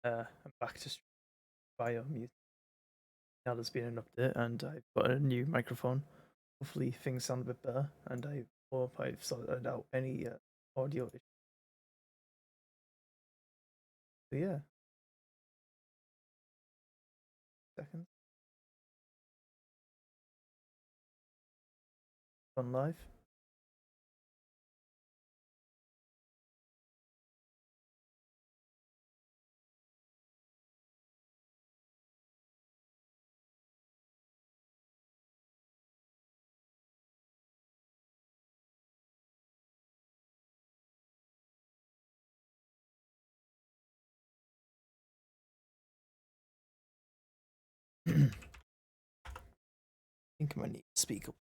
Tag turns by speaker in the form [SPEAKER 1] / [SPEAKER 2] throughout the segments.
[SPEAKER 1] I'm back to Biomutant. Now there's been an update and I've got a new microphone. Hopefully things sound a bit better, and I hope I've sorted out any audio issues. So yeah, seconds on live. I think I might need to speak up.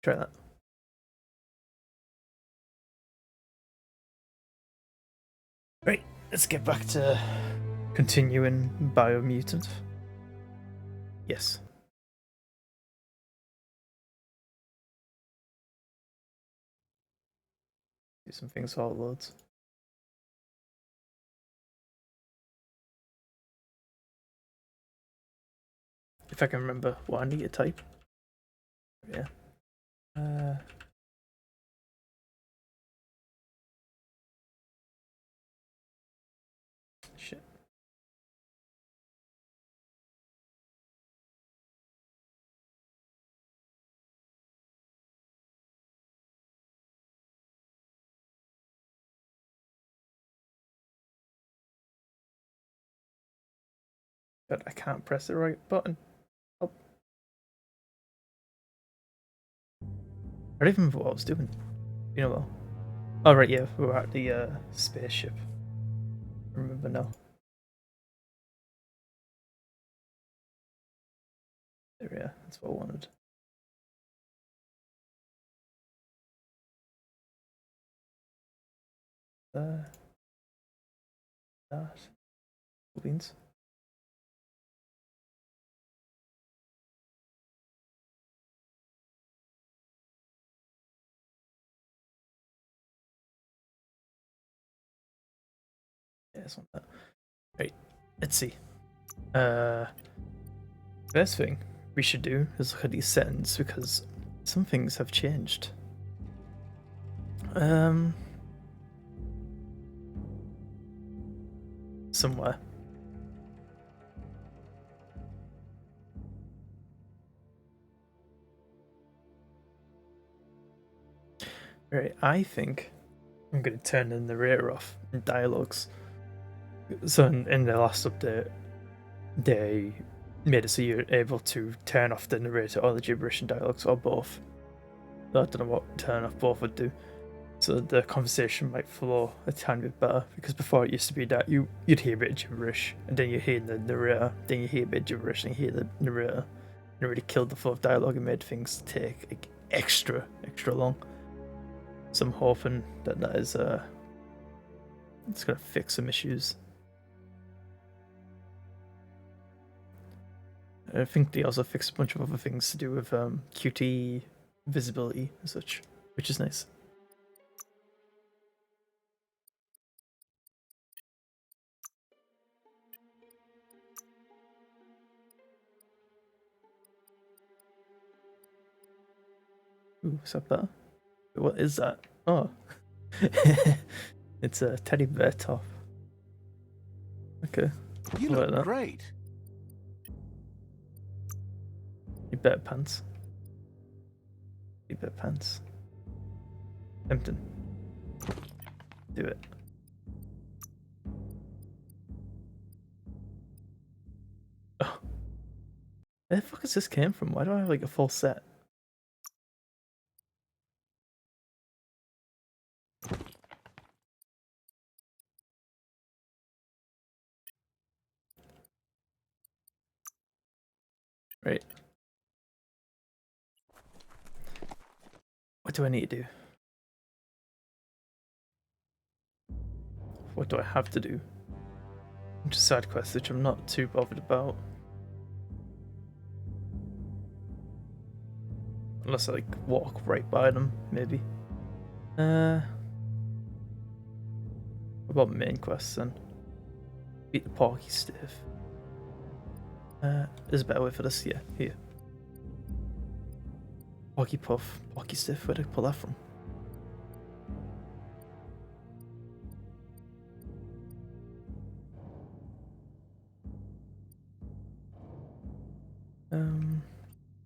[SPEAKER 1] Try that. Right, let's get back to continuing Biomutant. Yes. Do some things all loads. If I can remember what I need to type. Yeah. Shit. But I can't press the right button. Oh. I don't even remember what I was doing. You know what? Oh, right, yeah, we were at the spaceship. I remember now. There we are, that's what I wanted. That. Beans. Yeah, it's on that. Right, let's see. First thing we should do is look at these settings because some things have changed. Somewhere. Right, I think I'm going to turn the narrator off in dialogues. So in the last update, they made it so you're able to turn off the narrator or the gibberish in dialogues or both. I don't know what turn off both would do. So the conversation might flow a tiny bit better, because before it used to be that you'd hear a bit of gibberish and then you hear the narrator, then you hear a bit of gibberish and you hear the narrator, and it really killed the flow of dialogue and made things take like extra long. So I'm hoping that is it's gonna fix some issues. I think they also fixed a bunch of other things to do with QT visibility and such, which is nice. Ooh, is that better? What is that? Oh, it's a teddy bear top. Okay.
[SPEAKER 2] You look like great.
[SPEAKER 1] You better pants. You better pants. Tempting. Do it. Oh. Where the fuck is this came from? Why do I have like a full set? Right. What do I need to do? What do I have to do? Just side quests, which I'm not too bothered about. Unless I like walk right by them, maybe. What about main quests then? Beat the porky stiff. There's a better way for this. Yeah, here. Porky puff, porky stiff. Where'd I pull that from?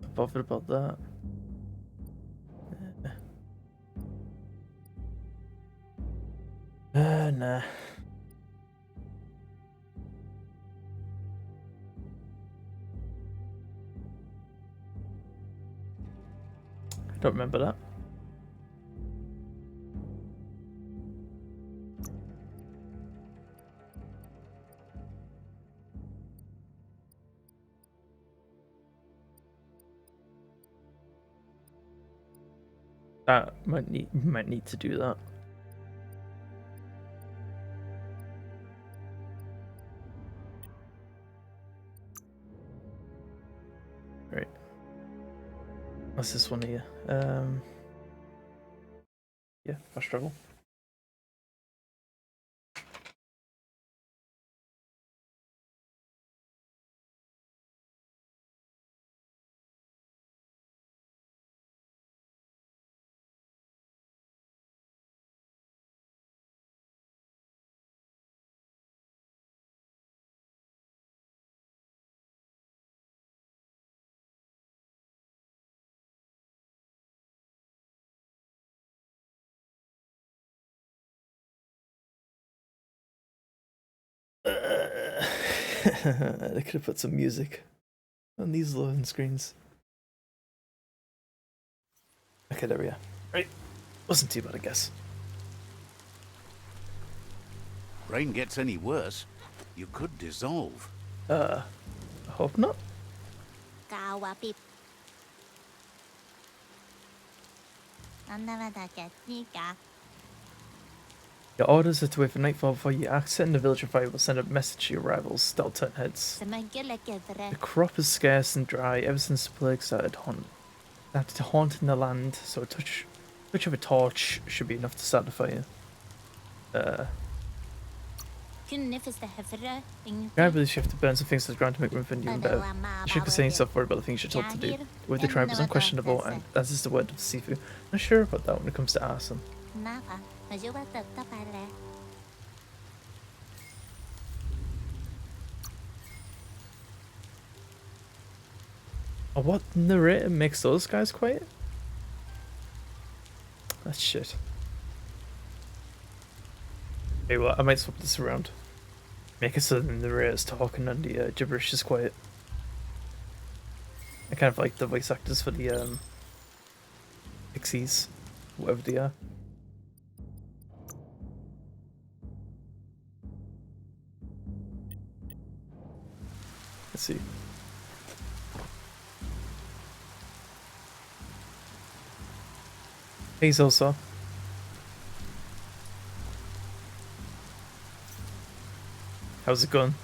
[SPEAKER 1] Not bothered about that. Nah. I don't remember that. That might need to do that. Right. What's this one here? Yeah, fast travel. They could have put some music on these loading screens. Okay, there we are. Right. Wasn't too bad, I guess.
[SPEAKER 2] Rain gets any worse, you could dissolve.
[SPEAKER 1] I hope not. Your orders are to wait for nightfall before you act. Setting the village on fire will send a message to your rivals. They'll turn heads. The crop is scarce and dry ever since the plague started haunting the land, so a touch of a torch should be enough to start the fire. I believe you have to burn some things to the ground to make room for new and better. You should concern yourself worried about the things you're told to do. The word the tribe is unquestionable, and as is the word of Sifu. I'm not sure about that when it comes to arson. Oh, what narrator makes those guys quiet? That's shit. Hey, well, I might swap this around. Make it so the narrator's talking and the gibberish is quiet. I kind of like the voice actors for the pixies, whatever they are. Let's see. He's also. How's it going?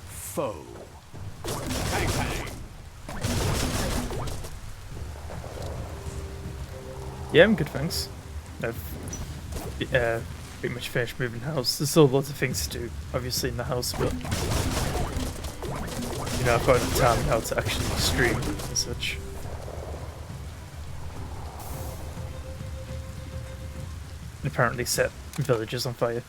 [SPEAKER 2] Foe. Bang, bang.
[SPEAKER 1] Yeah, I'm good, thanks. I've pretty much finished moving house. There's still lots of things to do, obviously, in the house, but you know, I've got enough time now to actually stream and such. And apparently set villages on fire.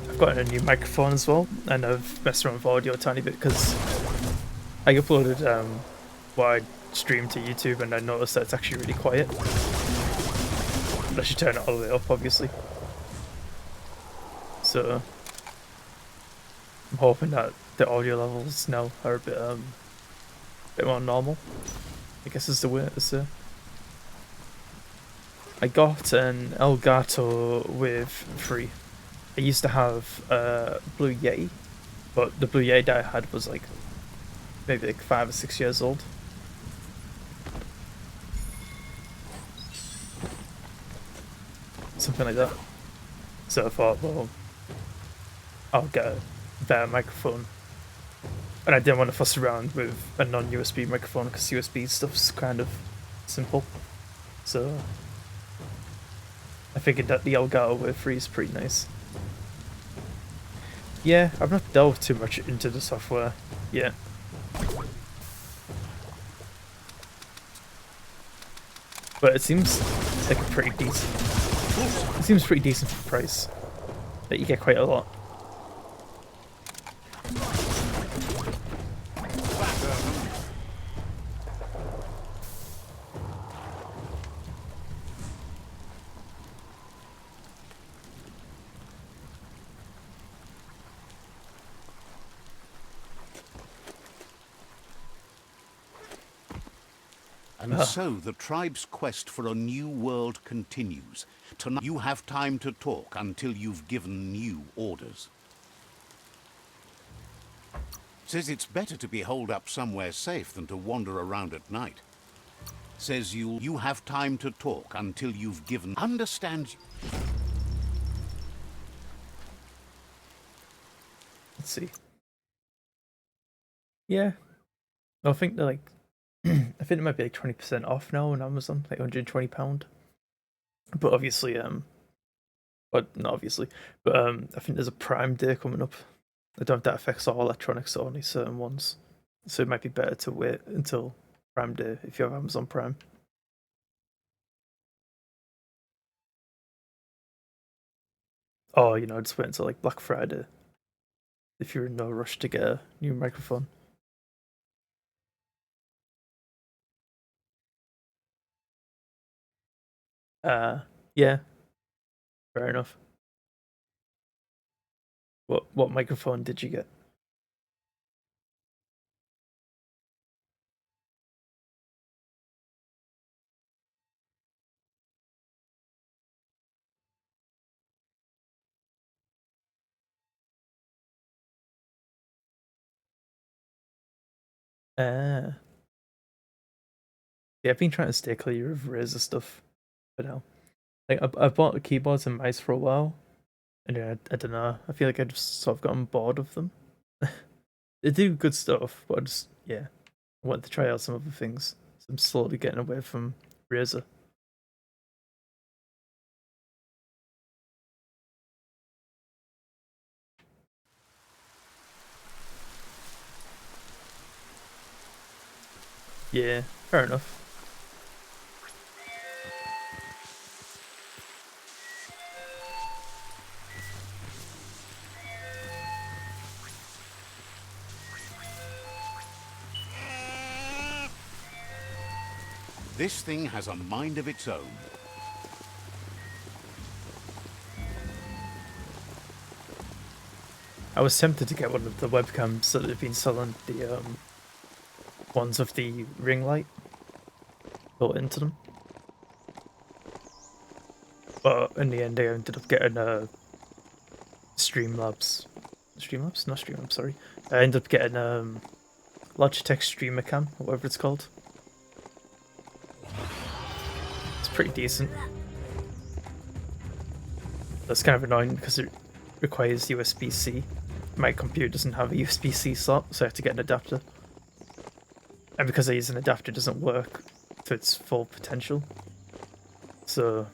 [SPEAKER 1] I've gotten a new microphone as well, and I've messed around with audio a tiny bit because I uploaded what I streamed to YouTube, and I noticed that it's actually really quiet. But I should turn it all the way up, obviously. So I'm hoping that the audio levels now are a bit more normal, I guess is the way to say. I got an Elgato with free. I used to have Blue Yeti, but the Blue Yeti I had was like maybe like 5 or 6 years old. Something like that. So I thought, well, I'll get a better microphone. And I didn't want to fuss around with a non-USB microphone because USB stuff's kind of simple. So I figured that the Elgato Wave 3 is pretty nice. Yeah, I've not delved too much into the software yet. But it seems like a pretty decent. It seems pretty decent for price. That you get quite a lot.
[SPEAKER 2] And so the tribe's quest for a new world continues. Tonight you have time to talk until you've given new orders. Says it's better to be holed up somewhere safe than to wander around at night. Says you have time to talk until you've given... Understands...
[SPEAKER 1] Let's see. Yeah. I think they're like... I think it might be like 20% off now on Amazon, like £120. But obviously, but not obviously, but I think there's a Prime Day coming up. I don't know if that affects all electronics or only certain ones. So it might be better to wait until Prime Day if you have Amazon Prime. Or, you know, just wait until like Black Friday if you're in no rush to get a new microphone. Yeah, fair enough. What microphone did you get? Uh yeah, I've been trying to stay clear of Razer stuff for now. Like I've bought keyboards and mice for a while, and I don't know. I feel like I just sort of gotten bored of them. They do good stuff, but I just yeah, I want to try out some other things. So I'm slowly getting away from Razer. Yeah, fair enough.
[SPEAKER 2] This thing has a mind of its own.
[SPEAKER 1] I was tempted to get one of the webcams that they've been selling, the ones with the ring light built into them. But in the end, I ended up getting a Streamlabs. Streamlabs? Not Streamlabs, sorry. I ended up getting Logitech Streamer Cam, or whatever it's called. It's pretty decent. That's kind of annoying because it requires USB-C. My computer doesn't have a USB-C slot, so I have to get an adapter. And because I use an adapter, it doesn't work to its full potential. So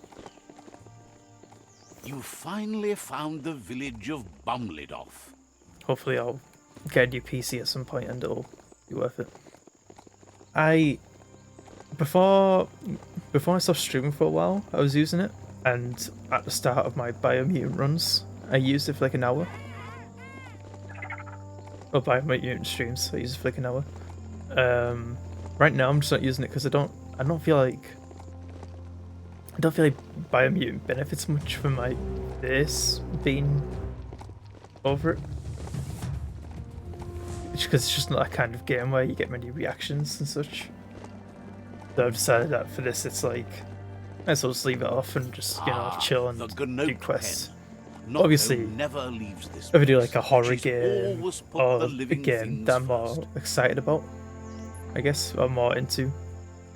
[SPEAKER 2] You finally found the village of Bumlidoff.
[SPEAKER 1] hopefully I'll get a new PC at some point and it'll be worth it. Before I stopped streaming for a while, I was using it, and at the start of my Biomutant runs, I used it for like an hour. Or Biomutant streams, I used it for like an hour. Right now I'm just not using it because I don't feel like Biomutant benefits much from my face being over it. Because it's just not that kind of game where you get many reactions and such. So I've decided that for this, it's like, I might as well just leave it off and just, you know, chill and do quests. Obviously,
[SPEAKER 2] never leaves this
[SPEAKER 1] if I do
[SPEAKER 2] place.
[SPEAKER 1] like a horror
[SPEAKER 2] She's
[SPEAKER 1] game
[SPEAKER 2] always put
[SPEAKER 1] or
[SPEAKER 2] the
[SPEAKER 1] a
[SPEAKER 2] living
[SPEAKER 1] game
[SPEAKER 2] things
[SPEAKER 1] that I'm more
[SPEAKER 2] first.
[SPEAKER 1] excited about, I guess, or more into,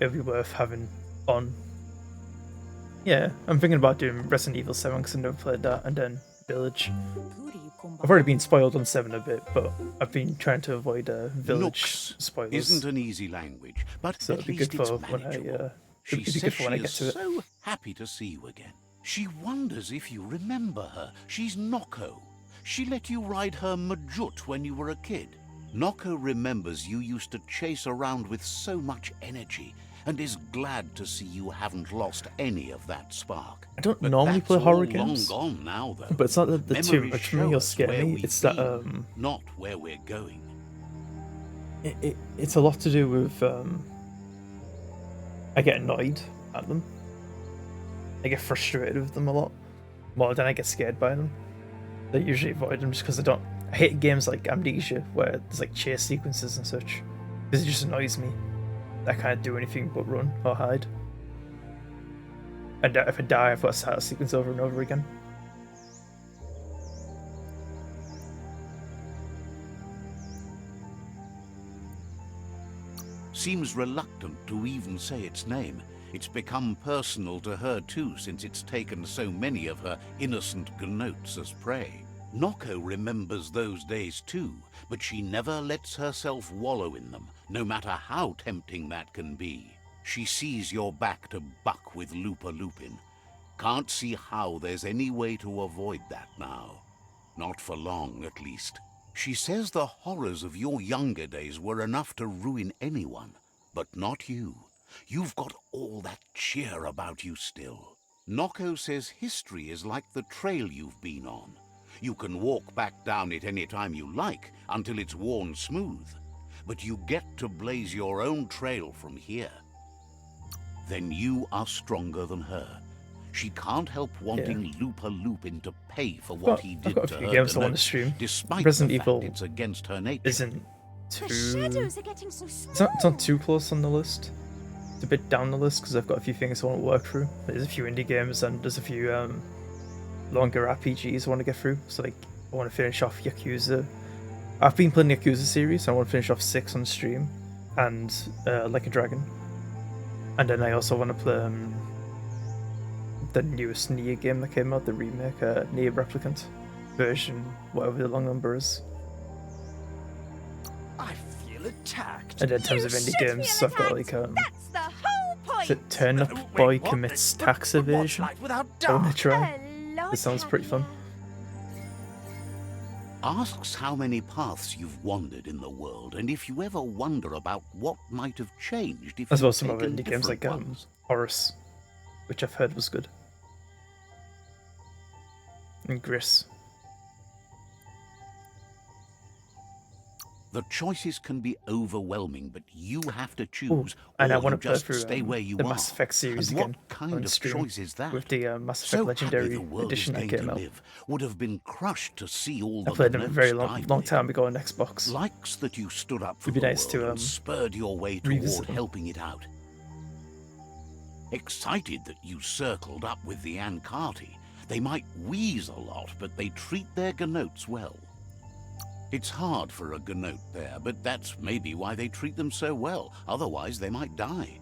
[SPEAKER 1] it'll be worth having on. Yeah, I'm thinking about doing Resident Evil 7 because I've never played that, and then Village. I've already been spoiled on 7 a bit, but I've been trying to avoid Village
[SPEAKER 2] Nooks isn't
[SPEAKER 1] spoilers,
[SPEAKER 2] an easy language, but
[SPEAKER 1] so
[SPEAKER 2] at least it's manageable. She
[SPEAKER 1] it'd be
[SPEAKER 2] says
[SPEAKER 1] good for when
[SPEAKER 2] she
[SPEAKER 1] I
[SPEAKER 2] is
[SPEAKER 1] get to it.
[SPEAKER 2] so happy to see you again. She wonders if you remember her. She's Noko. She let you ride her Majut when you were a kid. Noko remembers you used to chase around with so much energy and is glad to see you haven't lost any of that spark.
[SPEAKER 1] I don't
[SPEAKER 2] But
[SPEAKER 1] normally
[SPEAKER 2] that's
[SPEAKER 1] play horror
[SPEAKER 2] all long
[SPEAKER 1] games,
[SPEAKER 2] gone now, though.
[SPEAKER 1] but it's not that they're too
[SPEAKER 2] Memories
[SPEAKER 1] much for me
[SPEAKER 2] show
[SPEAKER 1] or
[SPEAKER 2] us
[SPEAKER 1] scare
[SPEAKER 2] where
[SPEAKER 1] me.
[SPEAKER 2] we've
[SPEAKER 1] It's that
[SPEAKER 2] been, not where we're going.
[SPEAKER 1] it's a lot to do with I get annoyed at them. I get frustrated with them a lot more than I get scared by them. I usually avoid them just because I hate games like Amnesia where there's like chase sequences and such. Because it just annoys me. I can't do anything but run or hide. And if I die, I've got to start a sequence over and over again.
[SPEAKER 2] Seems reluctant to even say its name. It's become personal to her too, since it's taken so many of her innocent gnotes as prey. Noko remembers those days too, but she never lets herself wallow in them, no matter how tempting that can be. She sees you're back to buck with Lupa Lupin. Can't see how there's any way to avoid that now. Not for long, at least. She says the horrors of your younger days were enough to ruin anyone, but not you. You've got all that cheer about you still. Noko says history is like the trail you've been on. You can walk back down it any time you like, until it's worn smooth. But you get to blaze your own trail from here. Then you are stronger than her. She can't help wanting Lupa Lupin to pay for what he
[SPEAKER 1] I've
[SPEAKER 2] did
[SPEAKER 1] got a
[SPEAKER 2] to
[SPEAKER 1] few
[SPEAKER 2] her
[SPEAKER 1] games I want to
[SPEAKER 2] gnotes,
[SPEAKER 1] stream.
[SPEAKER 2] despite
[SPEAKER 1] Resident
[SPEAKER 2] the
[SPEAKER 1] Evil
[SPEAKER 2] fact it's against her nature.
[SPEAKER 1] isn't too.
[SPEAKER 3] The shadows are getting so small.
[SPEAKER 1] It's not too close on the list. It's a bit down the list because I've got a few things I want to work through. There's a few indie games and there's a few longer RPGs I want to get through. So like I want to finish off Yakuza. I've been playing the Yakuza series. So I want to finish off 6 on stream, and Like a Dragon. And then I also want to play the newest Nier game that came out, the remake, Nier Replicant version, whatever the long number is.
[SPEAKER 4] I feel attacked.
[SPEAKER 1] And in terms of indie games, I've got like
[SPEAKER 3] That's the whole point.
[SPEAKER 1] is it Turn Up
[SPEAKER 4] Wait,
[SPEAKER 1] Boy
[SPEAKER 4] what?
[SPEAKER 1] Commits
[SPEAKER 4] But
[SPEAKER 1] Tax
[SPEAKER 4] what's
[SPEAKER 1] Evasion?
[SPEAKER 4] life without
[SPEAKER 1] I want
[SPEAKER 4] dark?
[SPEAKER 1] to try.
[SPEAKER 3] Hello,
[SPEAKER 1] This sounds pretty fun.
[SPEAKER 3] Tanya.
[SPEAKER 2] Asks how many paths you've wandered in the world, and if you ever wonder about what might have changed if
[SPEAKER 1] As well
[SPEAKER 2] you'd
[SPEAKER 1] as some other
[SPEAKER 2] taken
[SPEAKER 1] indie games like
[SPEAKER 2] different ones.
[SPEAKER 1] Horus, which I've heard was good. And Gris.
[SPEAKER 2] The choices can be overwhelming, but you have to choose,
[SPEAKER 1] And I
[SPEAKER 2] or
[SPEAKER 1] want
[SPEAKER 2] you
[SPEAKER 1] to play
[SPEAKER 2] just
[SPEAKER 1] through
[SPEAKER 2] stay where you
[SPEAKER 1] the
[SPEAKER 2] are.
[SPEAKER 1] Mass Effect series
[SPEAKER 2] And
[SPEAKER 1] again
[SPEAKER 2] what kind
[SPEAKER 1] on
[SPEAKER 2] of
[SPEAKER 1] stream
[SPEAKER 2] choice is that?
[SPEAKER 1] with the Mass Effect
[SPEAKER 2] So happy
[SPEAKER 1] Legendary
[SPEAKER 2] the world
[SPEAKER 1] edition
[SPEAKER 2] is
[SPEAKER 1] that
[SPEAKER 2] going
[SPEAKER 1] came
[SPEAKER 2] to
[SPEAKER 1] out.
[SPEAKER 2] live, would have been crushed to see all
[SPEAKER 1] I
[SPEAKER 2] the
[SPEAKER 1] played them a
[SPEAKER 2] notes
[SPEAKER 1] very
[SPEAKER 2] dive
[SPEAKER 1] long
[SPEAKER 2] with.
[SPEAKER 1] time ago on Xbox.
[SPEAKER 2] Likes that you stood up for
[SPEAKER 1] It'd be
[SPEAKER 2] the
[SPEAKER 1] nice
[SPEAKER 2] world
[SPEAKER 1] to,
[SPEAKER 2] and spurred your way
[SPEAKER 1] revisit
[SPEAKER 2] toward
[SPEAKER 1] them.
[SPEAKER 2] helping it out. Excited that you circled up with the Ankati. They might wheeze a lot, but they treat their gnotes well. It's hard for a gnote there, but that's maybe why they treat them so well. Otherwise, they might die.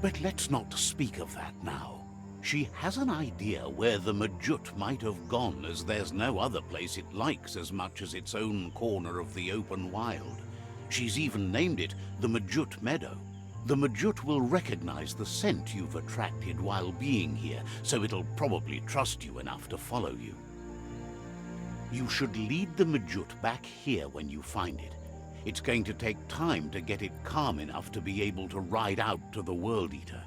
[SPEAKER 2] But let's not speak of that now. She has an idea where the Majut might have gone, as there's no other place it likes as much as its own corner of the open wild. She's even named it the Majut Meadow. The Majut will recognize the scent you've attracted while being here, so it'll probably trust you enough to follow you. You should lead the Majut back here when you find it. It's going to take time to get it calm enough to be able to ride out to the World Eater.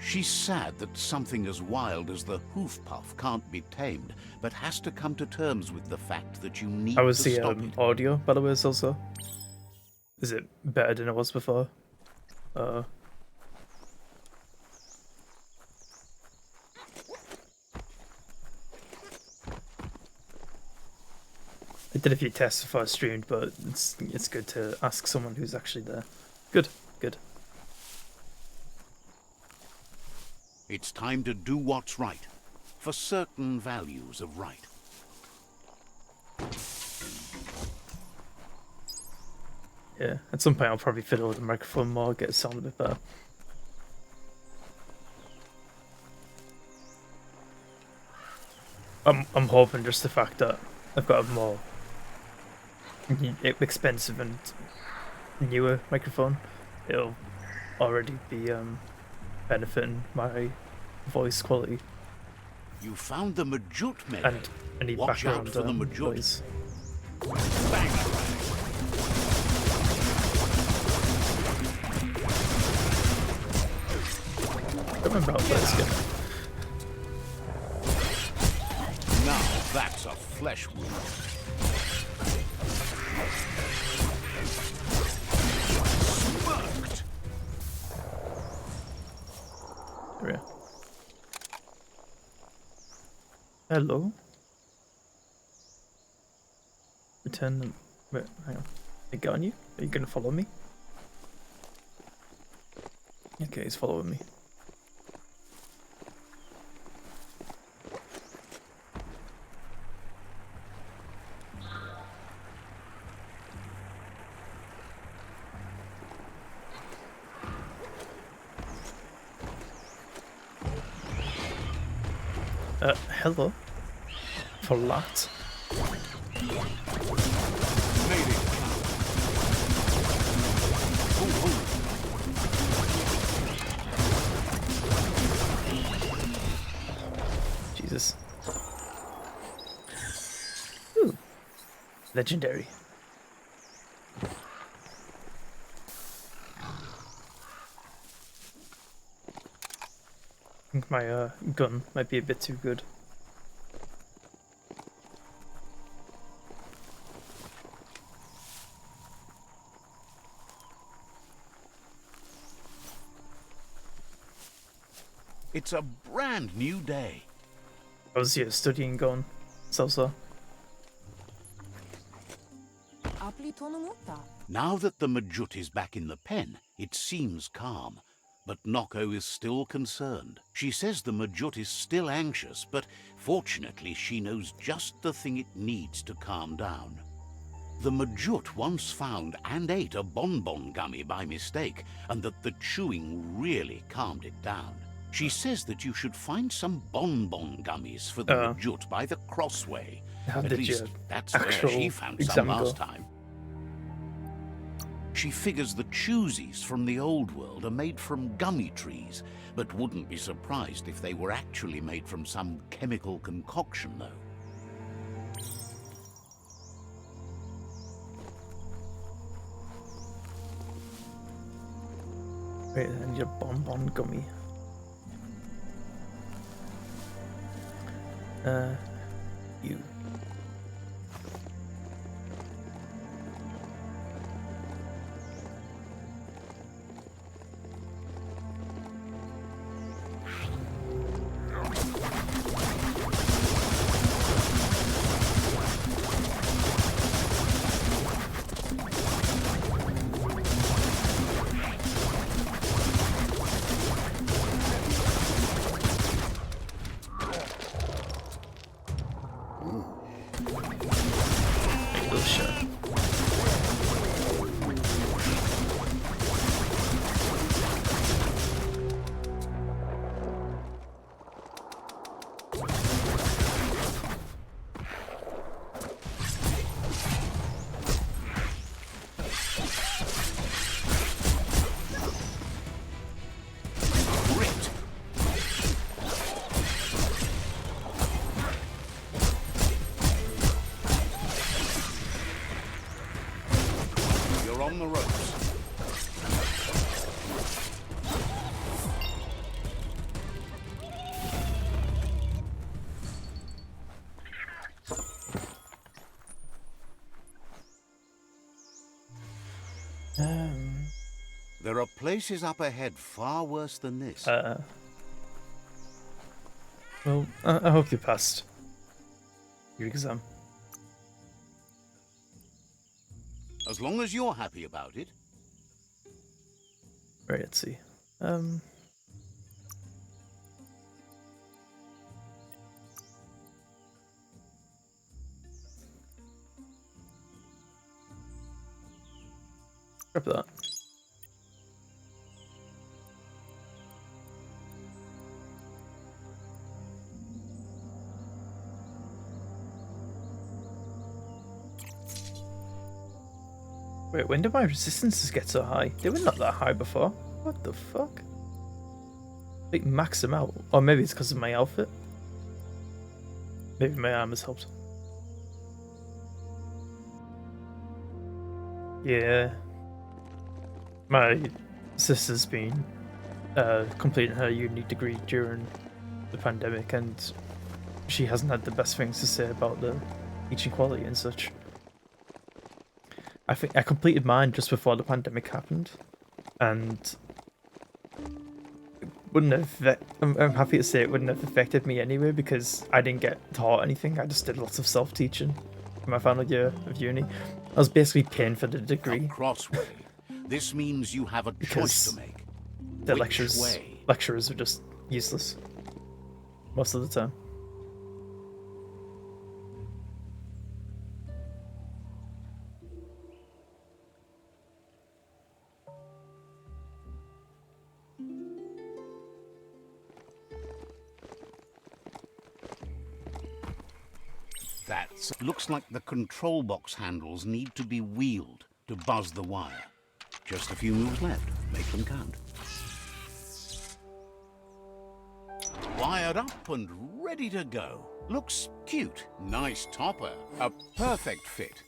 [SPEAKER 2] She's sad that something as wild as the hoof puff can't be tamed, but has to come to terms with the fact that you need
[SPEAKER 1] How was
[SPEAKER 2] to
[SPEAKER 1] the
[SPEAKER 2] stop it.
[SPEAKER 1] audio, by the way, also? Is it better than it was before? I did a few tests before I streamed, but it's good to ask someone who's actually there. Good, good.
[SPEAKER 2] It's time to do what's right, for certain values of right.
[SPEAKER 1] Yeah, at some point I'll probably fiddle with the microphone more, get it sound a bit better. I'm hoping just the fact that I've got a more expensive and newer microphone, it'll already be benefiting my voice quality
[SPEAKER 2] You found the Majut meadow.
[SPEAKER 1] and any
[SPEAKER 2] Watch out
[SPEAKER 1] background
[SPEAKER 2] for the Majut.
[SPEAKER 1] noise.
[SPEAKER 2] Bang!
[SPEAKER 1] I don't remember how to play this game.
[SPEAKER 2] Now that's a flesh wound. Smirked.
[SPEAKER 1] There we are. Hello. Return. Wait, hang on. I get on you? Are you gonna follow me? Okay, he's following me. Hello. For that. Jesus. Ooh. Legendary. I think my gun might be a bit too good.
[SPEAKER 2] It's a brand new day.
[SPEAKER 1] How's your studying going, Salsa?
[SPEAKER 2] Now that the Majut is back in the pen, it seems calm. But Noko is still concerned. She says the Majut is still anxious, but fortunately she knows just the thing it needs to calm down. The Majut once found and ate a bonbon gummy by mistake, and that the chewing really calmed it down. She says that you should find some bonbon gummies for the Majut by the crossway.
[SPEAKER 1] How
[SPEAKER 2] At
[SPEAKER 1] did
[SPEAKER 2] least
[SPEAKER 1] your
[SPEAKER 2] that's where she found some last time. She figures the choosies from the old world are made from gummy trees, but wouldn't be surprised if they were actually made from some chemical concoction, though.
[SPEAKER 1] Wait, I need a bonbon gummy. You.
[SPEAKER 2] On the ropes. There are places up ahead far worse than this.
[SPEAKER 1] Well, I hope you passed your exam.
[SPEAKER 2] As long as you're happy about it.
[SPEAKER 1] Right, let's see. Grab that. Wait, when did my resistances get so high? They were not that high before. What the fuck? Like, max them out. Or maybe it's because of my outfit. Maybe my armor's helped. Yeah. My sister's been completing her uni degree during the pandemic, and she hasn't had the best things to say about the teaching quality and such. I think I completed mine just before the pandemic happened, and wouldn't have. I'm happy to say it wouldn't have affected me anyway because I didn't get taught anything. I just did lots of self-teaching in my final year of uni. I was basically paying for the degree.
[SPEAKER 2] A crossway. This means you have a choice to make.
[SPEAKER 1] The
[SPEAKER 2] Which way?
[SPEAKER 1] lecturers were just useless most of the time.
[SPEAKER 2] That looks like the control box handles need to be wheeled to buzz the wire. Just a few moves left. Make them count. Wired up and ready to go. Looks cute. Nice topper. A perfect fit.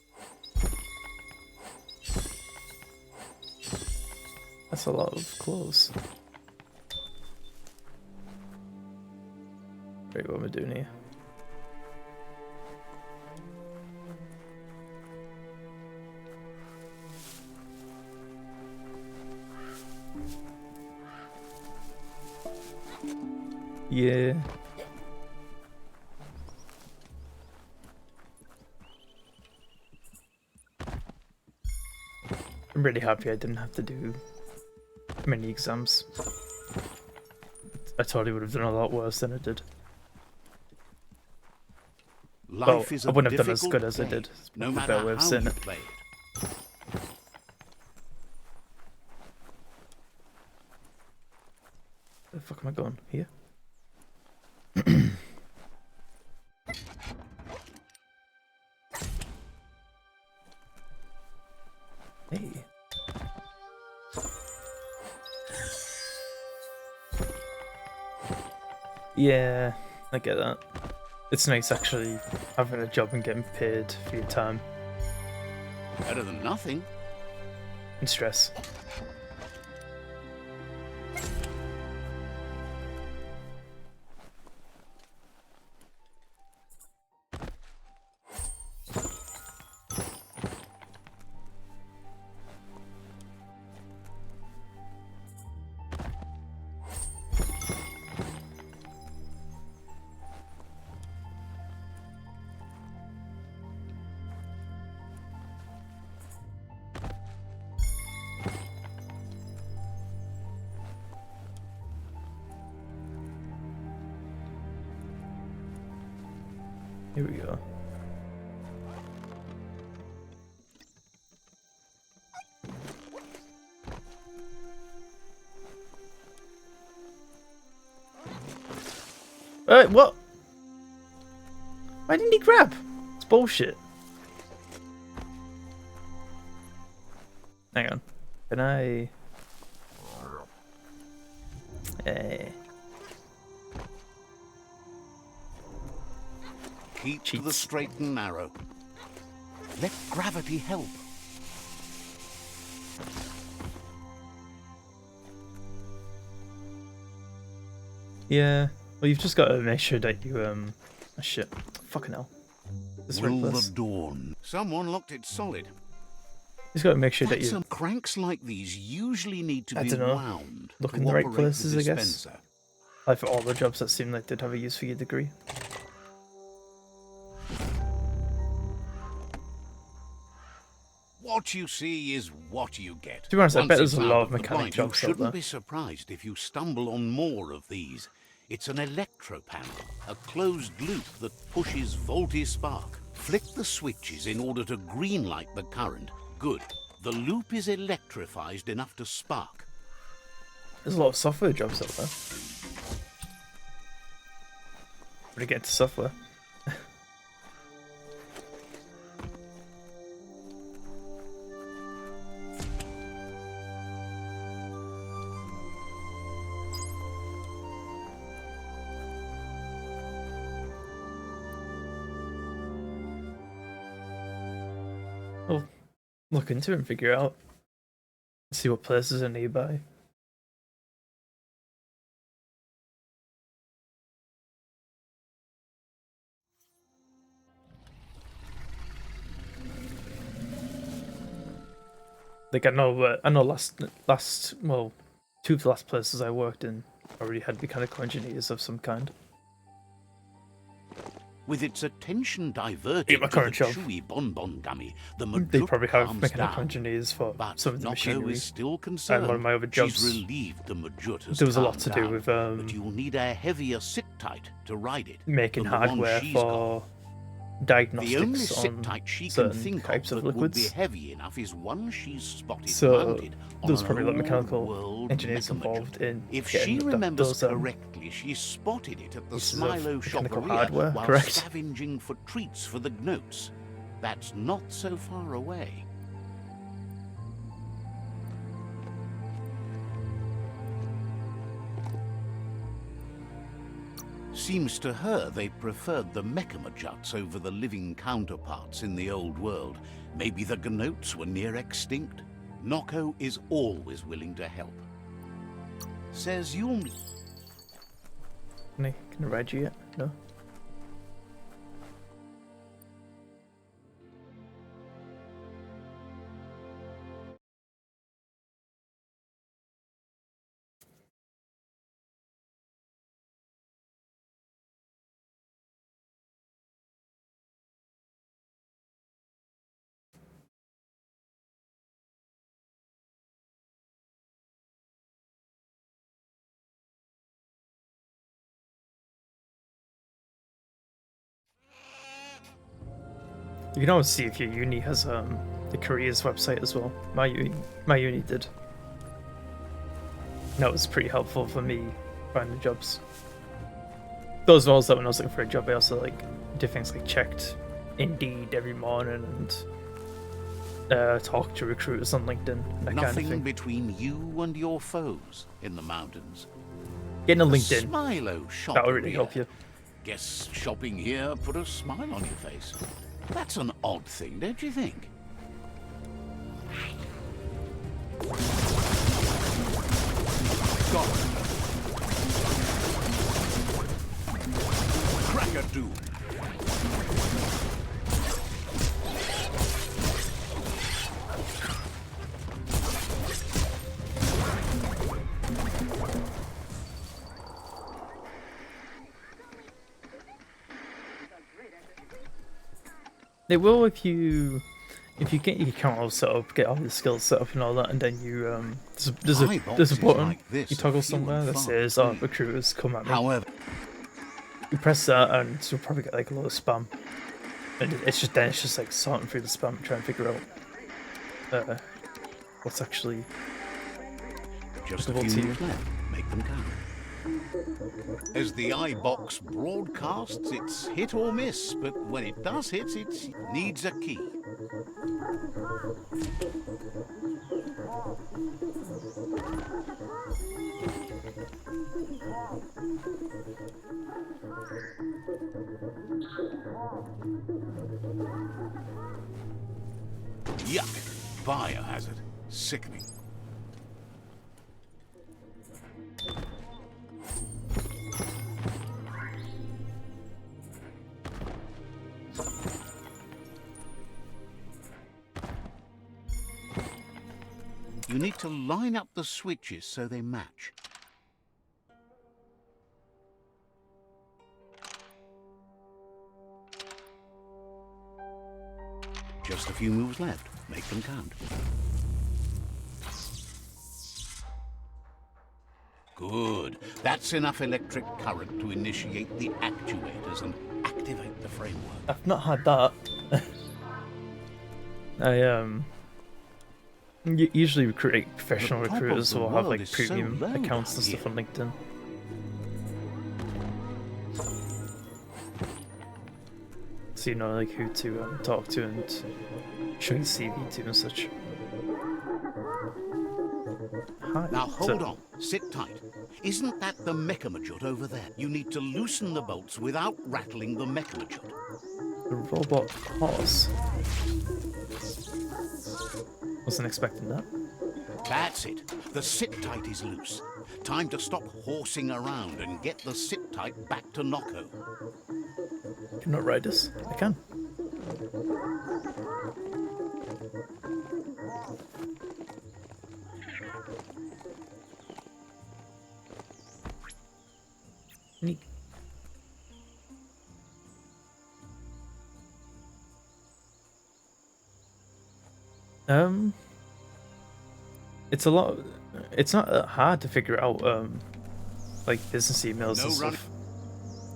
[SPEAKER 1] That's a lot of clothes. Wait, what am I doing here? Yeah. I'm really happy I didn't have to do many exams. I totally would have done a lot worse than I did.
[SPEAKER 2] Life
[SPEAKER 1] Well,
[SPEAKER 2] is
[SPEAKER 1] I
[SPEAKER 2] a
[SPEAKER 1] wouldn't have done as
[SPEAKER 2] difficult
[SPEAKER 1] good as I
[SPEAKER 2] game,
[SPEAKER 1] did.
[SPEAKER 2] no
[SPEAKER 1] The
[SPEAKER 2] matter
[SPEAKER 1] better way of
[SPEAKER 2] how
[SPEAKER 1] saying
[SPEAKER 2] you
[SPEAKER 1] it.
[SPEAKER 2] play it.
[SPEAKER 1] Where the fuck am I going? Here? Hey. Yeah, I get that. It's nice actually having a job and getting paid for your time
[SPEAKER 2] Better than nothing.
[SPEAKER 1] and stress. Here we go. What? Why didn't he grab? It's bullshit. Hang on. Can I...
[SPEAKER 2] Keep to the
[SPEAKER 1] Cheats.
[SPEAKER 2] straight and narrow. Let gravity help.
[SPEAKER 1] Yeah. Well, you've just got to make sure that you, oh shit. Fucking hell. This right
[SPEAKER 2] Will
[SPEAKER 1] place.
[SPEAKER 2] the dawn? Someone locked it solid.
[SPEAKER 1] You just got to make sure that you...
[SPEAKER 2] Some cranks like these usually need to
[SPEAKER 1] I
[SPEAKER 2] be
[SPEAKER 1] dunno.
[SPEAKER 2] wound.
[SPEAKER 1] Look
[SPEAKER 2] to
[SPEAKER 1] in the right
[SPEAKER 2] operate
[SPEAKER 1] places, I guess.
[SPEAKER 2] dispenser.
[SPEAKER 1] Like for all the jobs that seem like they'd have a use for your degree.
[SPEAKER 2] What you see is what you get.
[SPEAKER 1] To be honest, I
[SPEAKER 2] Once
[SPEAKER 1] bet there's
[SPEAKER 2] it's
[SPEAKER 1] a
[SPEAKER 2] out
[SPEAKER 1] lot
[SPEAKER 2] of
[SPEAKER 1] of
[SPEAKER 2] the
[SPEAKER 1] mechanic
[SPEAKER 2] blind,
[SPEAKER 1] jobs
[SPEAKER 2] you
[SPEAKER 1] out
[SPEAKER 2] shouldn't
[SPEAKER 1] there.
[SPEAKER 2] be surprised if you stumble on more of these. It's an electro panel, a closed loop that pushes voltage spark. Flick the switches in order to greenlight the current. Good. The loop is electrified enough to spark.
[SPEAKER 1] There's a lot of software jobs out there. But to get into software. I'll look into it and figure out. See what places are nearby. Like I know last well, two of the last places I worked in already had mechanical engineers of some kind.
[SPEAKER 2] With its attention diverted
[SPEAKER 1] Yeah, my
[SPEAKER 2] to the
[SPEAKER 1] current job.
[SPEAKER 2] chewy bonbon gummy, the
[SPEAKER 1] They
[SPEAKER 2] Majut
[SPEAKER 1] probably have
[SPEAKER 2] calms
[SPEAKER 1] mechanical
[SPEAKER 2] down.
[SPEAKER 1] engineers for
[SPEAKER 2] But
[SPEAKER 1] some of the
[SPEAKER 2] Noko
[SPEAKER 1] machinery.
[SPEAKER 2] is still
[SPEAKER 1] And
[SPEAKER 2] concerned.
[SPEAKER 1] one of my other jobs,
[SPEAKER 2] She's relieved the Majut has
[SPEAKER 1] there was a lot
[SPEAKER 2] calmed
[SPEAKER 1] to do
[SPEAKER 2] down,
[SPEAKER 1] with
[SPEAKER 2] but you'll need a heavier sit-tight to ride it
[SPEAKER 1] making
[SPEAKER 2] than the one
[SPEAKER 1] hardware
[SPEAKER 2] she's got.
[SPEAKER 1] for
[SPEAKER 2] The only
[SPEAKER 1] diagnostics on
[SPEAKER 2] sit-tight she can
[SPEAKER 1] certain
[SPEAKER 2] think
[SPEAKER 1] types
[SPEAKER 2] of
[SPEAKER 1] of
[SPEAKER 2] that would be
[SPEAKER 1] liquids.
[SPEAKER 2] heavy enough is one she's spotted
[SPEAKER 1] So
[SPEAKER 2] mounted on
[SPEAKER 1] there's
[SPEAKER 2] an
[SPEAKER 1] probably like
[SPEAKER 2] old
[SPEAKER 1] mechanical
[SPEAKER 2] world
[SPEAKER 1] engineers
[SPEAKER 2] mecha
[SPEAKER 1] involved
[SPEAKER 2] Majut.
[SPEAKER 1] in
[SPEAKER 2] If
[SPEAKER 1] getting
[SPEAKER 2] she remembers
[SPEAKER 1] those
[SPEAKER 2] correctly, she spotted it at the
[SPEAKER 1] pieces of
[SPEAKER 2] Smilo
[SPEAKER 1] mechanical
[SPEAKER 2] shopperia
[SPEAKER 1] hardware,
[SPEAKER 2] while
[SPEAKER 1] correct?
[SPEAKER 2] scavenging for treats for the gnotes. That's not so far away. Seems to her they preferred the Mechamajuts over the living counterparts in the old world. Maybe the Gnotes were near extinct. Noko is always willing to help. Says you'll...
[SPEAKER 1] Can I ride you yet? No? You can always see if your uni has the careers website as well. My uni did. That was pretty helpful for me finding jobs. Those roles that when I was looking for a job, I also like did things like checked Indeed every morning and talked to recruiters on LinkedIn. That
[SPEAKER 2] Nothing
[SPEAKER 1] kind of thing.
[SPEAKER 2] between you and your foes in the mountains.
[SPEAKER 1] Getting a
[SPEAKER 2] The
[SPEAKER 1] LinkedIn,
[SPEAKER 2] Smilo shop.
[SPEAKER 1] that would really help you.
[SPEAKER 2] Guess shopping here put a smile on your face. That's an odd thing, don't you think? Got it. Crack-a-doom.
[SPEAKER 1] They will if you get your account all set up, get all your skills set up and all that, and then you there's a
[SPEAKER 2] Boxes
[SPEAKER 1] button
[SPEAKER 2] like this
[SPEAKER 1] you
[SPEAKER 2] are
[SPEAKER 1] toggle
[SPEAKER 2] few and
[SPEAKER 1] somewhere that
[SPEAKER 2] far
[SPEAKER 1] says
[SPEAKER 2] between.
[SPEAKER 1] recruiters come at me.
[SPEAKER 2] However,
[SPEAKER 1] You press that and you'll probably get like a lot of spam. And it's just like sorting through the spam, trying to figure out what's actually
[SPEAKER 2] just a
[SPEAKER 1] applicable
[SPEAKER 2] few
[SPEAKER 1] to you.
[SPEAKER 2] moves left. Make them count. As the iBox broadcasts, it's hit or miss, but when it does hit, it needs a key. Yuck! Biohazard. Sickening. You need to line up the switches so they match. Just a few moves left. Make them count. Good. That's enough electric current to initiate the actuators and activate the framework.
[SPEAKER 1] I've not had that. Usually professional
[SPEAKER 2] The top of
[SPEAKER 1] recruiters
[SPEAKER 2] the
[SPEAKER 1] will have
[SPEAKER 2] world
[SPEAKER 1] like
[SPEAKER 2] is so
[SPEAKER 1] premium
[SPEAKER 2] low
[SPEAKER 1] accounts and
[SPEAKER 2] down
[SPEAKER 1] stuff on LinkedIn. So you know like who to talk to and show your CV to and such. Hi.
[SPEAKER 2] Now hold on, sit tight. Isn't that the Mechamajut over there? You need to loosen the bolts without rattling the Mechamajut.
[SPEAKER 1] The robot horse. Wasn't expecting that.
[SPEAKER 2] That's it. The sit-tight is loose. Time to stop horsing around and get the sit-tight back to Nocco.
[SPEAKER 1] Can I ride this? I can. Neat. It's a lot. It's not hard to figure out like business emails and stuff.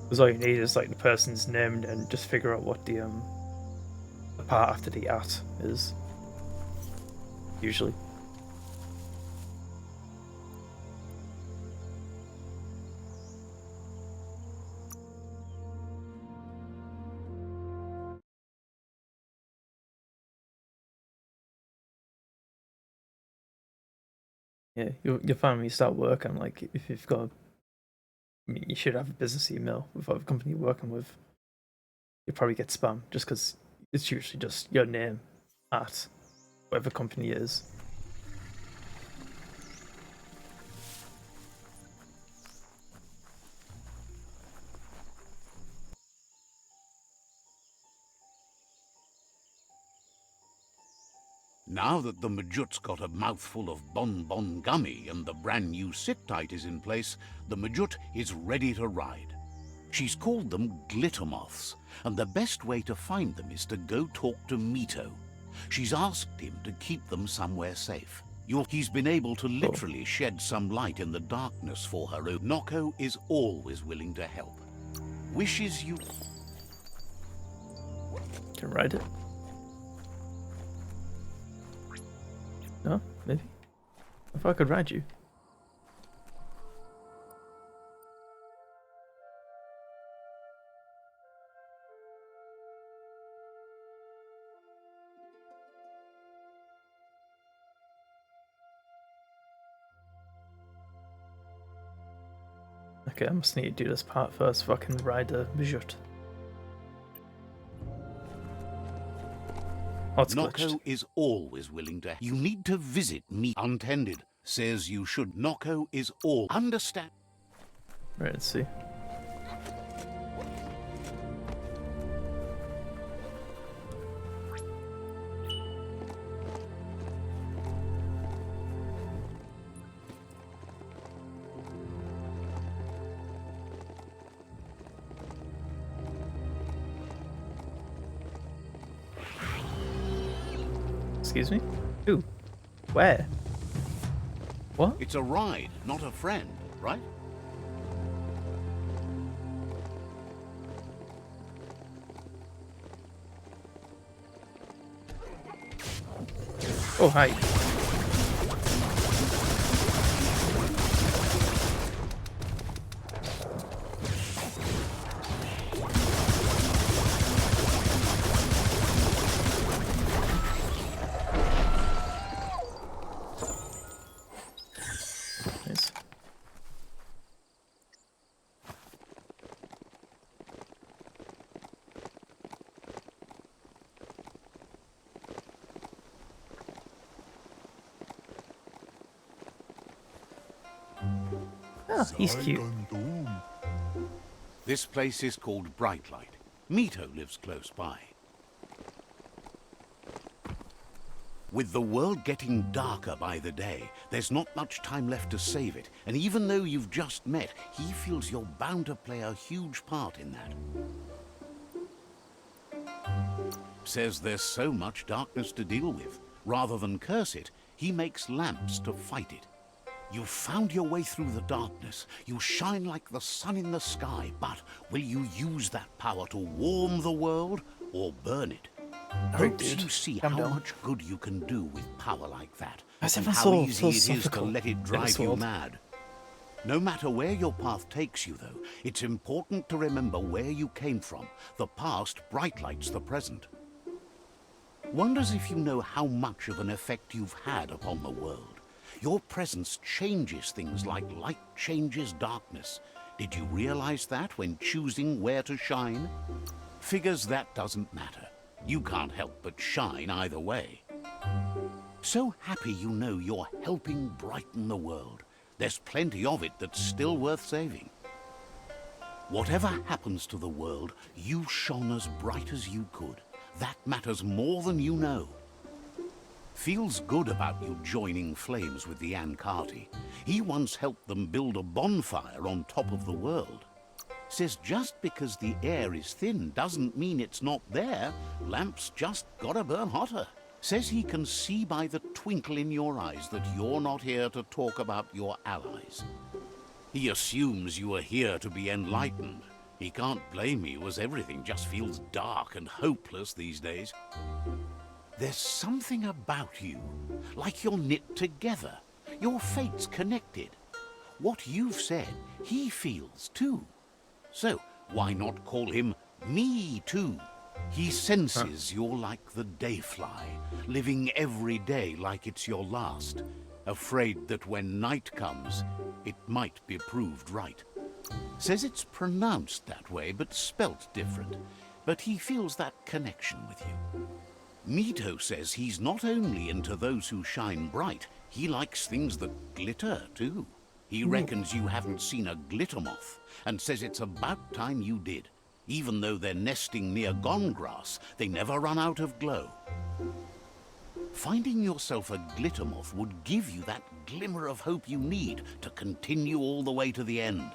[SPEAKER 1] Because all you need is like the person's name and just figure out what the part after the at is. Usually. Yeah, you'll find when you start working, like if you've got, I mean, you should have a business email with whatever company you're working with. You'll probably get spam just because it's usually just your name at whatever company it is.
[SPEAKER 2] Now that the Majut's got a mouthful of bonbon gummy and the brand new sit-tight is in place, the Majut is ready to ride. She's called them glitter moths, and the best way to find them is to go talk to Mito. She's asked him to keep them somewhere safe. He's been able to literally shed some light in the darkness for her. Nocco is always willing to help. Wishes you...
[SPEAKER 1] Can ride it? No? Maybe? If I could ride you. Okay, I must need to do this part first so I can ride the Bijut. Oh, it's glitched.
[SPEAKER 2] Nocco is always willing to... You need to visit me. Untended. Says you should. Nocco is all... Understand?
[SPEAKER 1] Right, let's see. Excuse me? Who? Where? What?
[SPEAKER 2] It's a ride, not a friend, right?
[SPEAKER 1] Oh, hi. Nice. Ah, he's cute.
[SPEAKER 2] This place is called Brightlight. Mito lives close by. With the world getting darker by the day, there's not much time left to save it, and even though you've just met, he feels you're bound to play a huge part in that. Says there's so much darkness to deal with. Rather than curse it, he makes lamps to fight it. You've found your way through the darkness. You shine like the sun in the sky, but will you use that power to warm the world or burn it? Hopes you see how much good you can do with power like that, and how easy it is to let it drive you mad. No matter where your path takes you, though, it's important to remember where you came from. The past brightlights the present. Wonders if you know how much of an effect you've had upon the world. Your presence changes things like light changes darkness. Did you realize that when choosing where to shine? Figures that doesn't matter. You can't help but shine either way. So happy you know you're helping brighten the world. There's plenty of it that's still worth saving. Whatever happens to the world, you shone as bright as you could. That matters more than you know. Feels good about you joining flames with the Ankati. He once helped them build a bonfire on top of the world. Says just because the air is thin doesn't mean it's not there. Lamps just gotta burn hotter. Says he can see by the twinkle in your eyes that you're not here to talk about your allies. He assumes you are here to be enlightened. He can't blame you, as everything just feels dark and hopeless these days. There's something about you, like you're knit together. Your fate's connected. What you've said, he feels too. So why not call him Me Too? He senses you're like the dayfly, living every day like it's your last, afraid that when night comes, it might be proved right. Says it's pronounced that way, but spelt different. But he feels that connection with you. Mito says he's not only into those who shine bright, he likes things that glitter too. He reckons you haven't seen a glitter moth, and says it's about time you did. Even though they're nesting near gone grass, they never run out of glow. Finding yourself a glitter moth would give you that glimmer of hope you need to continue all the way to the end.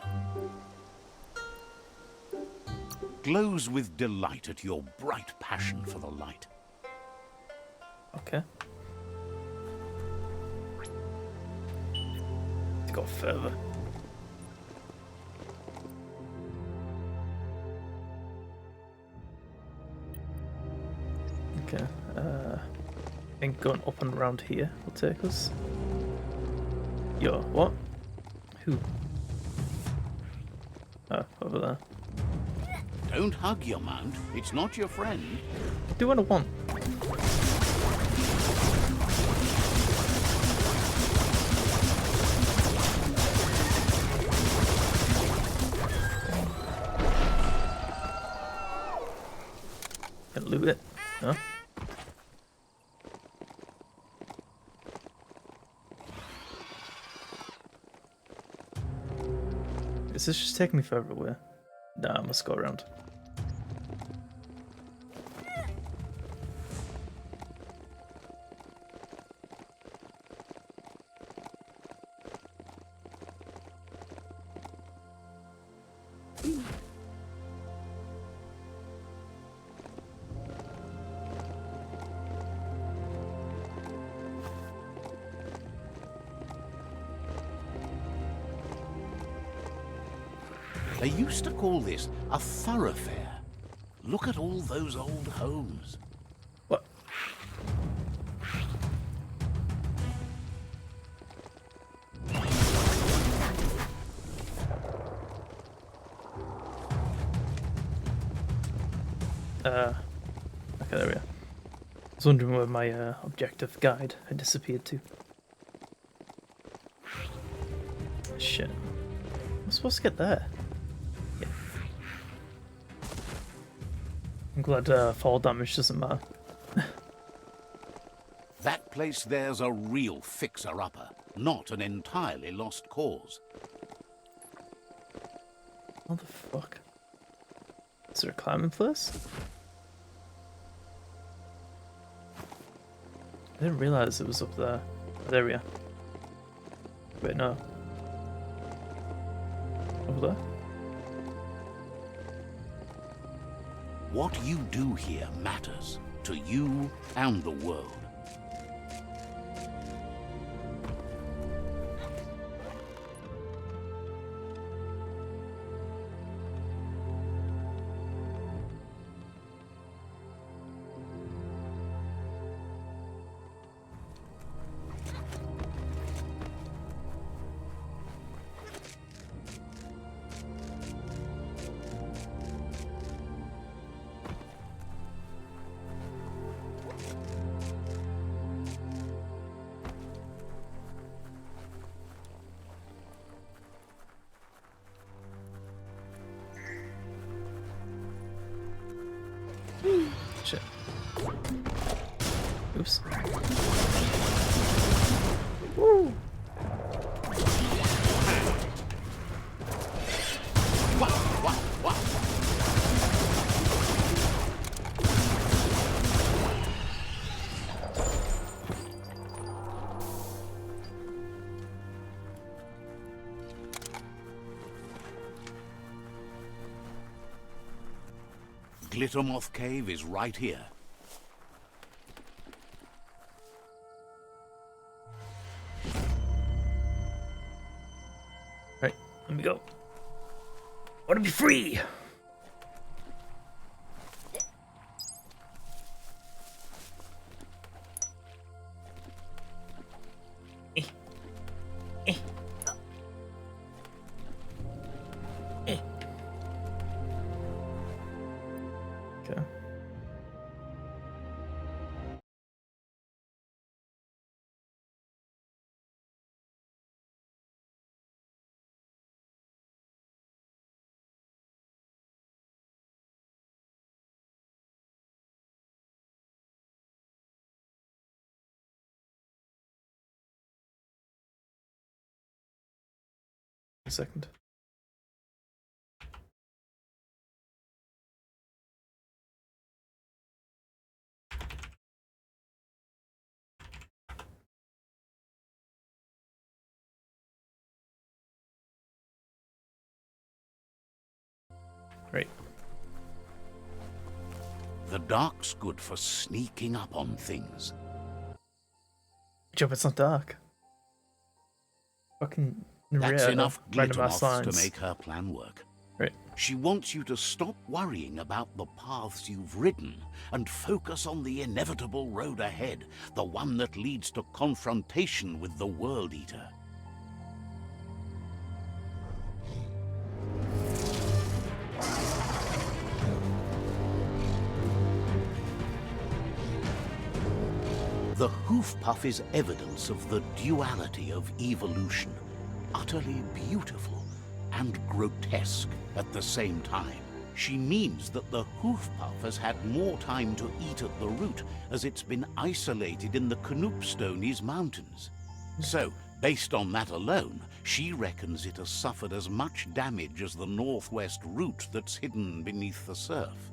[SPEAKER 2] Glows with delight at your bright passion for the light.
[SPEAKER 1] Okay. Let's go further. Okay. I think going up and around here will take us. Yo, what? Who? Oh, over there.
[SPEAKER 2] Don't hug your mount. It's not your friend.
[SPEAKER 1] Do what I want. Can loot it? No? Is this just taking me further away? Nah, I must go around.
[SPEAKER 2] They used to call this a thoroughfare. Look at all those old homes.
[SPEAKER 1] What? Okay, there we are. I was wondering where my objective guide had disappeared to. Shit. I'm supposed to get there. Yeah. I'm glad fall damage doesn't matter.
[SPEAKER 2] That place there's a real fixer-upper, not an entirely lost cause.
[SPEAKER 1] What the fuck? Is there a climbing place? I didn't realize it was up there. There we are. Wait, no. Over there?
[SPEAKER 2] What you do here matters to you and the world.
[SPEAKER 1] Shit. Oops. Woo!
[SPEAKER 2] Wow, wow, wow. Glittermoth Cave is right here.
[SPEAKER 1] Right, let me go. I want to be free! Eh. Eh. Eh. Okay. A second. Right.
[SPEAKER 2] The dark's good for sneaking up on things.
[SPEAKER 1] Job, it's not dark. Fucking
[SPEAKER 2] That's
[SPEAKER 1] rare,
[SPEAKER 2] enough
[SPEAKER 1] random ass
[SPEAKER 2] glittermoths to
[SPEAKER 1] signs.
[SPEAKER 2] make her plan work.
[SPEAKER 1] Right.
[SPEAKER 2] She wants you to stop worrying about the paths you've ridden and focus on the inevitable road ahead, the one that leads to confrontation with the World Eater. The hoof puff is evidence of the duality of evolution, utterly beautiful and grotesque at the same time. She means that the hoof puff has had more time to eat at the root as it's been isolated in the Knoopstonies Mountains. So, based on that alone, she reckons it has suffered as much damage as the northwest root that's hidden beneath the surf.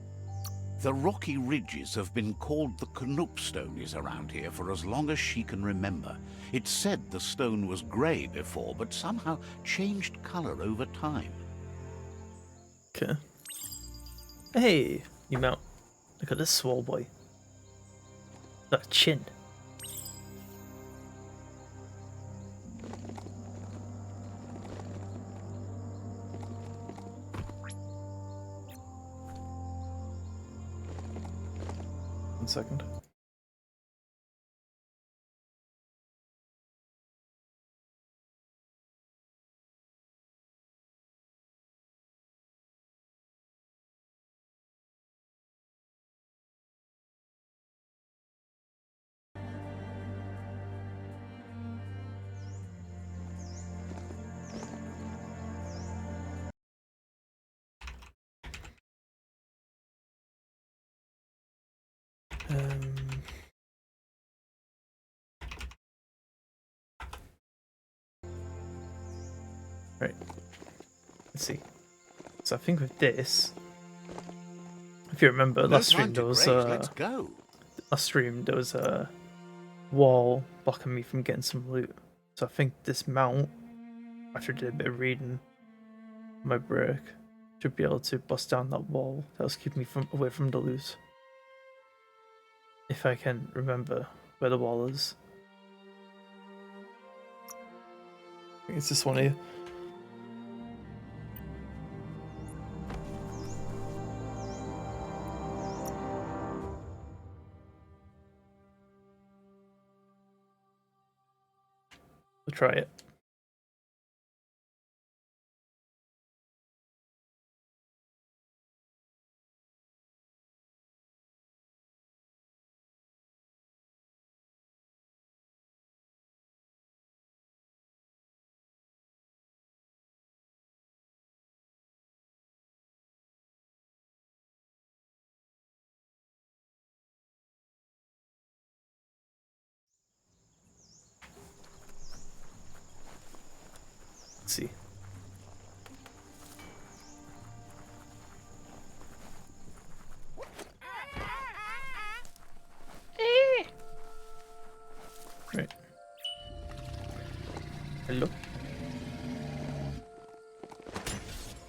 [SPEAKER 2] The rocky ridges have been called the Knoopstonies around here for as long as she can remember. It's said the stone was grey before, but somehow changed colour over time.
[SPEAKER 1] Okay. Hey, you mount. Look at this swole boy. Got a chin. One second. Right. Let's see. So I think with this, if you remember
[SPEAKER 2] No
[SPEAKER 1] last
[SPEAKER 2] time
[SPEAKER 1] stream,
[SPEAKER 2] to
[SPEAKER 1] there was
[SPEAKER 2] graze, let's go.
[SPEAKER 1] a wall blocking me from getting some loot. So I think this mount, after I did a bit of reading, my break, should be able to bust down that wall that was keeping me away from the loot. If I can remember where the wall is. I think it's this one here. We'll try it. see. Right. Hello.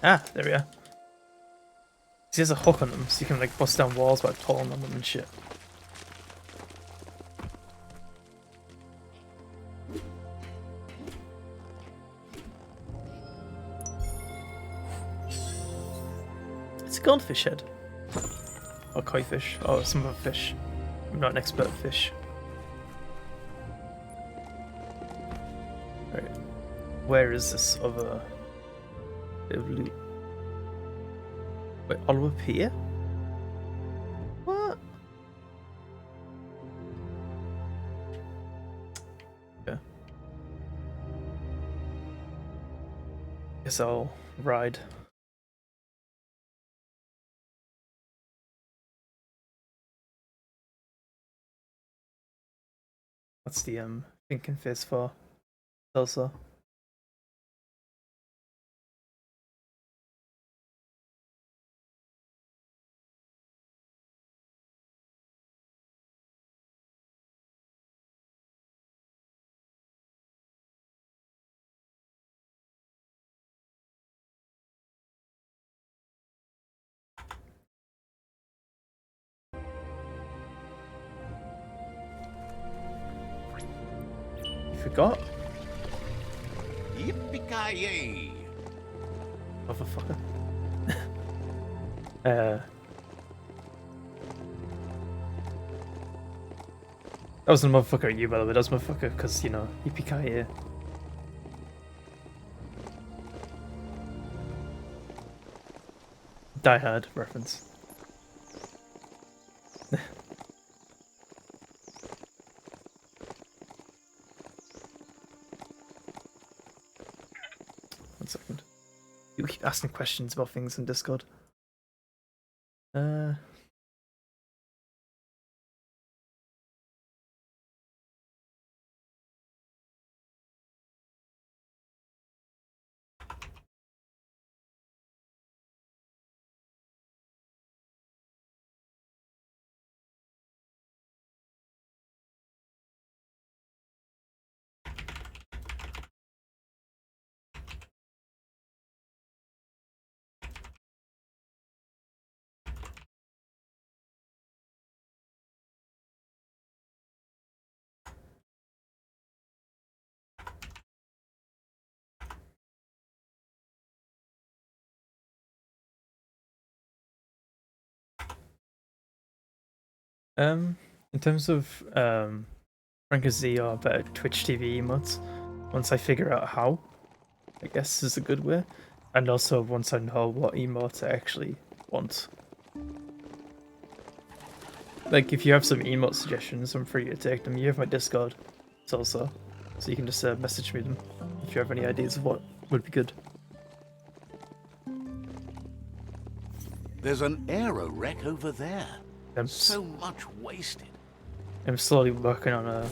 [SPEAKER 1] Ah, there we are. He has a hook on them, so you can like bust down walls by pulling on them and shit. It's a goldfish head. Or koi fish, or some other fish. I'm not an expert at fish. Right. Where is this other bit of loot? Wait, all up here? What? Yeah. Guess I'll ride. What's the thinking face for? Also. You forgot?
[SPEAKER 2] Yippee-ki-yay!
[SPEAKER 1] Motherfucker. That wasn't a motherfucker at you, by the way. That was motherfucker because, you know, yippee-ki-yay. Die Hard reference. One second. You keep asking questions about things in Discord. In terms of Rank Z or better Twitch TV emotes, once I figure out how, I guess is a good way, and also once I know what emotes I actually want. Like if you have some emote suggestions, I'm free to take them. You have my Discord, it's also, so you can just message me them if you have any ideas of what would be good.
[SPEAKER 2] There's an aero wreck over there.
[SPEAKER 1] I'm,
[SPEAKER 2] So much wasted.
[SPEAKER 1] I'm slowly working on a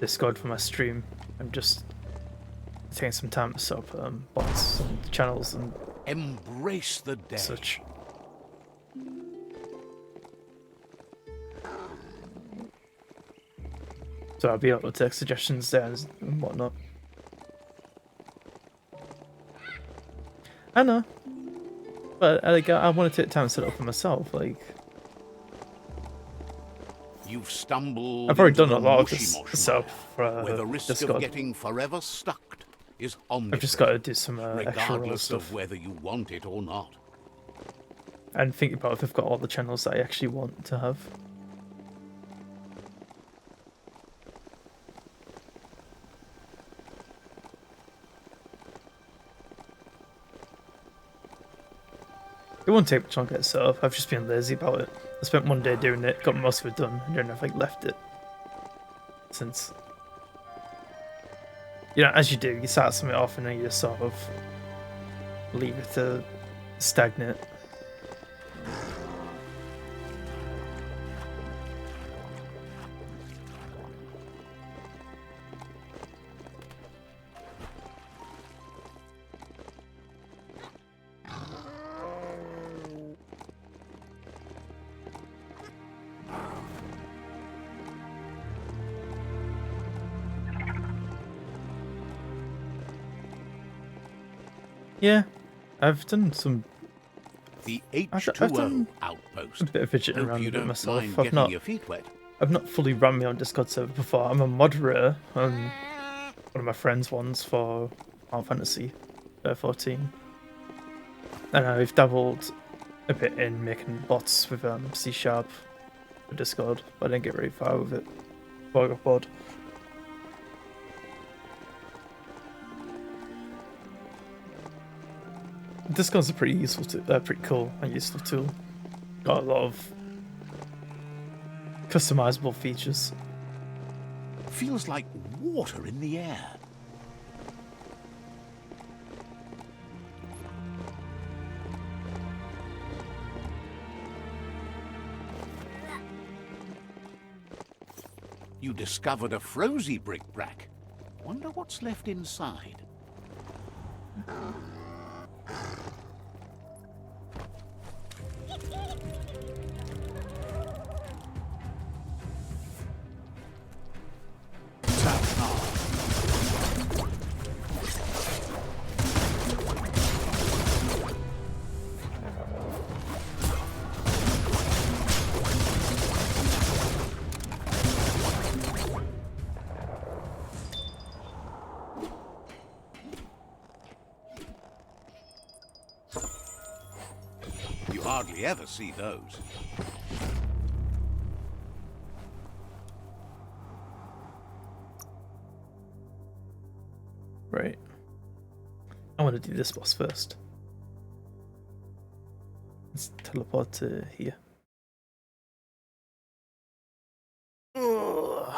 [SPEAKER 1] Discord for my stream. I'm just taking some time to set up bots and channels and
[SPEAKER 2] Embrace the day.
[SPEAKER 1] such. So I'll be able to take suggestions there and whatnot. I know, but like I want to take time to set it up for myself. Like
[SPEAKER 2] You've stumbled.
[SPEAKER 1] I've already
[SPEAKER 2] into
[SPEAKER 1] done a
[SPEAKER 2] the
[SPEAKER 1] lot of
[SPEAKER 2] mushy
[SPEAKER 1] this
[SPEAKER 2] mosh
[SPEAKER 1] stuff
[SPEAKER 2] mire,
[SPEAKER 1] for
[SPEAKER 2] where the risk
[SPEAKER 1] Discord.
[SPEAKER 2] of getting forever stuck is omnipresent.
[SPEAKER 1] I've just got to do some extra role
[SPEAKER 2] regardless
[SPEAKER 1] stuff
[SPEAKER 2] of whether you want it or not.
[SPEAKER 1] and think about if I've got all the channels that I actually want to have. It won't take much longer to set up. I've just been lazy about it. I spent one day doing it, got most of it done, and then I've like left it since. You know, as you do, you start something off and then you just sort of leave it to stagnate. Yeah, I've done some
[SPEAKER 2] The
[SPEAKER 1] I've
[SPEAKER 2] H2O
[SPEAKER 1] done a
[SPEAKER 2] outpost.
[SPEAKER 1] bit of fidgeting
[SPEAKER 2] Hope
[SPEAKER 1] around
[SPEAKER 2] you
[SPEAKER 1] a bit
[SPEAKER 2] don't
[SPEAKER 1] myself.
[SPEAKER 2] mind getting your feet wet.
[SPEAKER 1] I've not fully run my own Discord server before. I'm a moderator on one of my friends' ones for Final Fantasy 14, and I've dabbled a bit in making bots with C# for Discord, but I didn't get very far with it before I got bored. Discord's a pretty useful, pretty cool and useful tool. Got a lot of customizable features.
[SPEAKER 2] Feels like water in the air. You discovered a frozy bric-brac. Wonder what's left inside. You hardly ever see those.
[SPEAKER 1] Right. I want to do this boss first. Let's teleport to here. Ugh.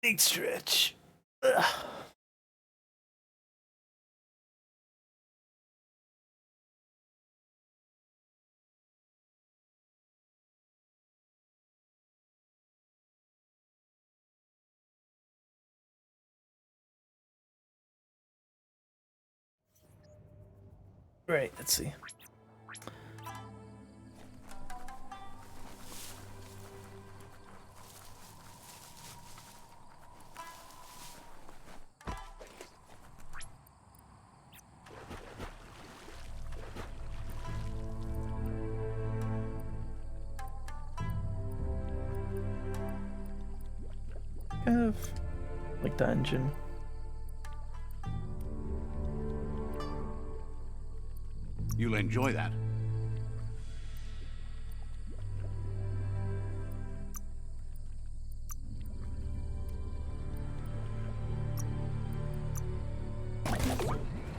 [SPEAKER 1] Big stretch. Ugh. Right, let's see. Kind of like that engine.
[SPEAKER 2] You'll enjoy that.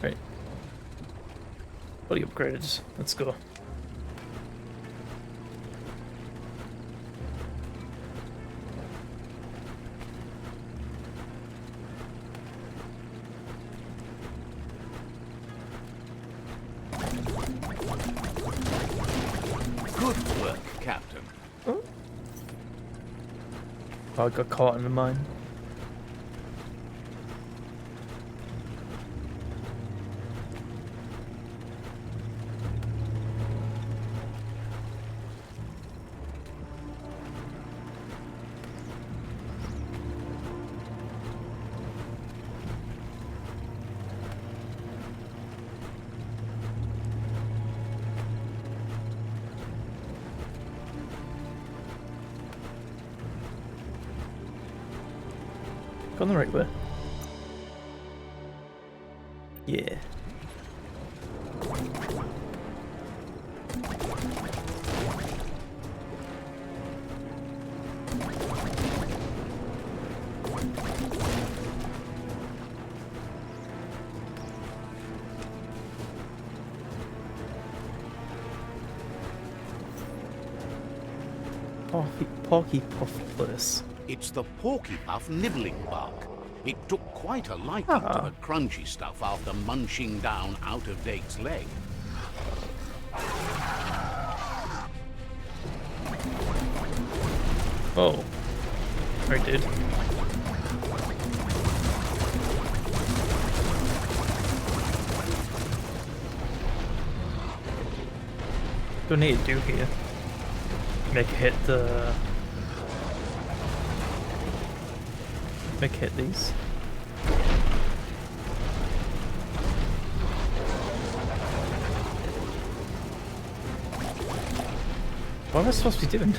[SPEAKER 1] Right. Fully upgraded. Let's go.
[SPEAKER 2] Good work, Captain.
[SPEAKER 1] Oh, I got caught in the mine. Gone the right way. Yeah. Porky Puff Bliss.
[SPEAKER 2] It's the porky puff nibbling bark. It took quite a liking to the crunchy stuff after munching down out-of-date's leg.
[SPEAKER 1] Oh. Right, dude. Don't need to do here. Make it hit the... Make it hit these. What am I supposed to be doing?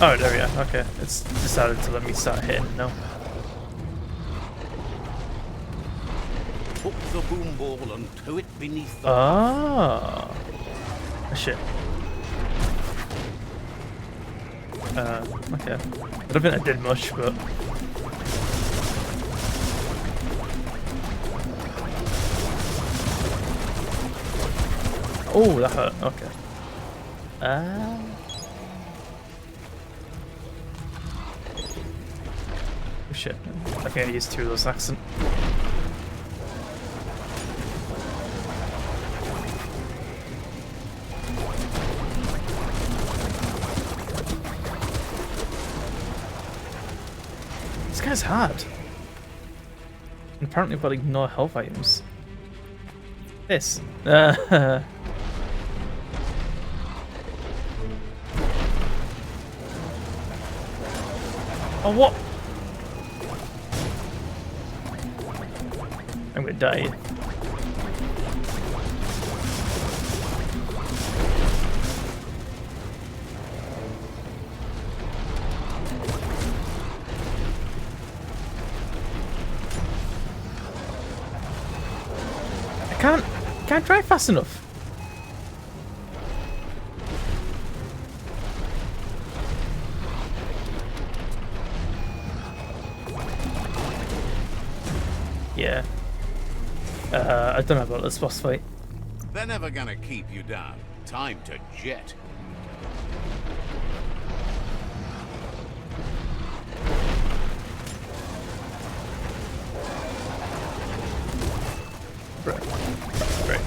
[SPEAKER 1] Oh, there we are. Okay, it's decided to let me start hitting it now.
[SPEAKER 2] Hook the boom ball and tow it beneath the...
[SPEAKER 1] Ah, shit. Okay. I don't think I did much, but oh, that hurt. Okay. Oh shit. I think I used 2 of those accent. This guy's hard. And apparently I've got like no health items. This. Oh what? I'm gonna die. I can't drive fast enough. Yeah. I don't know about this boss fight.
[SPEAKER 2] They're never gonna keep you down. Time to jet.
[SPEAKER 1] Right. Right.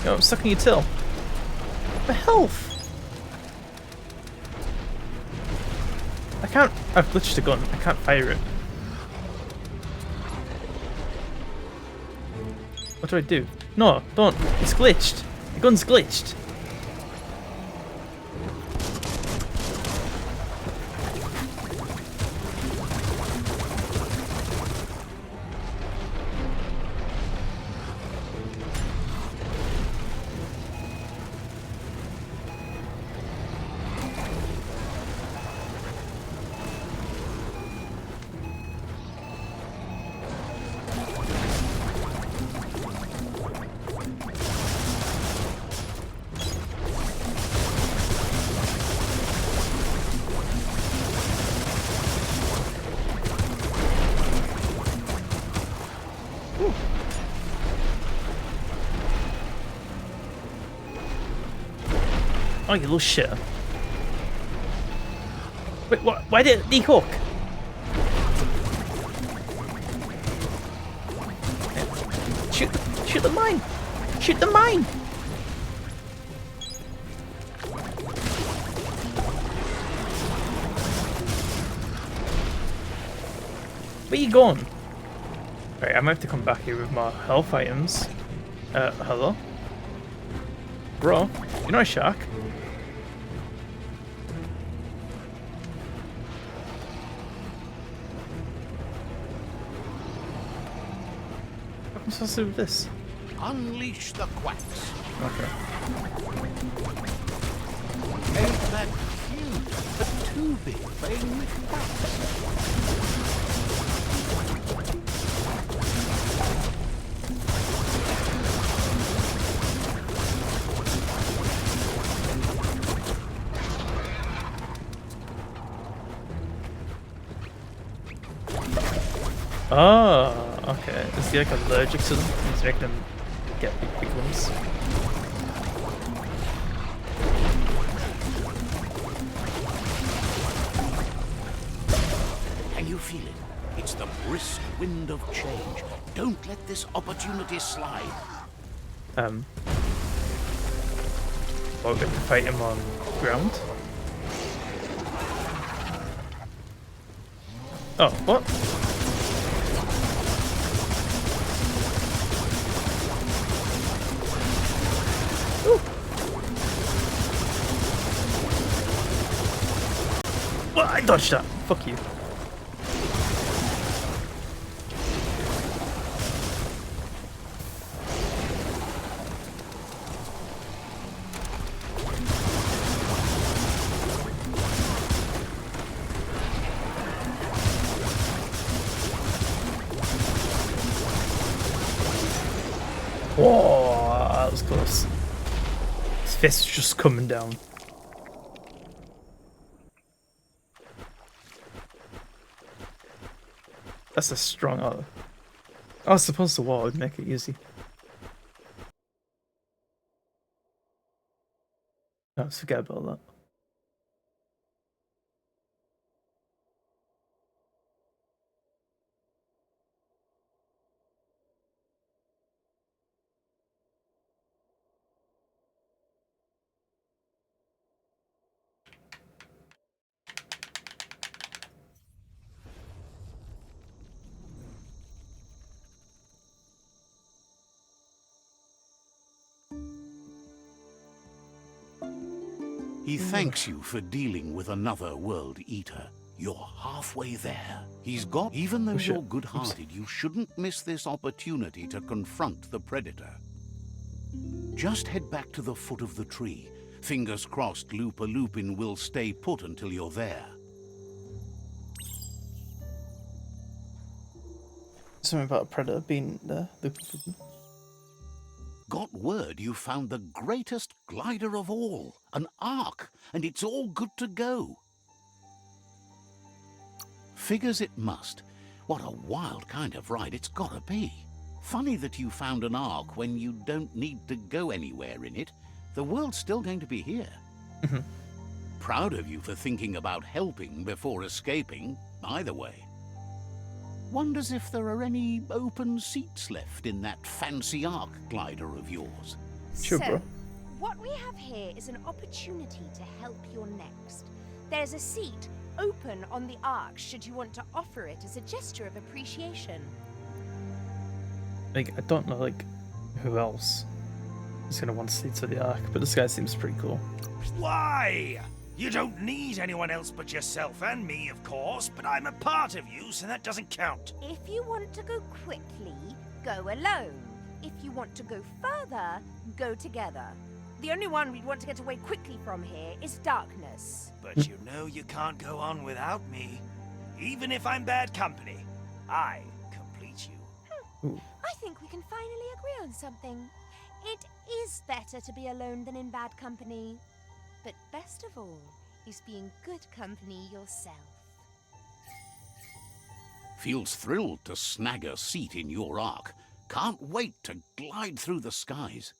[SPEAKER 1] Yo, I'm sucking your tail. My health! I can't... I've glitched the gun. I can't fire it. What do I do? No, don't. It's glitched. The gun's glitched. Oh, you little shitter. Wait, what? Why did it dehook? Shoot the mine! Shoot the mine! Where you going? Right, I might have to come back here with my health items. Hello? Bro, you're not a shark. What am I supposed to do with this?
[SPEAKER 2] Unleash the quacks.
[SPEAKER 1] Okay.
[SPEAKER 2] Ain't that cute? But too big playing with quacks.
[SPEAKER 1] Oh, okay. Is he like allergic to them? He's making them get big ones.
[SPEAKER 2] Can you feel it? It's the brisk wind of change. Don't let this opportunity slide.
[SPEAKER 1] We're going to fight him on ground. Oh, what? Ooh. Well, I dodged that. Fuck you. Whoa, that was close. His fist's just coming down. That's a strong auto. I suppose the wall would make it easy. No, forget about that.
[SPEAKER 2] He thanks you for dealing with another World Eater. You're halfway there. He's got... Even though you're good-hearted, you shouldn't miss this opportunity to confront the Predator. Just head back to the foot of the tree. Fingers crossed Lupin will stay put until you're there.
[SPEAKER 1] Something about a predator being there.
[SPEAKER 2] Got word you found the greatest glider of all, an Ark, and it's all good to go. Figures it must. What a wild kind of ride it's gotta be. Funny that you found an Ark when you don't need to go anywhere in it. The world's still going to be here. Proud of you for thinking about helping before escaping, either way. Wonders if there are any open seats left in that fancy Ark glider of yours.
[SPEAKER 1] Sure,
[SPEAKER 3] So,
[SPEAKER 1] bro.
[SPEAKER 3] what we have here is an opportunity to help your next. There's a seat open on the Ark should you want to offer it as a gesture of appreciation.
[SPEAKER 1] Like, I don't know, like, who else is gonna want to see to the Ark, but this guy seems pretty cool.
[SPEAKER 4] Why? You don't need anyone else but yourself and me, of course, but I'm a part of you, so that doesn't count.
[SPEAKER 3] If you want to go quickly, go alone. If you want to go further, go together. The only one we'd want to get away quickly from here is darkness.
[SPEAKER 4] But you know you can't go on without me. Even if I'm bad company, I complete you.
[SPEAKER 3] I think we can finally agree on something. It is better to be alone than in bad company. But best of all is being good company yourself.
[SPEAKER 2] Feels thrilled to snag a seat in your Ark. Can't wait to glide through the skies.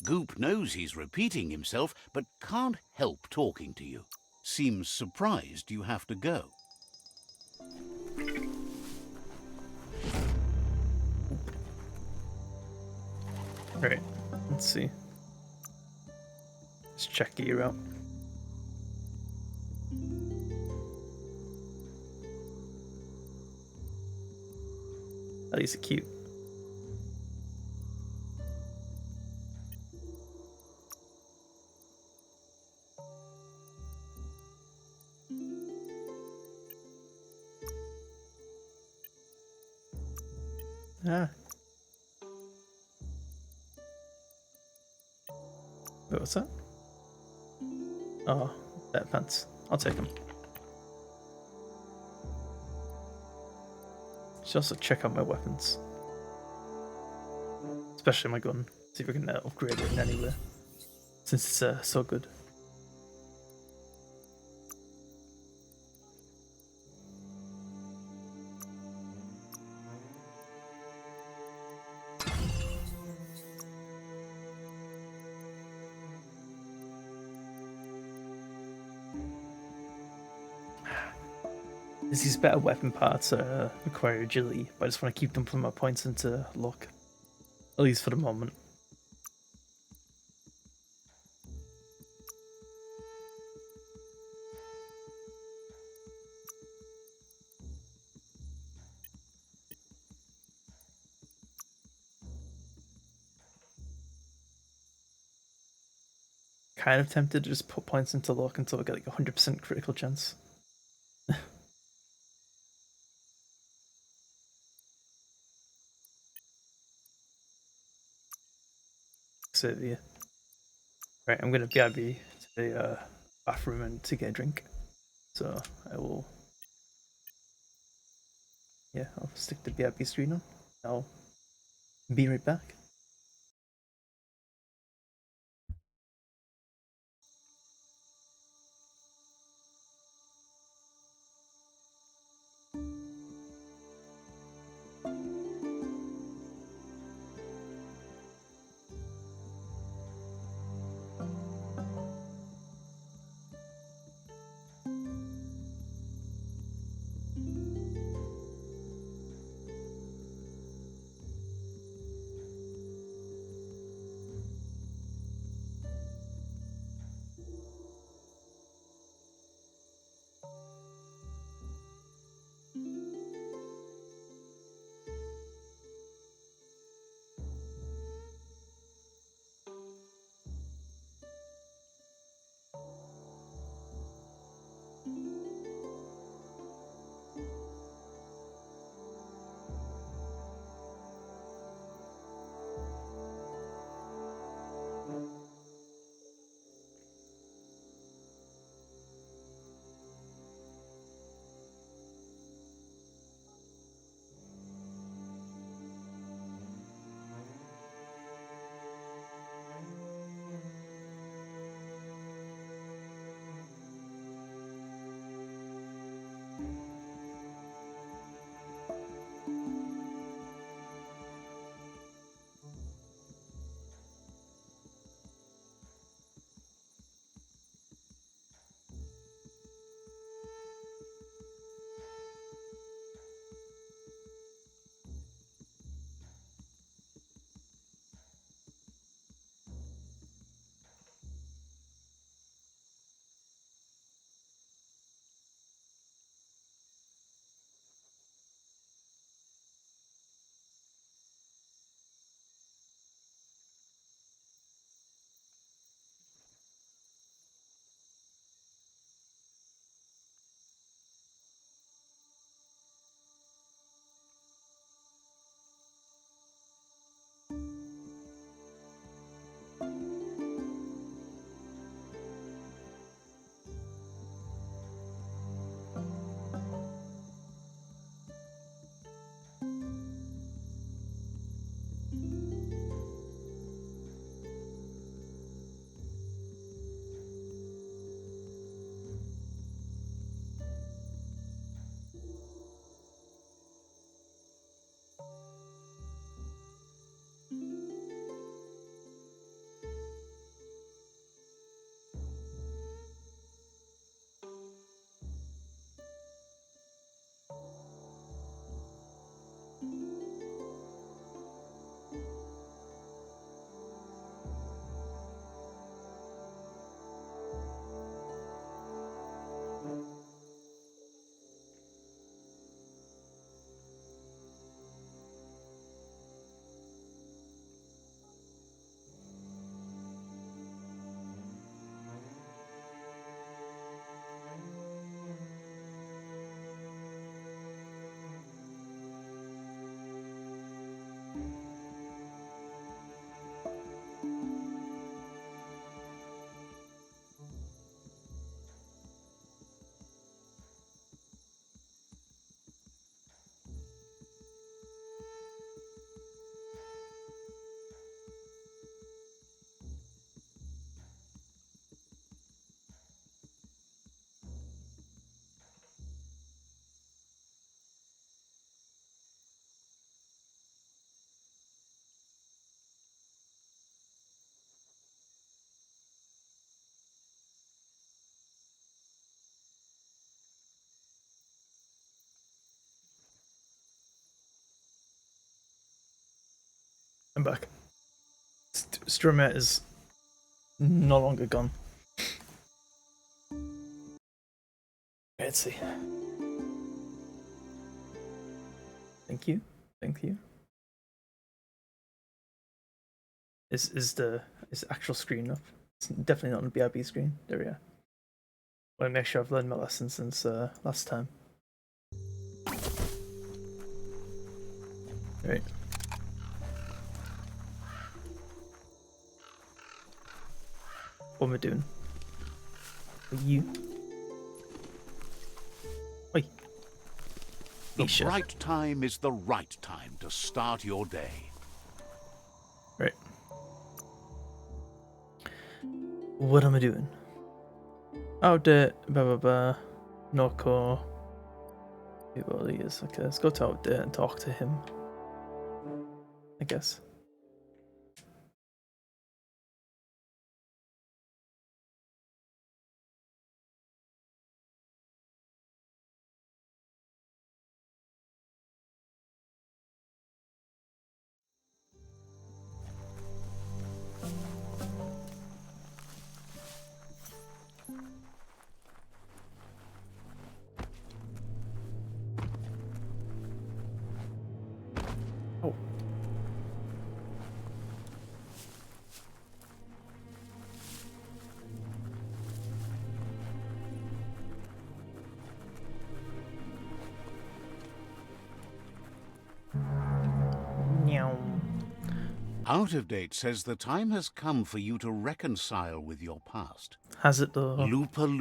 [SPEAKER 2] Goop knows he's repeating himself, but can't help talking to you. Seems surprised you have to go.
[SPEAKER 1] Right, let's see. Let's check gear out. At least cute. Ah. Wait, what's that? Oh, that pants. I'll take them. Should also check out my weapons. Especially my gun. See if we can upgrade it in any way. Since it's so good. These better weapon parts require agility, but I just want to keep them for my points into luck. At least for the moment. kind of tempted to just put points into luck until we get like 100% critical chance. So yeah. Right, I'm gonna BRB to the bathroom and to get a drink. So I will. Yeah, I'll stick the BRB screen on. I'll be right back. I'm back. Stromet is no longer gone. Let's see. Thank you. Thank you. Is the actual screen up? It's definitely not on the BRB screen. There we are. Want to make sure I've learned my lesson since last time. Right. What am I doing? You. Oi.
[SPEAKER 2] The
[SPEAKER 1] Isha.
[SPEAKER 2] bright time is the right time to start your day.
[SPEAKER 1] Right. What am I doing? Outdate, blah blah blah. Noko. Well, he is. Okay, let's go to Outdate and talk to him. I guess. Oh. Meow.
[SPEAKER 2] Out of Date says the time has come for you to reconcile with your past.
[SPEAKER 1] Has it though?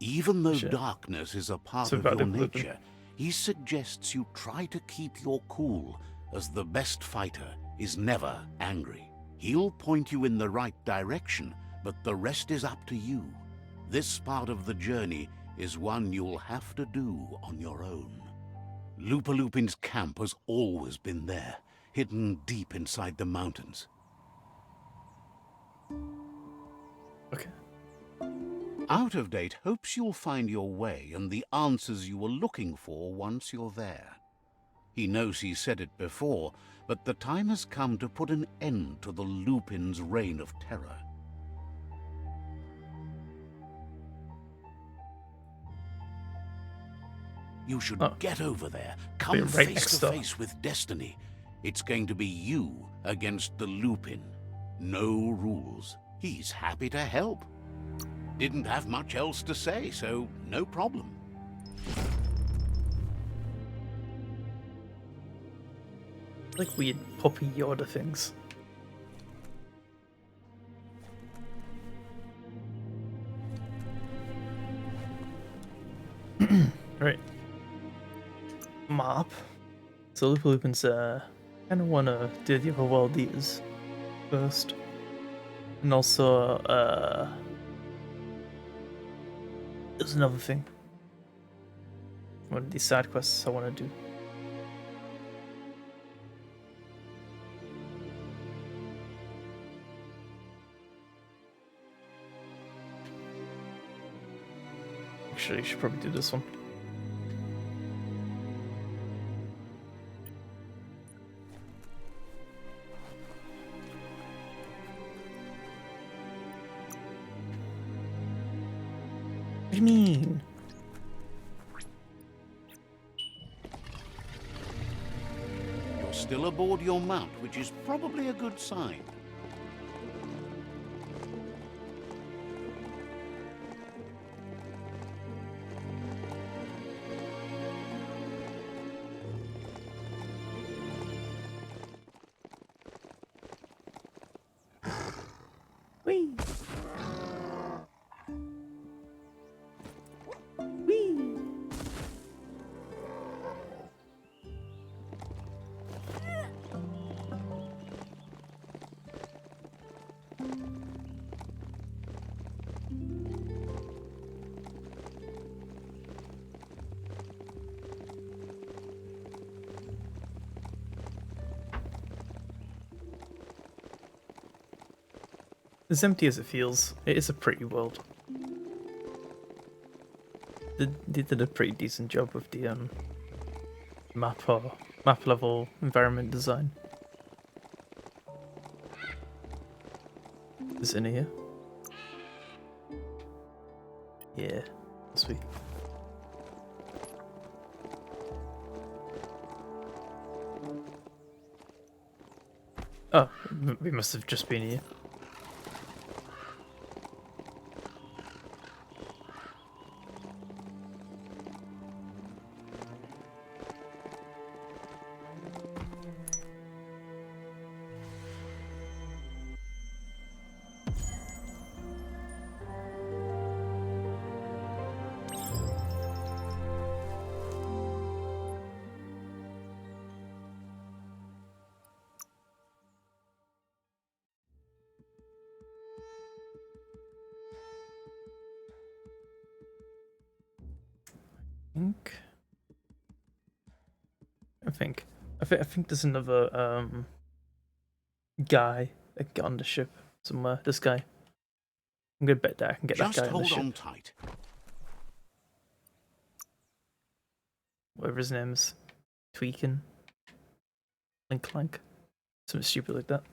[SPEAKER 2] Even though
[SPEAKER 1] Shit.
[SPEAKER 2] darkness is a part
[SPEAKER 1] So
[SPEAKER 2] of
[SPEAKER 1] about
[SPEAKER 2] your
[SPEAKER 1] Lupin.
[SPEAKER 2] nature, he suggests you try to keep your cool, as the best fighter is never angry. He'll point you in the right direction, but the rest is up to you. This part of the journey is one you'll have to do on your own. Lupin's camp has always been there, hidden deep inside the mountains.
[SPEAKER 1] Okay.
[SPEAKER 2] Out of Date hopes you'll find your way and the answers you were looking for once you're there. He knows he said it before, but the time has come to put an end to the Lupin's reign of terror. You should get over there. Come
[SPEAKER 1] right
[SPEAKER 2] face
[SPEAKER 1] next
[SPEAKER 2] to
[SPEAKER 1] door.
[SPEAKER 2] face with destiny. It's going to be you against the Lupin. No rules. He's happy to help. Didn't have much else to say, so no problem.
[SPEAKER 1] Like weird puppy Yoda things. Right. Map. So Lupin's kind of want to do the otherworldies first. And also, there's another thing. One of these side quests I want to do. Actually, I should probably do this one. What do you mean?
[SPEAKER 2] You're still aboard your mount, which is probably a good sign.
[SPEAKER 1] Whee! Whee! As empty as it feels, it is a pretty world. They did a pretty decent job with the map level environment design. Is it in here? Yeah, sweet. Oh, we must have just been here. think. I think there's another guy that got on the ship somewhere. This guy. I'm gonna bet that I can get
[SPEAKER 2] Just
[SPEAKER 1] that guy on the
[SPEAKER 2] hold
[SPEAKER 1] ship.
[SPEAKER 2] on tight.
[SPEAKER 1] Whatever his name is. Tweaking. Clank. Something stupid like that.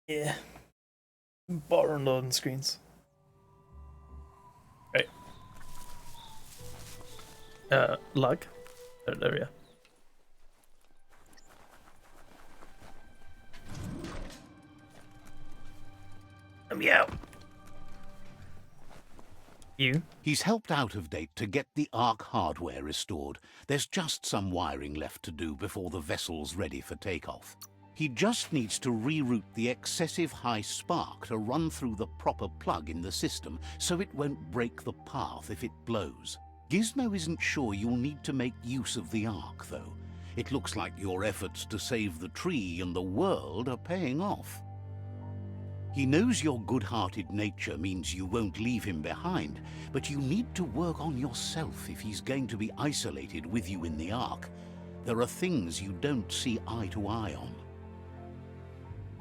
[SPEAKER 1] Yeah. Bottom loading screens. Right. Lag. There we are. Meow. You?
[SPEAKER 2] He's helped out of date to get the Ark hardware restored. There's just some wiring left to do before the vessel's ready for takeoff. He just needs to reroute the excessive high spark to run through the proper plug in the system so it won't break the path if it blows. Gizmo isn't sure you'll need to make use of the Ark, though. It looks like your efforts to save the tree and the world are paying off. He knows your good-hearted nature means you won't leave him behind, but you need to work on yourself if he's going to be isolated with you in the Ark. There are things you don't see eye to eye on.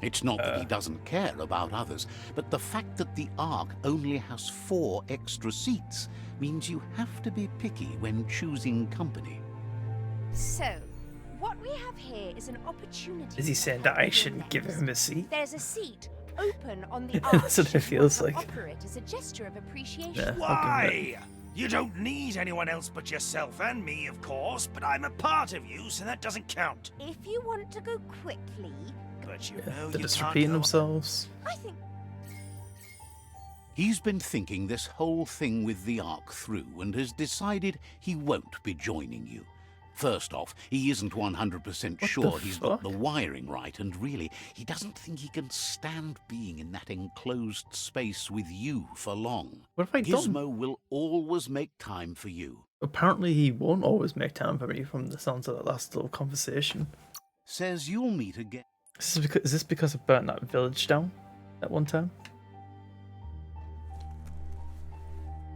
[SPEAKER 2] It's not that he doesn't care about others, but the fact that the Ark only has 4 extra seats means you have to be picky when choosing company.
[SPEAKER 3] So, what we have here is an opportunity.
[SPEAKER 1] Is he saying that I shouldn't give him a seat?
[SPEAKER 3] There's a seat open on the arch.
[SPEAKER 1] That's what it feels like.
[SPEAKER 3] Offer it as a gesture of appreciation.
[SPEAKER 1] Yeah.
[SPEAKER 4] Why? You don't need anyone else but yourself and me, of course, but I'm a part of you, so that doesn't count.
[SPEAKER 3] If you want to go quickly,
[SPEAKER 4] But you
[SPEAKER 1] Yeah,
[SPEAKER 4] know
[SPEAKER 1] they're
[SPEAKER 4] you
[SPEAKER 1] just
[SPEAKER 4] can't
[SPEAKER 1] repeating
[SPEAKER 4] go-
[SPEAKER 1] themselves.
[SPEAKER 3] I think
[SPEAKER 2] He's been thinking this whole thing with the Ark through and has decided he won't be joining you. First off, he isn't 100% sure he's got the wiring right, and really, he doesn't think he can stand being in that enclosed space with you for long.
[SPEAKER 1] What have I done?
[SPEAKER 2] Gizmo will always make time for you.
[SPEAKER 1] Apparently he won't always make time for me from the sounds of that last little conversation.
[SPEAKER 2] Says you'll meet again.
[SPEAKER 1] Is this because I burnt that village down at one time?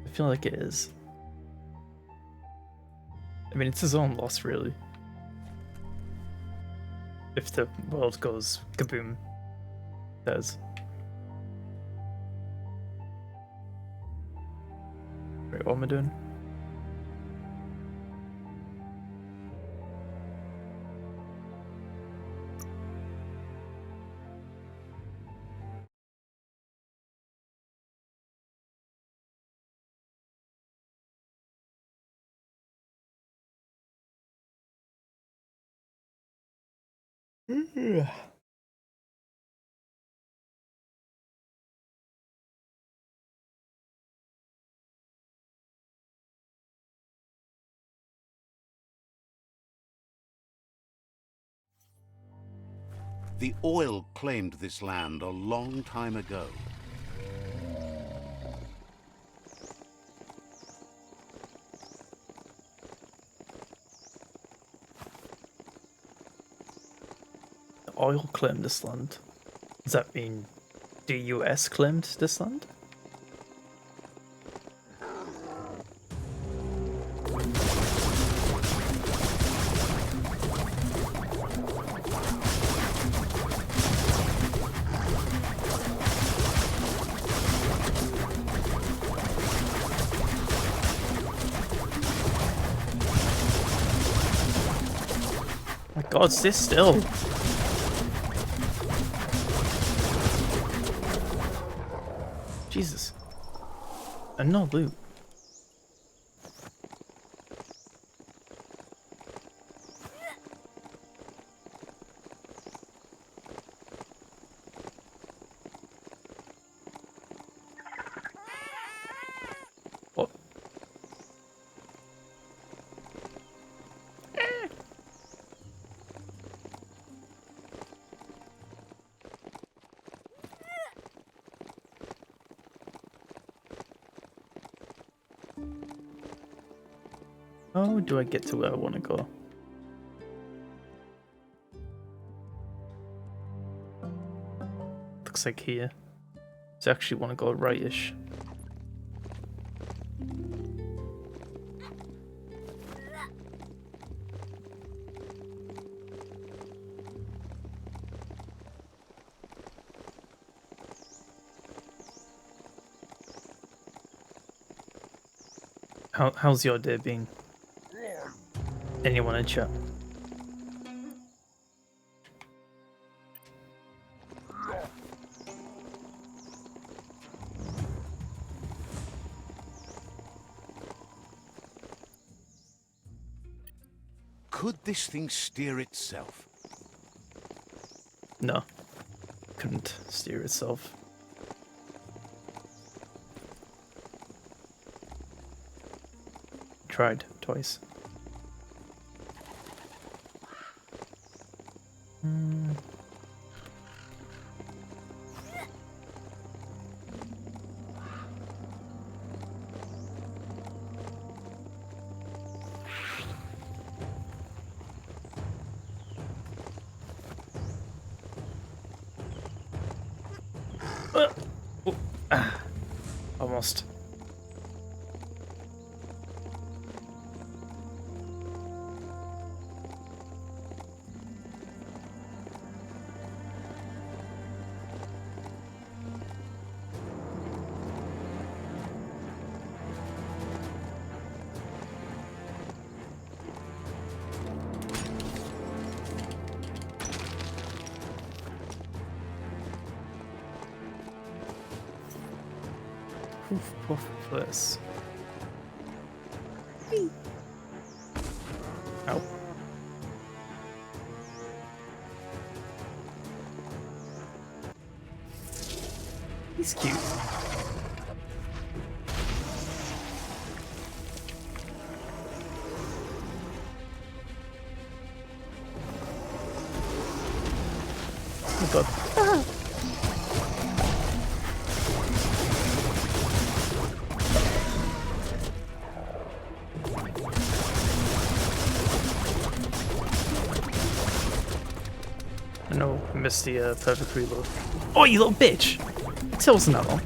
[SPEAKER 1] I feel like it is. I mean, it's his own loss, really. If the world goes kaboom, there's. Wait, what am I doing?
[SPEAKER 2] The oil claimed this land a long time ago.
[SPEAKER 1] The oil claimed this land. Does that mean the US claimed this land? My God, stay still. Jesus. And no loot. What? How do I get to where I want to go? Looks like here. So I actually want to go right-ish. How's your day been? Anyone in chat?
[SPEAKER 2] Could this thing steer itself?
[SPEAKER 1] No. Couldn't steer itself. Tried twice. Almost. Poof, poof, this. Ow. He's cute. Oh god. Ah. No, missed the perfect reload. Oh, you little bitch! It wasn't that long.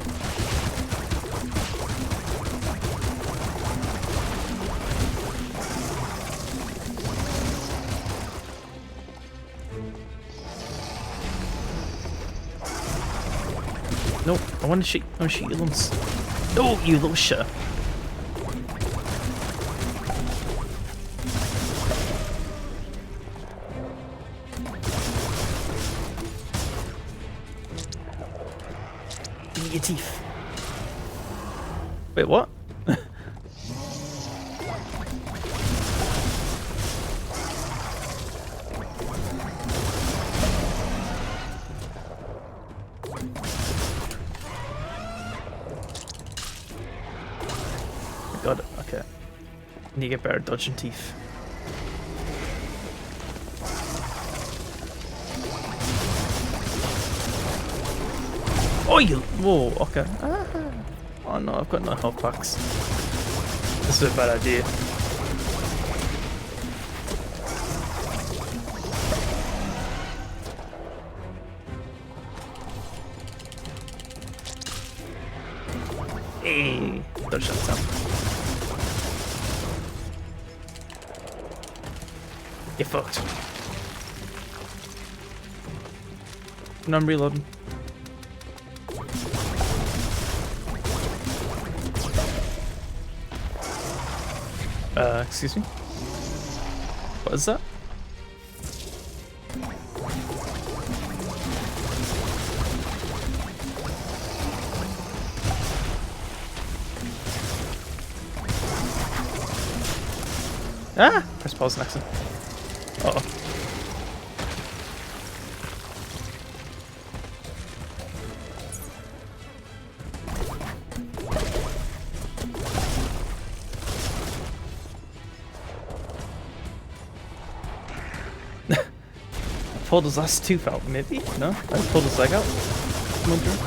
[SPEAKER 1] No, I want to shoot you lumps. Oh, you little shit. Eat your teeth. Wait, what? Got it, okay. Need to get better at dodging teeth. Oh, you. Whoa, okay. Ah. Oh no, I've got no health packs. This is a bad idea. Hey, dodge that time. You're fucked. And I'm reloading. Excuse me? What is that? Ah! Press pause next time. Uh-oh. Pulled his last tooth out, maybe? No? I pulled his leg out? I'm wondering.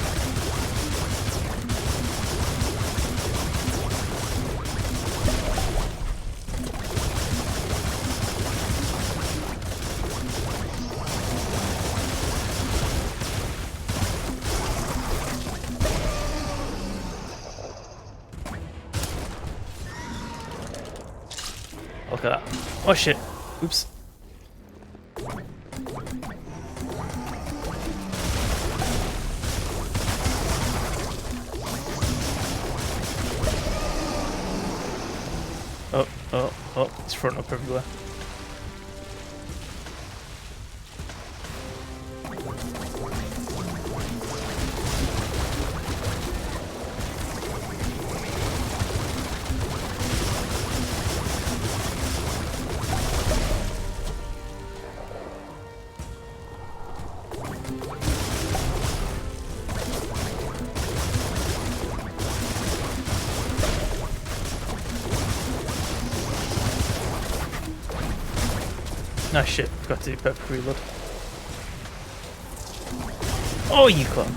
[SPEAKER 1] Look at that. Oh shit. Oops. Oh, it's front up everywhere. Ah shit, forgot to do perfect reload. Oh, you clown.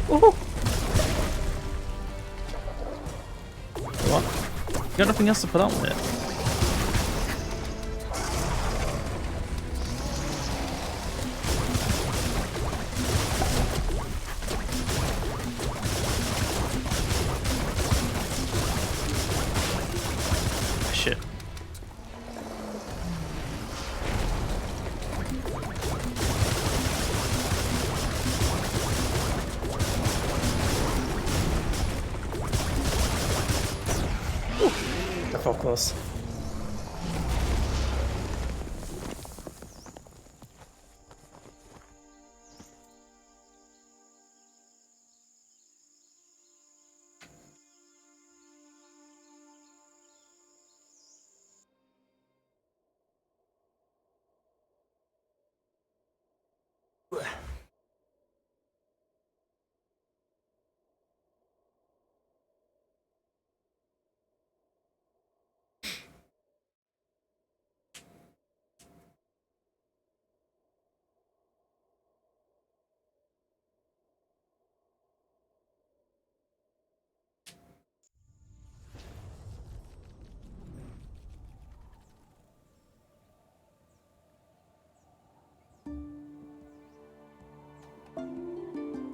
[SPEAKER 1] Woohoo! What? You got nothing else to put on with it? Shit. I felt close.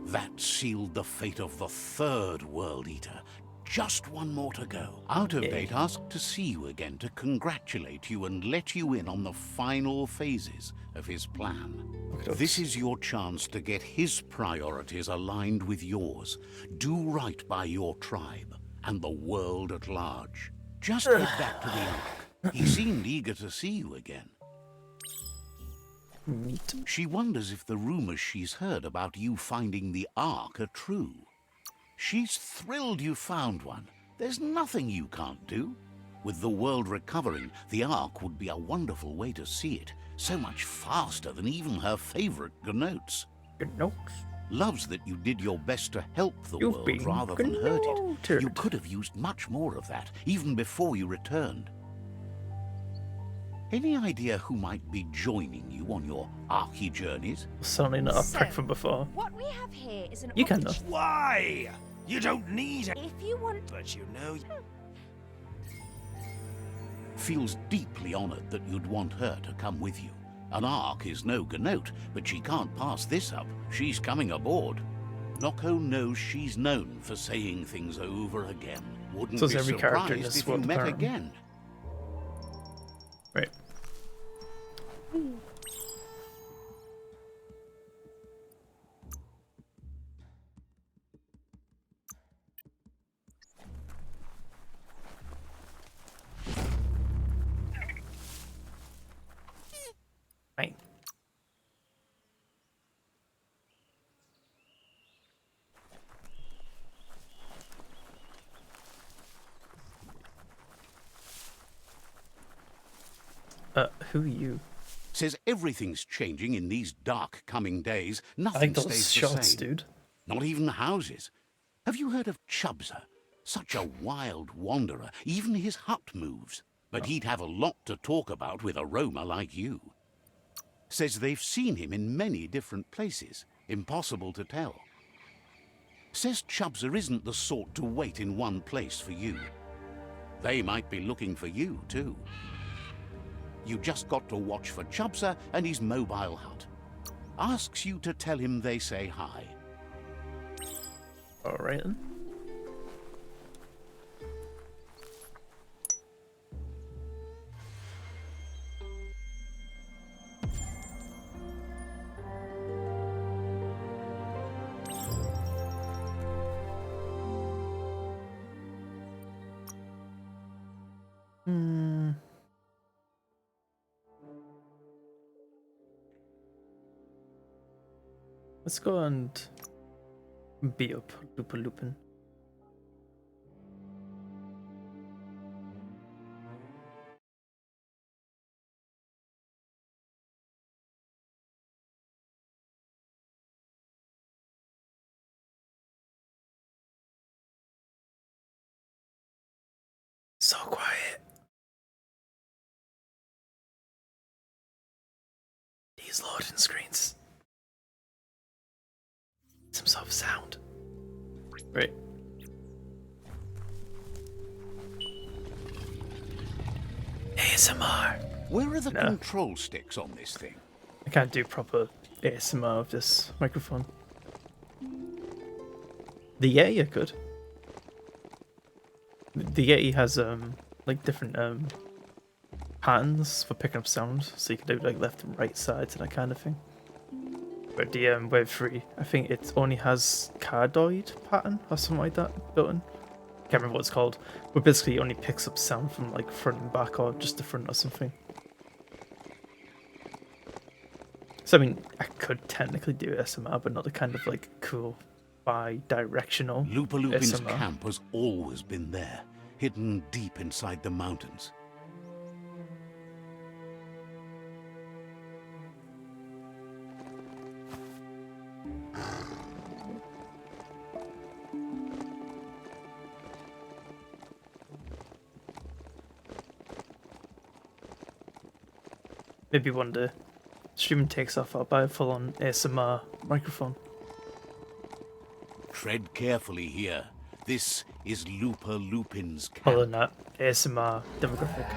[SPEAKER 2] That sealed the fate of the third World Eater. Just one more to go. Out of Date asked to see you again to congratulate you and let you in on the final phases of his plan. This is your chance to get his priorities aligned with yours. Do right by your tribe and the world at large. Just head back to the Ark. He seemed eager to see you again.
[SPEAKER 1] Neat.
[SPEAKER 2] She wonders if the rumors she's heard about you finding the Ark are true. She's thrilled you found one. There's nothing you can't do. With the world recovering, the Ark would be a wonderful way to see it. So much faster than even her favorite Gnotes.
[SPEAKER 1] Gnotes?
[SPEAKER 2] Loves that you did your best to help the
[SPEAKER 1] You've
[SPEAKER 2] world
[SPEAKER 1] been
[SPEAKER 2] rather than hurt it.
[SPEAKER 1] Gnoted.
[SPEAKER 2] You could have used much more of that, even before you returned. Any idea who might be joining you on your Arky journeys?
[SPEAKER 1] Certainly not a prick from before.
[SPEAKER 3] What we have here is an
[SPEAKER 1] You can, though.
[SPEAKER 4] Why? You don't need it.
[SPEAKER 3] If you want...
[SPEAKER 4] But you know...
[SPEAKER 2] Feels deeply honored that you'd want her to come with you. An Ark is no Gnote, but she can't pass this up. She's coming aboard. Noko knows she's known for saying things over again. Wouldn't
[SPEAKER 1] So
[SPEAKER 2] be
[SPEAKER 1] is every character in
[SPEAKER 2] surprised
[SPEAKER 1] this
[SPEAKER 2] if you
[SPEAKER 1] world,
[SPEAKER 2] met
[SPEAKER 1] apparently.
[SPEAKER 2] again.
[SPEAKER 1] Right. Right. Who are you?
[SPEAKER 2] Says everything's changing in these dark coming days.
[SPEAKER 1] I
[SPEAKER 2] Nothing
[SPEAKER 1] think those
[SPEAKER 2] stays the
[SPEAKER 1] shots,
[SPEAKER 2] same.
[SPEAKER 1] dude.
[SPEAKER 2] Not even houses. Have you heard of Chubza? Such a wild wanderer. Even his hut moves. But he'd have a lot to talk about with a roamer like you. Says they've seen him in many different places. Impossible to tell. Says Chubser isn't the sort to wait in one place for you. They might be looking for you, too. You just got to watch for Chubser and his mobile hut. Asks you to tell him they say hi.
[SPEAKER 1] Alright then. Let's go and beat up Lupin. So quiet. These loading screens. Some sort of sound. Right. ASMR.
[SPEAKER 2] Where are the control sticks on this thing?
[SPEAKER 1] I can't do proper ASMR with this microphone. The Yeti I could. The Yeti has like different patterns for picking up sound, so you can do like left and right sides and that kind of thing. But the Wave 3, I think it only has cardioid pattern or something like that built in. Can't remember what it's called, but basically it only picks up sound from like front and back or just the front or something. So I mean, I could technically do ASMR, but not the kind of like cool bi-directional
[SPEAKER 2] Lupin's
[SPEAKER 1] ASMR.
[SPEAKER 2] camp has always been there, hidden deep inside the mountains.
[SPEAKER 1] Maybe one day, streaming takes off, I'll buy a full-on ASMR microphone.
[SPEAKER 2] Tread carefully here. This is Lupin's camp.
[SPEAKER 1] Other than that, ASMR demographic.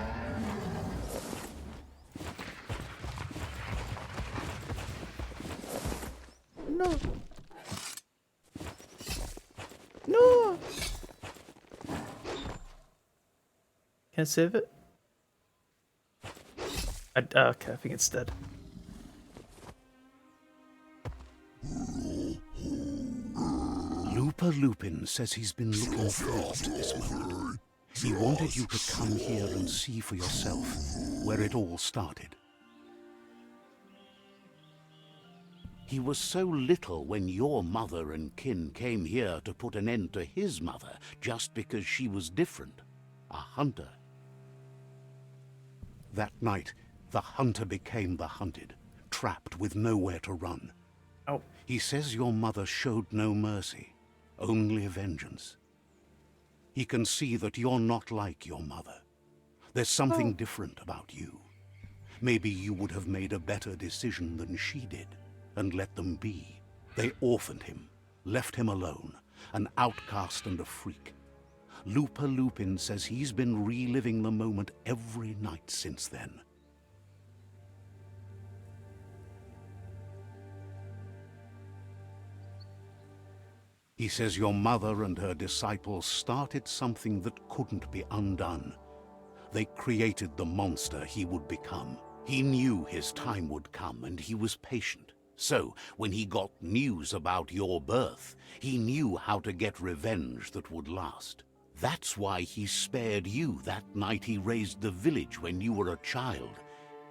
[SPEAKER 1] No. No. Can I save it? Okay, I think it's dead.
[SPEAKER 2] Lupin says he's been looking forward to this moment. He wanted you to come here and see for yourself where it all started. He was so little when your mother and kin came here to put an end to his mother just because she was different, a hunter. That night, the hunter became the hunted, trapped with nowhere to run.
[SPEAKER 1] Oh.
[SPEAKER 2] He says your mother showed no mercy, only vengeance. He can see that you're not like your mother. There's something different about you. Maybe you would have made a better decision than she did, and let them be. They orphaned him, left him alone, an outcast and a freak. Lupin says he's been reliving the moment every night since then. He says your mother and her disciples started something that couldn't be undone. They created the monster he would become. He knew his time would come, and he was patient. So, when he got news about your birth, he knew how to get revenge that would last. That's why he spared you that night he raised the village when you were a child.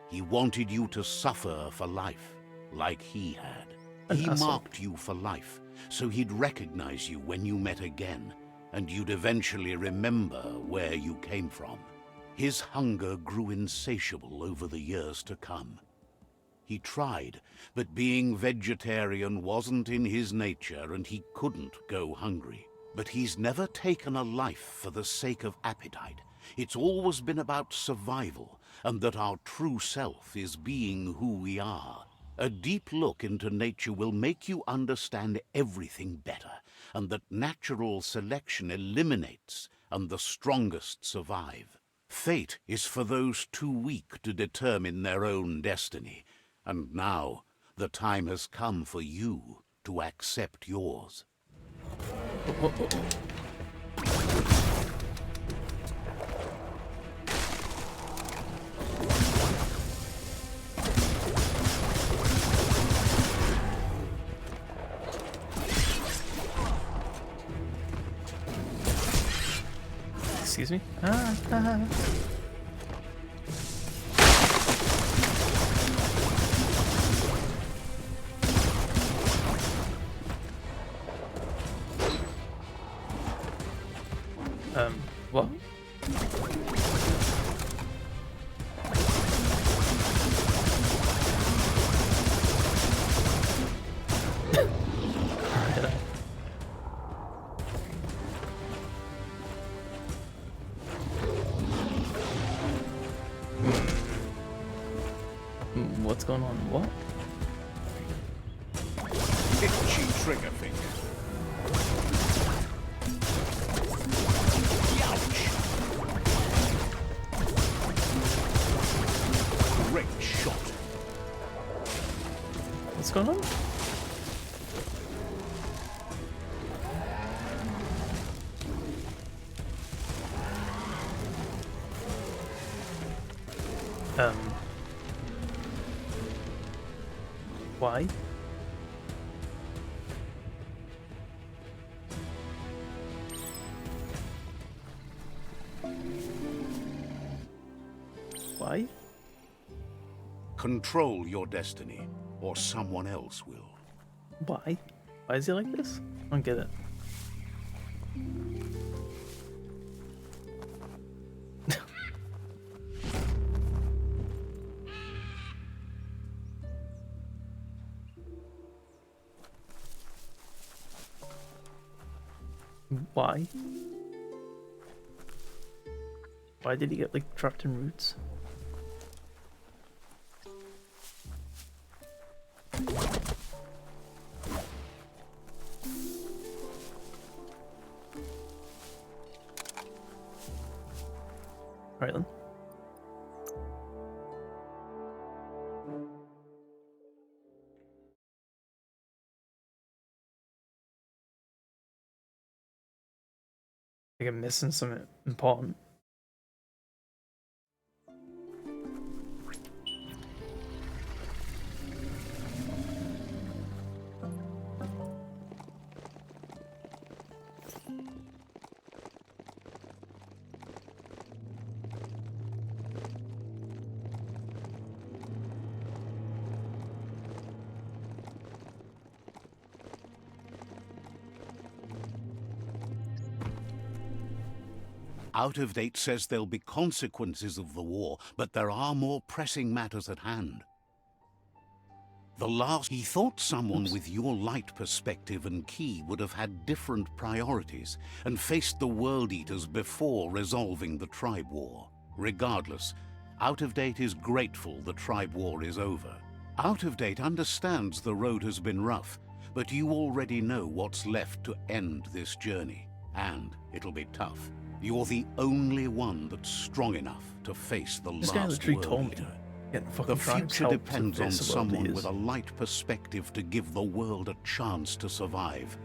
[SPEAKER 2] He wanted you to suffer for life, like he had. He marked you for life, so he'd recognize you when you met again, and you'd eventually remember where you came from. His hunger grew insatiable over the years to come. He tried, but being vegetarian wasn't in his nature, and he couldn't go hungry. But he's never taken a life for the sake of appetite. It's always been about survival, and that our true self is being who we are. A deep look into nature will make you understand everything better, and that natural selection eliminates, and the strongest survive. Fate is for those too weak to determine their own destiny, and now the time has come for you to accept yours.
[SPEAKER 1] Excuse me? What? What's going on? What?
[SPEAKER 2] Itchy trigger finger. Youch! Great shot.
[SPEAKER 1] What's going on? Why? Why?
[SPEAKER 2] Control your destiny, or someone else will.
[SPEAKER 1] Why? Why is he like this? I don't get it. Why? Why did he get like trapped in roots? Right then. I think I'm missing something important.
[SPEAKER 2] Out of Date says there'll be consequences of the war, but there are more pressing matters at hand. He thought someone with your light perspective and key would have had different priorities and faced the World Eaters before resolving the tribe war. Regardless, Out of Date is grateful the tribe war is over. Out of Date understands the road has been rough, but you already know what's left to end this journey, and it'll be tough. You're the only one that's strong enough to face the
[SPEAKER 1] This guy
[SPEAKER 2] last
[SPEAKER 1] literally
[SPEAKER 2] World
[SPEAKER 1] told me.
[SPEAKER 2] Eater.
[SPEAKER 1] The
[SPEAKER 2] future depends on someone with a light perspective to give the world a chance to survive.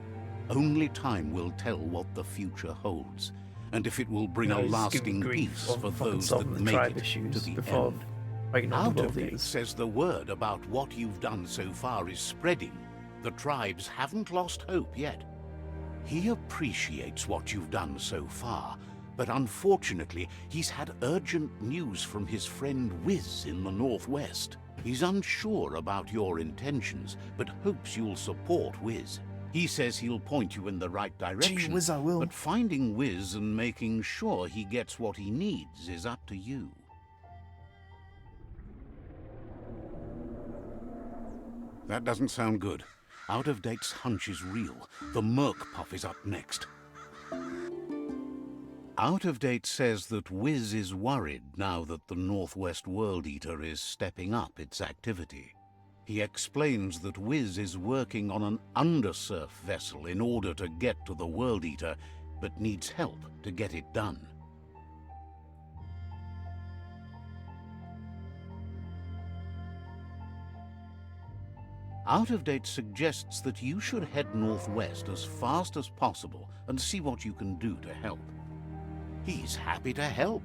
[SPEAKER 2] Only time will tell what the future holds, and if it will bring a lasting peace for those that make it to the end. Out of Date says the word about what you've done so far is spreading. The tribes haven't lost hope yet. He appreciates what you've done so far, but unfortunately, he's had urgent news from his friend Wiz in the Northwest. He's unsure about your intentions, but hopes you'll support Wiz. He says he'll point you in the right direction,
[SPEAKER 1] Gee whiz, I will.
[SPEAKER 2] but finding Wiz and making sure he gets what he needs is up to you. That doesn't sound good. Out of Date's hunch is real. The Merc Puff is up next. Out of Date says that Wiz is worried now that the Northwest World Eater is stepping up its activity. He explains that Wiz is working on an undersurf vessel in order to get to the World Eater, but needs help to get it done. Out of Date suggests that you should head northwest as fast as possible and see what you can do to help. He's happy to help.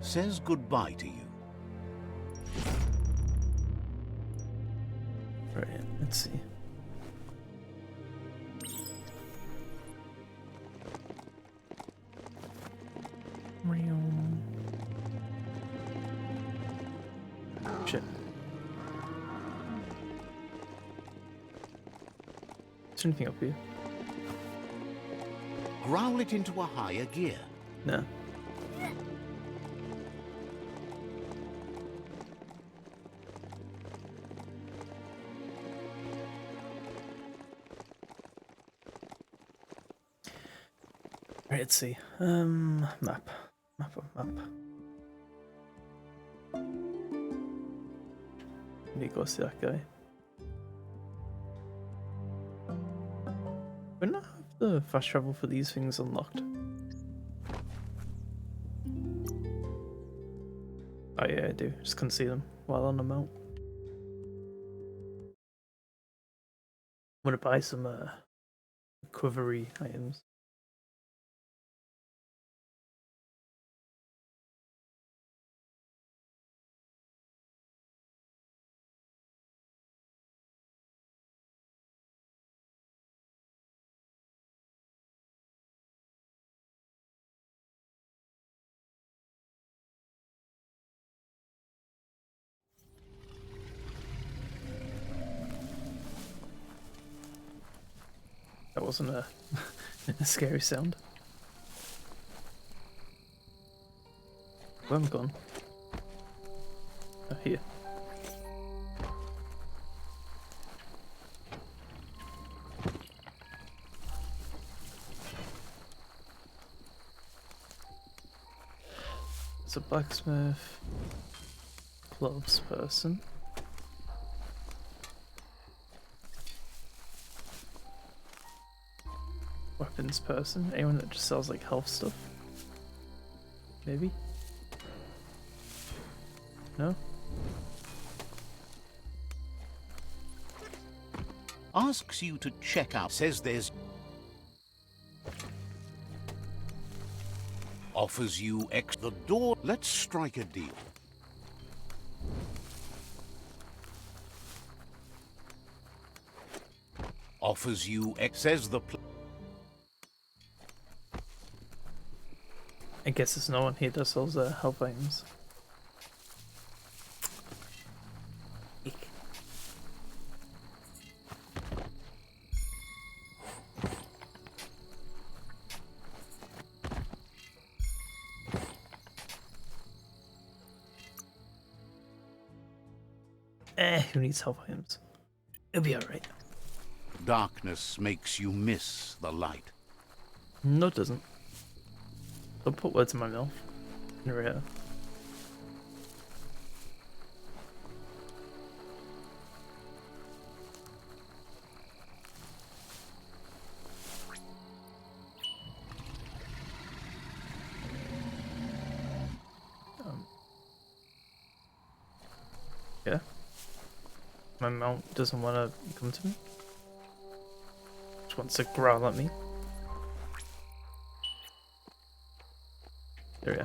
[SPEAKER 2] Says goodbye to you.
[SPEAKER 1] Right, let's see. Shit. Is there anything up here?
[SPEAKER 2] Growl it into a higher gear.
[SPEAKER 1] No. Right, let's see. Map. Need to go see that guy. We're not have the fast travel for these things unlocked. Oh yeah, I do. Just couldn't see them while on the mount. I'm gonna buy some recovery items. That wasn't a, a scary sound. Where am I gone? Oh, here. It's a blacksmith, gloves person. Weapons person. Anyone that just sells like health stuff? Maybe? No?
[SPEAKER 2] Asks you to check out. Says there's... Offers you the door. Let's strike a deal. Offers you says the...
[SPEAKER 1] I guess there's no one here that sells health items. Eek. Who needs health items? It'll be alright.
[SPEAKER 2] Darkness makes you miss the light.
[SPEAKER 1] No, it doesn't. Don't put words in my mouth. Narrator. Yeah. My mount doesn't want to come to me. Just wants to growl at me. There we go.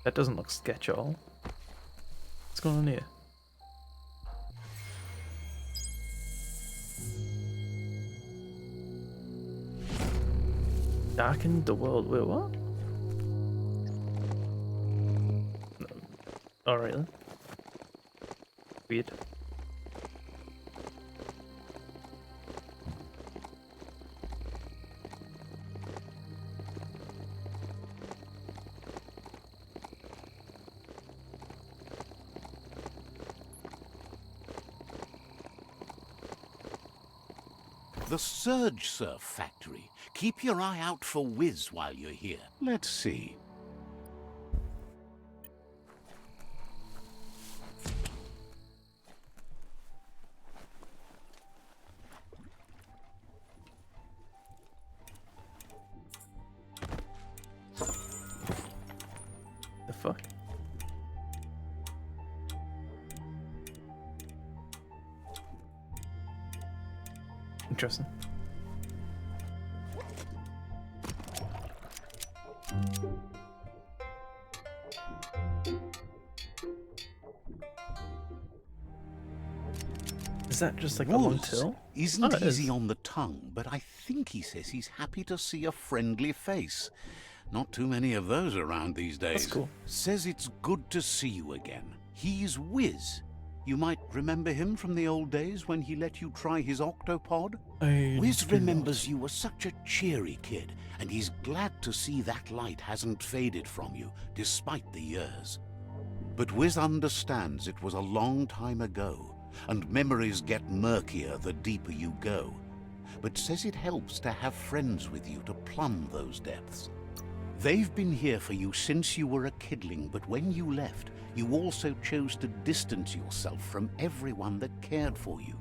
[SPEAKER 1] That doesn't look sketch at all. What's going on here? Darkened the world. Wait, what? No. Alright then. Weird.
[SPEAKER 2] The Surge Surf Factory. Keep your eye out for Wiz while you're here. Let's see.
[SPEAKER 1] The fuck? Interesting. Is that just like a long
[SPEAKER 2] Wooz
[SPEAKER 1] till?
[SPEAKER 2] isn't
[SPEAKER 1] it
[SPEAKER 2] easy
[SPEAKER 1] is.
[SPEAKER 2] on the tongue, but I think he says he's happy to see a friendly face. Not too many of those around these days.
[SPEAKER 1] That's cool.
[SPEAKER 2] Says it's good to see you again. He's Wiz. You might remember him from the old days when he let you try his octopod. Wiz
[SPEAKER 1] do
[SPEAKER 2] remembers you were such a cheery kid, and he's glad to see that light hasn't faded from you, despite the years. But Wiz understands it was a long time ago, and memories get murkier the deeper you go, but says it helps to have friends with you to plumb those depths. They've been here for you since you were a kidling, but when you left, you also chose to distance yourself from everyone that cared for you.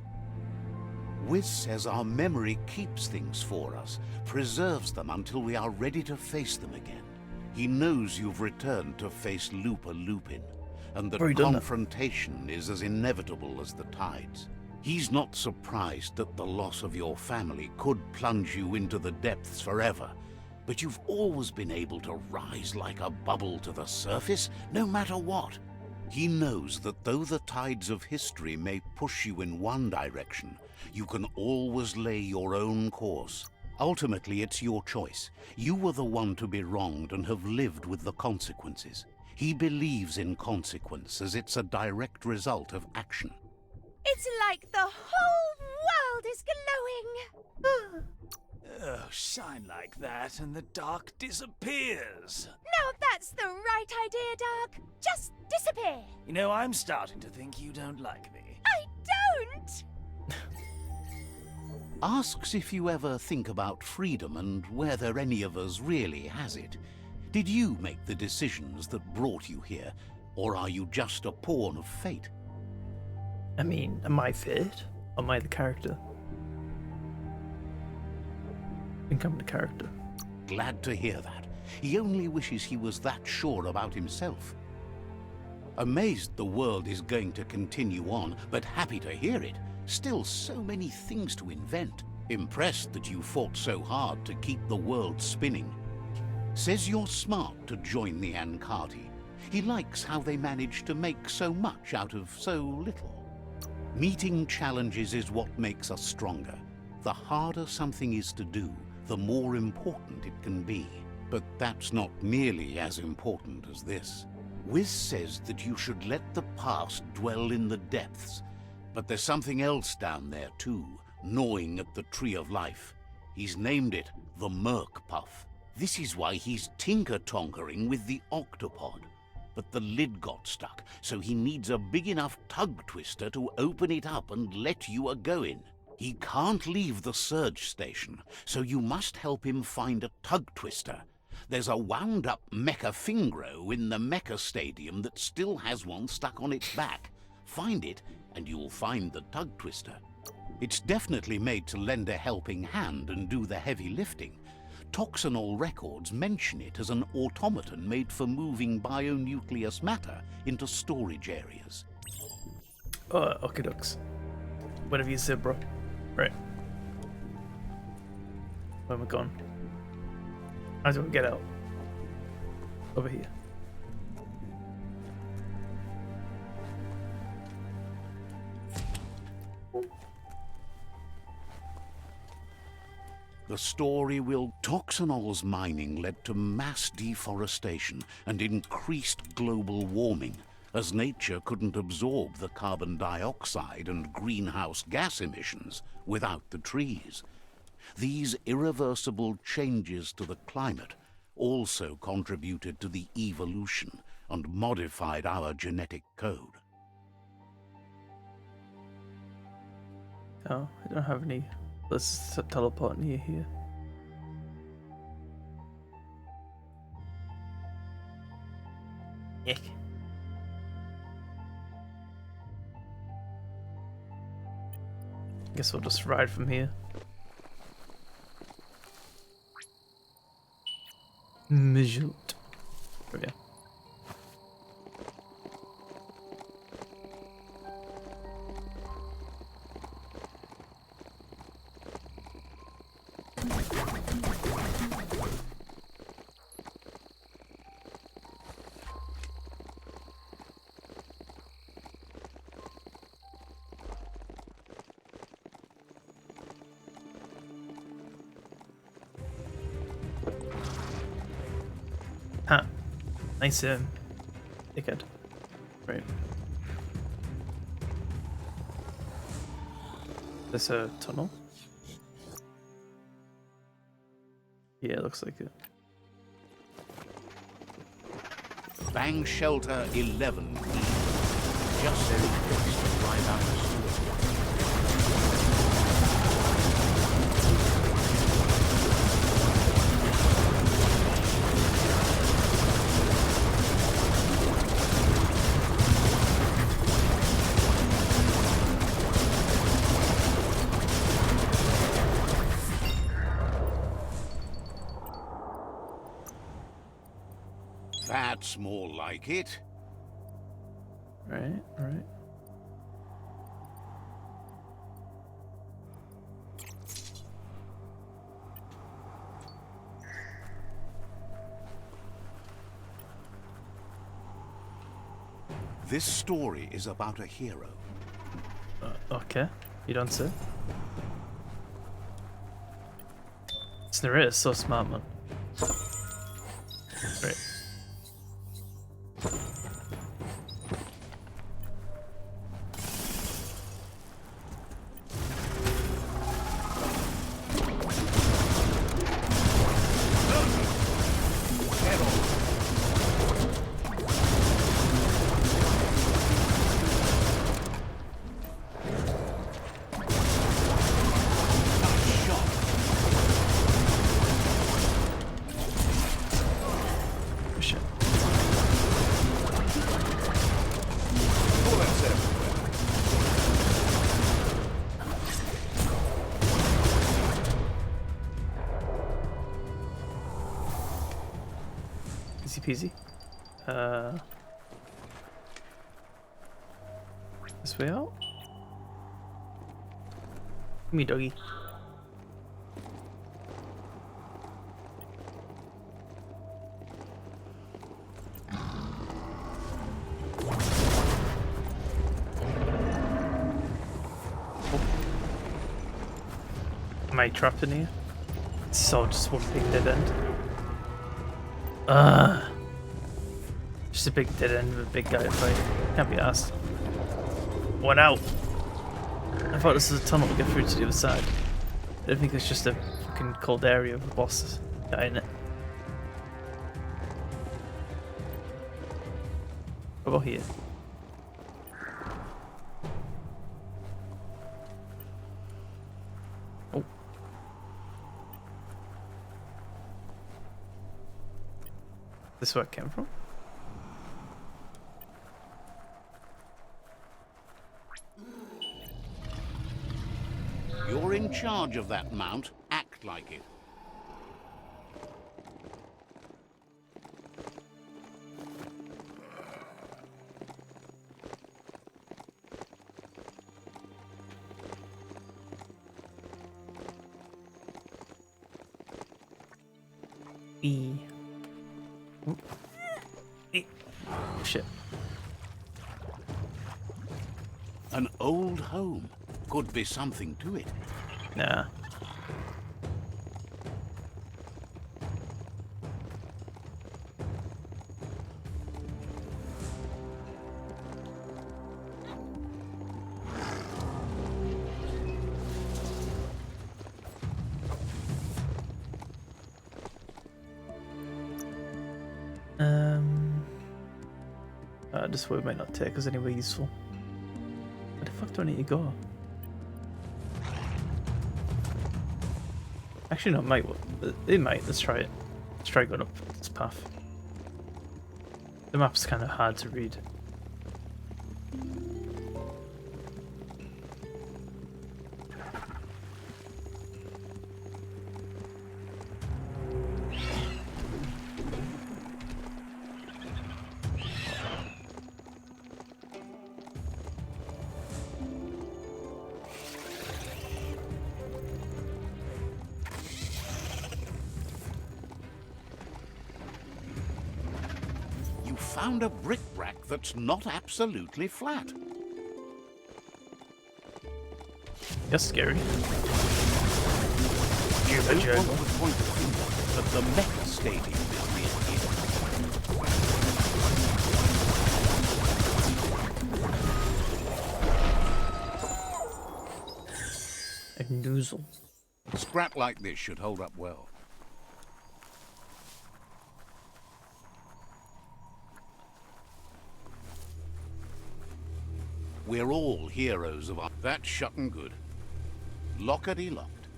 [SPEAKER 2] Wiz says our memory keeps things for us, preserves them until we are ready to face them again. He knows you've returned to face Looper Lupin, and that
[SPEAKER 1] Already done that.
[SPEAKER 2] confrontation is as inevitable as the tides. He's not surprised that the loss of your family could plunge you into the depths forever, but you've always been able to rise like a bubble to the surface, no matter what. He knows that though the tides of history may push you in one direction, you can always lay your own course. Ultimately, it's your choice. You were the one to be wronged and have lived with the consequences. He believes in consequence as it's a direct result of action.
[SPEAKER 3] It's like the whole world is glowing.
[SPEAKER 4] Oh, shine like that and the dark disappears.
[SPEAKER 3] Now that's the right idea, Dark. Just disappear.
[SPEAKER 4] You know, I'm starting to think you don't like me.
[SPEAKER 3] I don't.
[SPEAKER 2] Asks if you ever think about freedom and whether any of us really has it. Did you make the decisions that brought you here, or are you just a pawn of fate?
[SPEAKER 1] I mean, am I fate? Or am I the character? I think I'm the character.
[SPEAKER 2] Glad to hear that. He only wishes he was that sure about himself. Amazed the world is going to continue on, but happy to hear it. Still so many things to invent. Impressed that you fought so hard to keep the world spinning. Says you're smart to join the Ankati. He likes how they manage to make so much out of so little. Meeting challenges is what makes us stronger. The harder something is to do, the more important it can be. But that's not nearly as important as this. Wiz says that you should let the past dwell in the depths, but there's something else down there too, gnawing at the Tree of Life. He's named it the Merc Puff. This is why he's tinker-tonkering with the octopod. But the lid got stuck, so he needs a big enough tug twister to open it up and let you a-go in. He can't leave the surge station, so you must help him find a tug twister. There's a wound-up mecha fingro in the mecha stadium that still has one stuck on its back. Find it, and you'll find the tug twister. It's definitely made to lend a helping hand and do the heavy lifting. Toxanol records mention it as an automaton made for moving bionucleus matter into storage areas.
[SPEAKER 1] Okay, ducks. Whatever you said, bro. Right. Where am I gone? How do I get out? Over here.
[SPEAKER 2] The story will... Toxanol's mining led to mass deforestation and increased global warming, as nature couldn't absorb the carbon dioxide and greenhouse gas emissions without the trees. These irreversible changes to the climate also contributed to the evolution and modified our genetic code.
[SPEAKER 1] Oh, I don't have any Let's teleport near here. Eek. Guess we'll just ride from here. Biomutant. Oh yeah. Huh. Nice, dickhead. Right. There's a tunnel? Yeah, it looks like it.
[SPEAKER 2] Bang Shelter 11. Just so close to drive out the sewer. That's more like it.
[SPEAKER 1] Right, right.
[SPEAKER 2] This story is about a hero.
[SPEAKER 1] Okay, you don't say. This narrator is so smart, man. Right. Shit. Easy peasy. This way out? Give me doggy. Am I trapped in here? It's all just one big dead end. Just a big dead end with a big guy to fight. Can't be asked. One out! I thought this was a tunnel to get through to the other side. I don't think it's just a fucking cold area with a boss guy in it. What about here? Oh. This is where it came from?
[SPEAKER 2] You're in charge of that mount. Act like it.
[SPEAKER 1] E. Oh. E. Oh, shit.
[SPEAKER 2] An old home. Could be something to it.
[SPEAKER 1] Nah. This way might not take us anywhere useful. Where the fuck do I need to go? Actually, no, it might. It might. Let's try it. Let's try going up this path. The map's kind of hard to read.
[SPEAKER 2] Found a bric-brac that's not absolutely flat.
[SPEAKER 1] You're scary.
[SPEAKER 2] You don't want to point a finger, but the Mecha Stadium is
[SPEAKER 1] A noozle.
[SPEAKER 2] Scrap like this should hold up well. We're all heroes of our... That's shut and good. Lockety locked.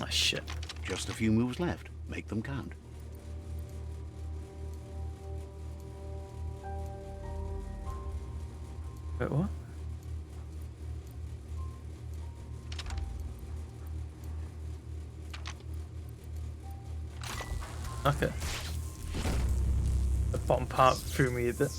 [SPEAKER 1] Ah, shit.
[SPEAKER 2] Just a few moves left. Make them count.
[SPEAKER 1] Wait, what? Okay. The bottom part threw me a bit.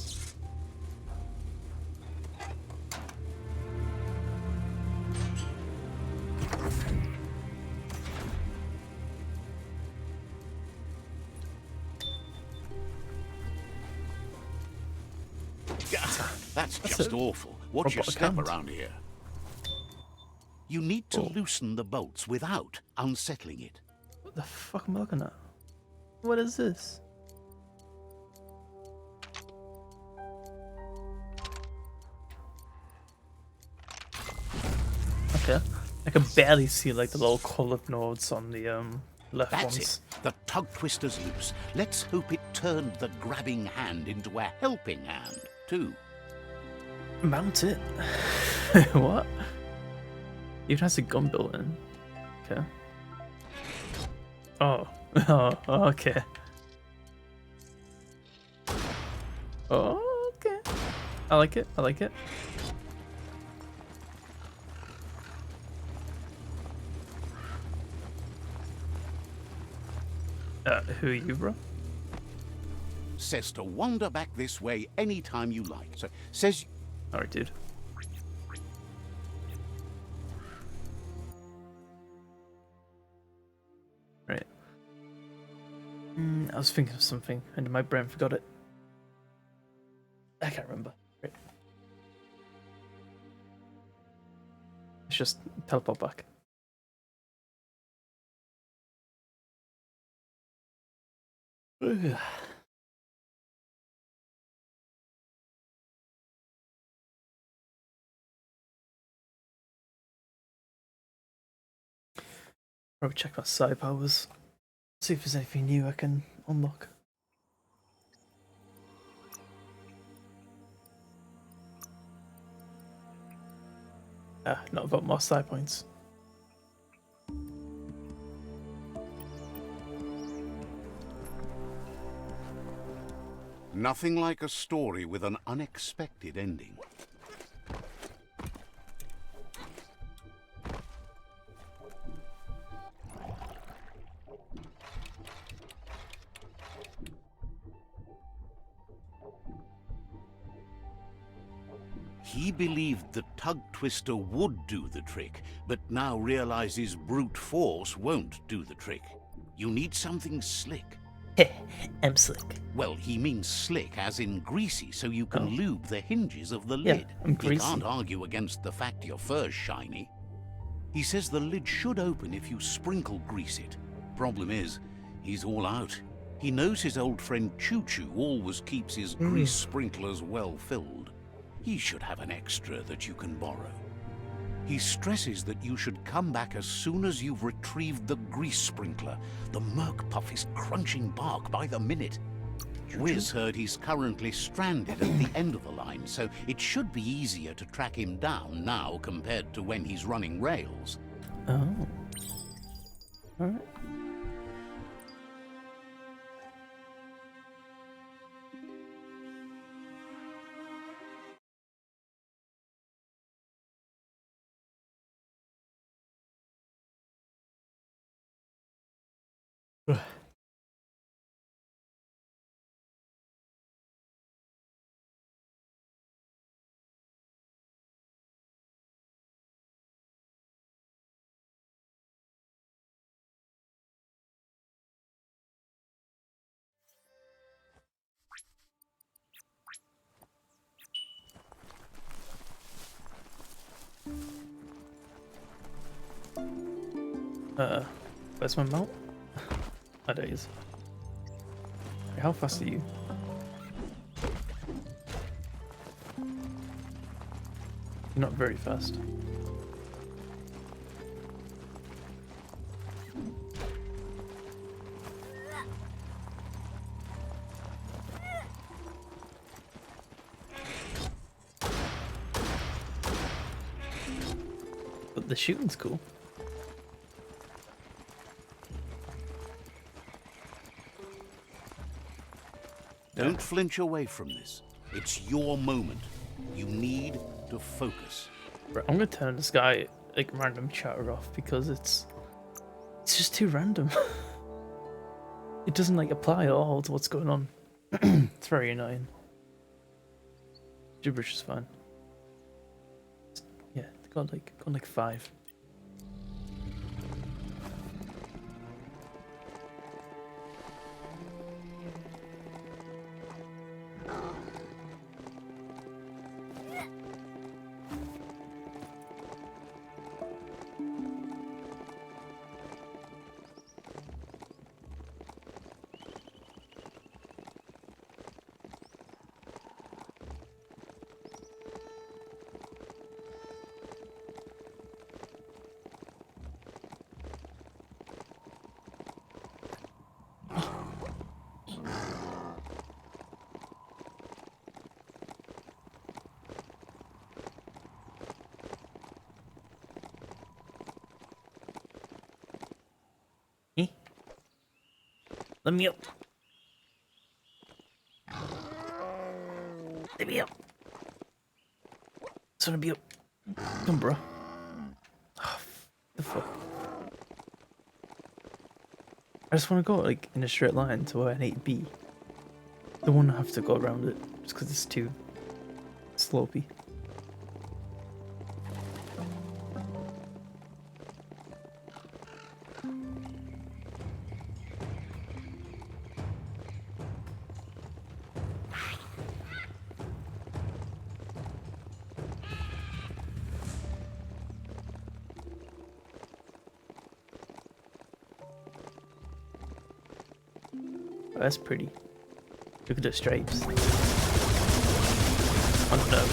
[SPEAKER 2] That's just awful. What's your step around here? You need to loosen the bolts without unsettling it.
[SPEAKER 1] What the fuck am I looking at? What is this? Okay. I can barely see like the little coloured nodes on the left
[SPEAKER 2] That's
[SPEAKER 1] ones.
[SPEAKER 2] it. The tug twister's loose. Let's hope it turned the grabbing hand into a helping hand, too.
[SPEAKER 1] Mount it. What? Even has a gun built in. Okay. Oh. Oh, okay. Oh, okay. I like it. I like it. Who are you, bro?
[SPEAKER 2] Says to wander back this way anytime you like. So says...
[SPEAKER 1] Alright, dude. Right. I was thinking of something, and my brain forgot it. I can't remember. Right. Let's just teleport back. Ugh. Probably check my side powers. See if there's anything new I can unlock. Ah, not about more side points.
[SPEAKER 2] Nothing like a story with an unexpected ending. He believed the tug twister would do the trick, but now realizes brute force won't do the trick. You need something slick.
[SPEAKER 1] I'm slick.
[SPEAKER 2] Well, he means slick as in greasy, so you can lube the hinges of the
[SPEAKER 1] Yeah,
[SPEAKER 2] lid.
[SPEAKER 1] I'm
[SPEAKER 2] He
[SPEAKER 1] greasy.
[SPEAKER 2] can't argue against the fact your fur's shiny. He says the lid should open if you sprinkle grease it. Problem is, he's all out. He knows his old friend Choo Choo always keeps his grease sprinklers well filled. He should have an extra that you can borrow. He stresses that you should come back as soon as you've retrieved the grease sprinkler. The Merc Puff is crunching bark by the minute. Wiz heard he's currently stranded at the end of the line, so it should be easier to track him down now compared to when he's running rails.
[SPEAKER 1] Oh. Alright. Where's my mount? Oh, there he is. How fast are you? You're not very fast. But the shooting's cool.
[SPEAKER 2] Don't flinch away from this. It's your moment. You need to focus.
[SPEAKER 1] Right, I'm gonna turn this guy like random chatter off because it's just too random. It doesn't like apply at all to what's going on. It's very annoying. Gibberish is fine. Yeah, got like 5. Let me up. Let me up. Just wanna be up. Come, bro. Oh, the fuck. I just want to go like in a straight line to where I need to be. Don't want to have to go around it just because it's too slopey. Oh, that's pretty. Look at the stripes. Oh no.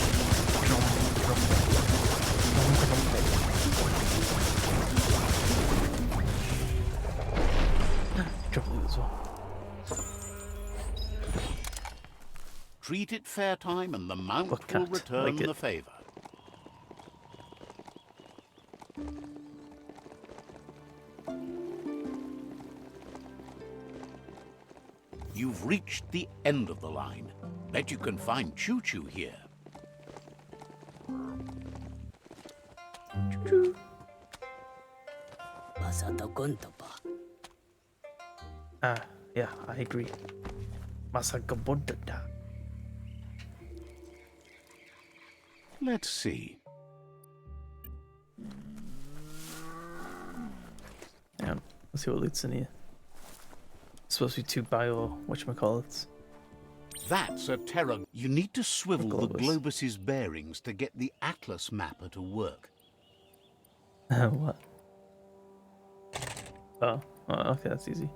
[SPEAKER 1] Drop loot as well.
[SPEAKER 2] Treat it fair time and the mount
[SPEAKER 1] What
[SPEAKER 2] will
[SPEAKER 1] cat?
[SPEAKER 2] return
[SPEAKER 1] Like it.
[SPEAKER 2] the favor. You've reached the end of the line. Bet you can find Choo Choo here.
[SPEAKER 1] Ah, yeah, I agree. Masagabodada.
[SPEAKER 2] Let's see.
[SPEAKER 1] Hang on, let's see what loot's in here. It's supposed to be 2 bio, whatchamacallits.
[SPEAKER 2] That's a terror. You need to swivel the
[SPEAKER 1] Globus.
[SPEAKER 2] Globus's bearings to get the Atlas mapper to work.
[SPEAKER 1] What? Oh, okay, that's easy.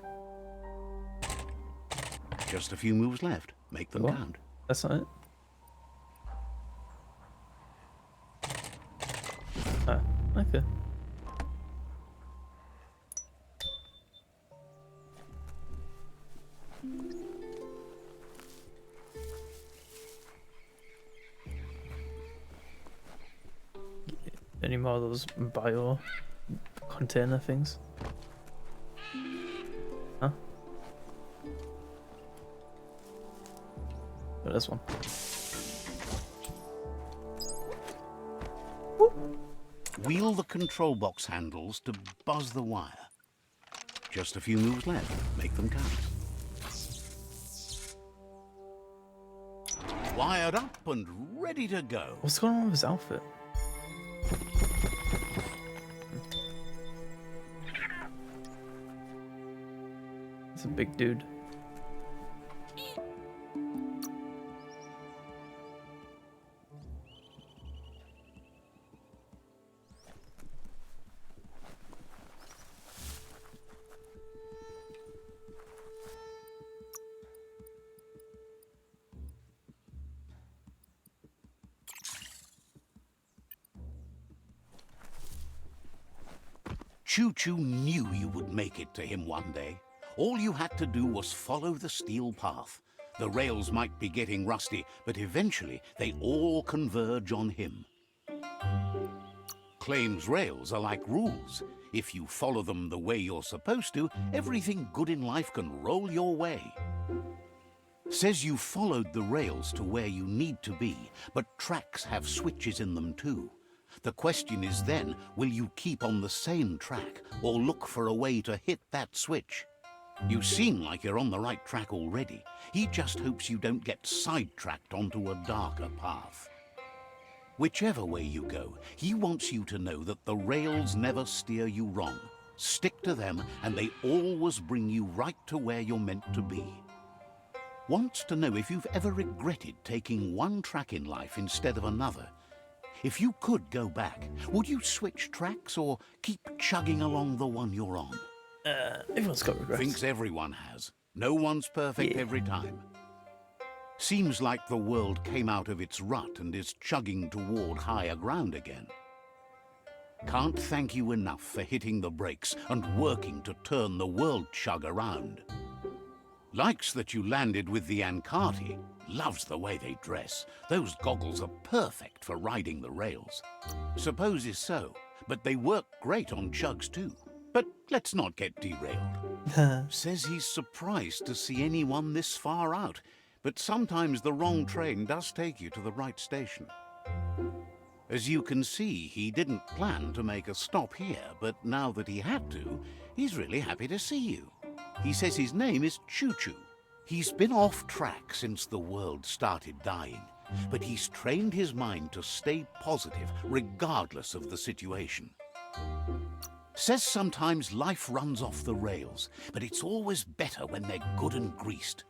[SPEAKER 2] Just a few moves left. Make them
[SPEAKER 1] What?
[SPEAKER 2] count.
[SPEAKER 1] That's not it? Ah. Okay. Any more of those bio container things? Huh? Oh, this one.
[SPEAKER 2] Wheel the control box handles to buzz the wire. Just a few moves left. Make them count. Wired up and ready to go.
[SPEAKER 1] What's going on with his outfit? He's a big dude.
[SPEAKER 2] Choo Choo knew you would make it to him one day. All you had to do was follow the steel path. The rails might be getting rusty, but eventually they all converge on him. Claims rails are like rules. If you follow them the way you're supposed to, everything good in life can roll your way. Says you followed the rails to where you need to be, but tracks have switches in them too. The question is then, will you keep on the same track or look for a way to hit that switch? You seem like you're on the right track already. He just hopes you don't get sidetracked onto a darker path. Whichever way you go, he wants you to know that the rails never steer you wrong. Stick to them and they always bring you right to where you're meant to be. Wants to know if you've ever regretted taking one track in life instead of another. If you could go back, would you switch tracks or keep chugging along the one you're on?
[SPEAKER 1] Everyone's got regrets.
[SPEAKER 2] Thinks everyone has. No one's perfect every time. Seems like the world came out of its rut and is chugging toward higher ground again. Can't thank you enough for hitting the brakes and working to turn the world chug around. Likes that you landed with the Ankati. Loves the way they dress. Those goggles are perfect for riding the rails. Supposes so, but they work great on chugs too. But let's not get derailed. Says he's surprised to see anyone this far out, but sometimes the wrong train does take you to the right station. As you can see, he didn't plan to make a stop here, but now that he had to, he's really happy to see you. He says his name is Choo Choo. He's been off track since the world started dying, but he's trained his mind to stay positive regardless of the situation. Says sometimes life runs off the rails, but it's always better when they're good and greased.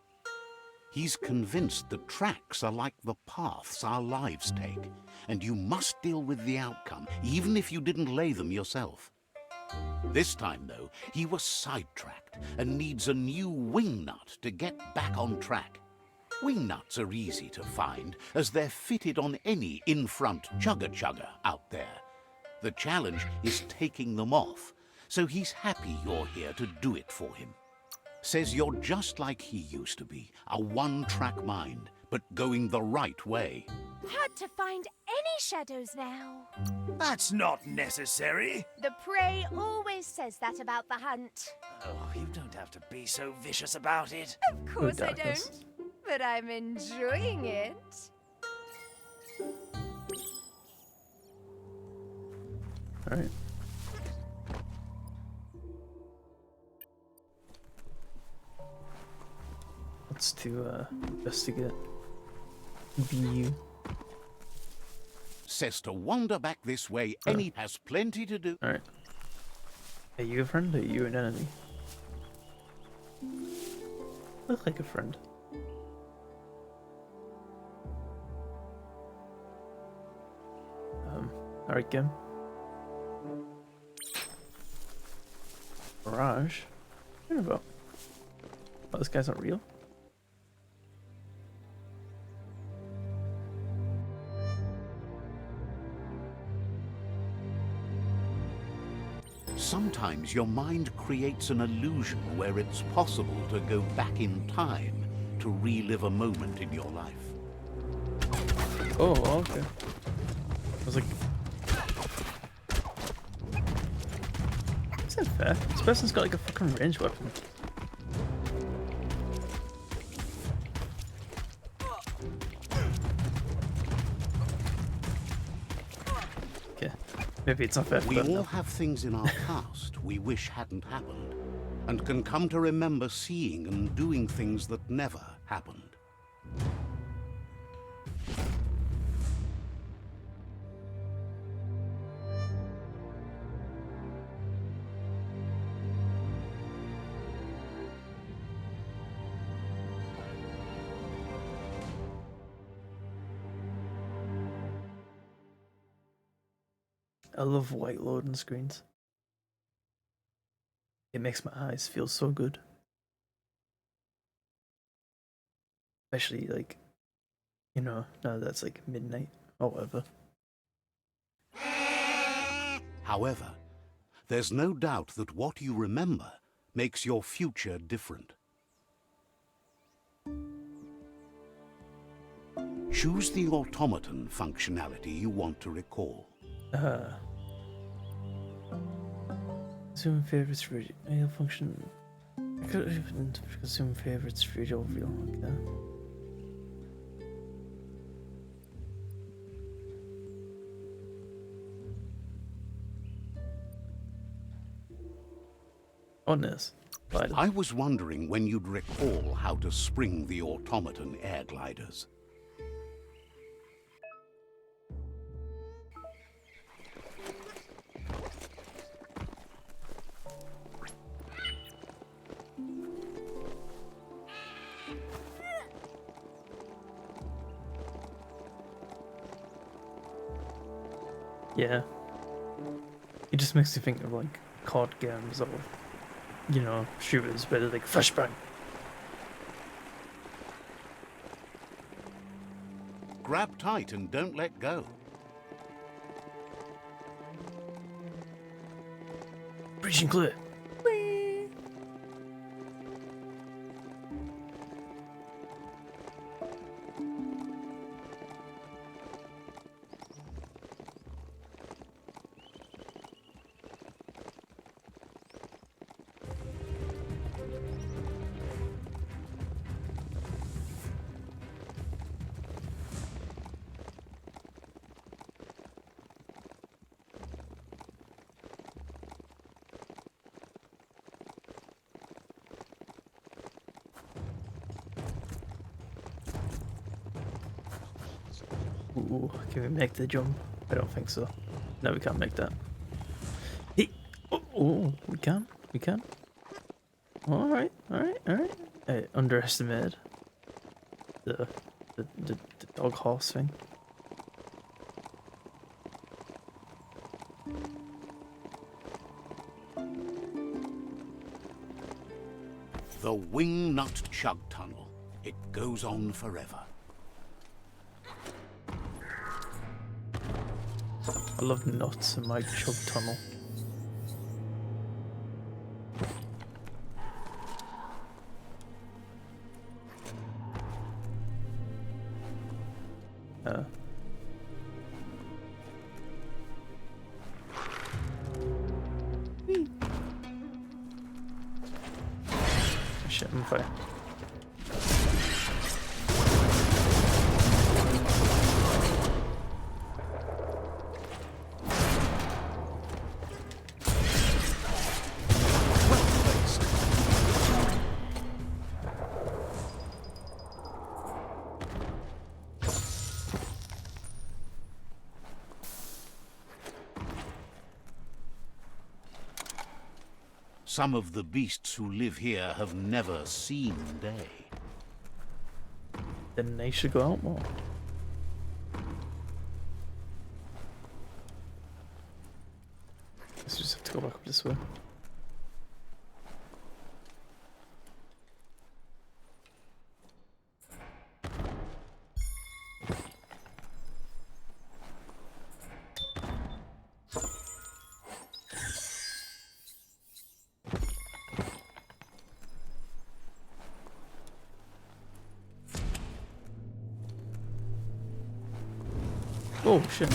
[SPEAKER 2] He's convinced the tracks are like the paths our lives take, and you must deal with the outcome, even if you didn't lay them yourself. This time, though, he was sidetracked and needs a new wing nut to get back on track. Wing nuts are easy to find, as they're fitted on any in-front chugger-chugger out there. The challenge is taking them off, so he's happy you're here to do it for him. Says you're just like he used to be, a one-track mind, but going the right way.
[SPEAKER 3] Hard to find any shadows now.
[SPEAKER 4] That's not necessary.
[SPEAKER 3] The prey always says that about the hunt.
[SPEAKER 4] Oh, you don't have to be so vicious about it.
[SPEAKER 3] Of course I
[SPEAKER 1] darkness.
[SPEAKER 3] don't, but I'm enjoying it.
[SPEAKER 1] Alright. Let's to investigate BU.
[SPEAKER 2] Says to wander back this way, and he has plenty to do.
[SPEAKER 1] Alright. Are you a friend or are you an enemy? Look like a friend. Alright, game. Mirage? What are you about? Oh, this guy's not real?
[SPEAKER 2] sometimes your mind creates an illusion where it's possible to go back in time to relive a moment in your life.
[SPEAKER 1] Oh, okay. I was like, is that fair? This person's got like a fucking ranged weapon. Okay, maybe it's not fair for
[SPEAKER 2] We
[SPEAKER 1] them
[SPEAKER 2] all
[SPEAKER 1] though.
[SPEAKER 2] have things in our past we wish hadn't happened, and can come to remember seeing and doing things that never happened.
[SPEAKER 1] I love white loading screens. It makes my eyes feel so good. Especially like, you know, now that's like midnight or whatever.
[SPEAKER 2] However, there's no doubt that what you remember makes your future different. Choose the automaton functionality you want to recall.
[SPEAKER 1] Zoom favorites radio function. I could even zoom favorites radio view. Okay. On this. Right.
[SPEAKER 2] I was wondering when you'd recall how to spring the automaton air gliders.
[SPEAKER 1] Yeah. It just makes me think of like COD games or, you know, shooters where they're like flashbang.
[SPEAKER 2] Grab tight and don't let go.
[SPEAKER 1] Breaching clear. Ooh, can we make the jump? I don't think so. No, we can't make that. Hey! Oh, we can. We can. Alright, alright, alright. I underestimated the dog horse thing.
[SPEAKER 2] The Wingnut Chug Tunnel. It goes on forever.
[SPEAKER 1] I love nuts in my chug tunnel. Shit, I'm fire.
[SPEAKER 2] Some of the beasts who live here have never seen day.
[SPEAKER 1] Then they should go out more. Let's just have to go back up this way. Oh shit.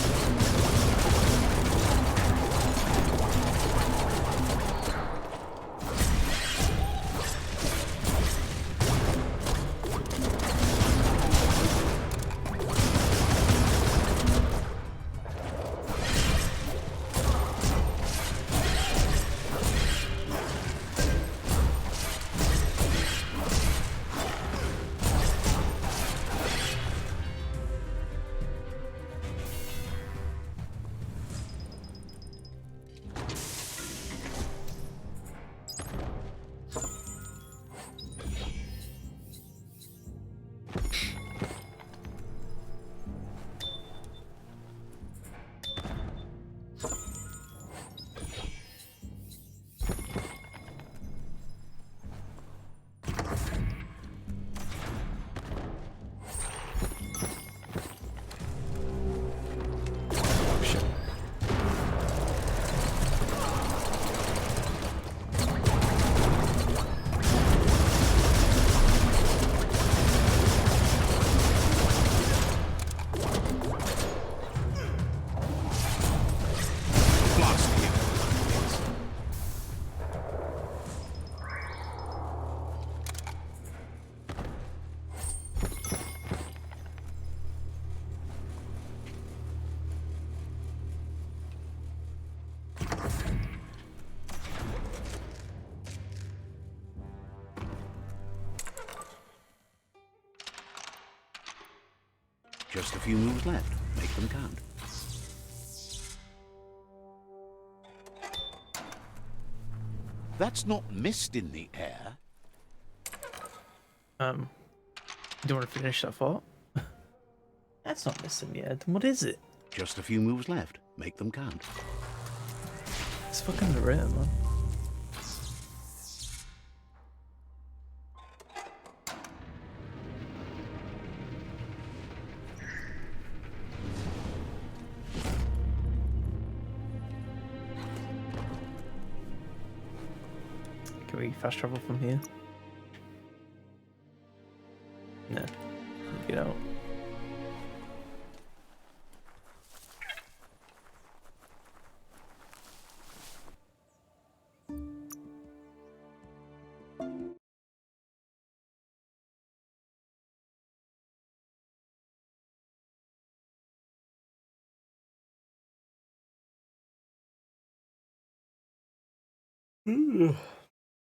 [SPEAKER 2] Just a few moves left. Make them count. That's not mist in the air.
[SPEAKER 1] Do you want to finish that thought? That's not missing yet. What is it?
[SPEAKER 2] Just a few moves left. Make them count.
[SPEAKER 1] It's fucking the rare, man. Can we fast travel from here? No. Get out.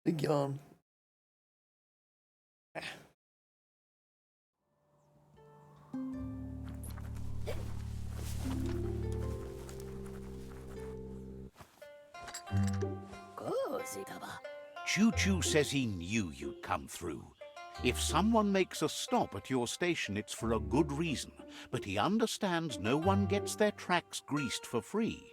[SPEAKER 1] Big yawn.
[SPEAKER 2] Choo Choo says he knew you'd come through. If someone makes a stop at your station, it's for a good reason, but he understands no one gets their tracks greased for free.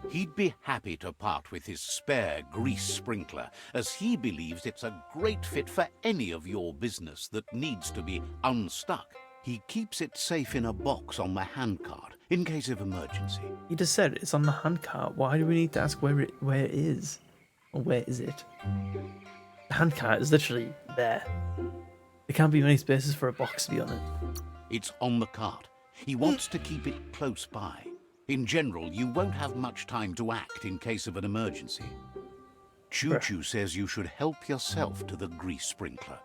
[SPEAKER 2] He'd be happy to part with his spare grease sprinkler, as he believes it's a great fit for any of your business that needs to be unstuck. He keeps it safe in a box on the handcart, in case of emergency.
[SPEAKER 1] You just said it's on the handcart. Why do we need to ask where it is? Or where is it? The handcart is literally there. There can't be many spaces for a box to be on it.
[SPEAKER 2] It's on the cart. He wants to keep it close by. In general, you won't have much time to act in case of an emergency. Choo Choo says you should help yourself to the grease sprinkler.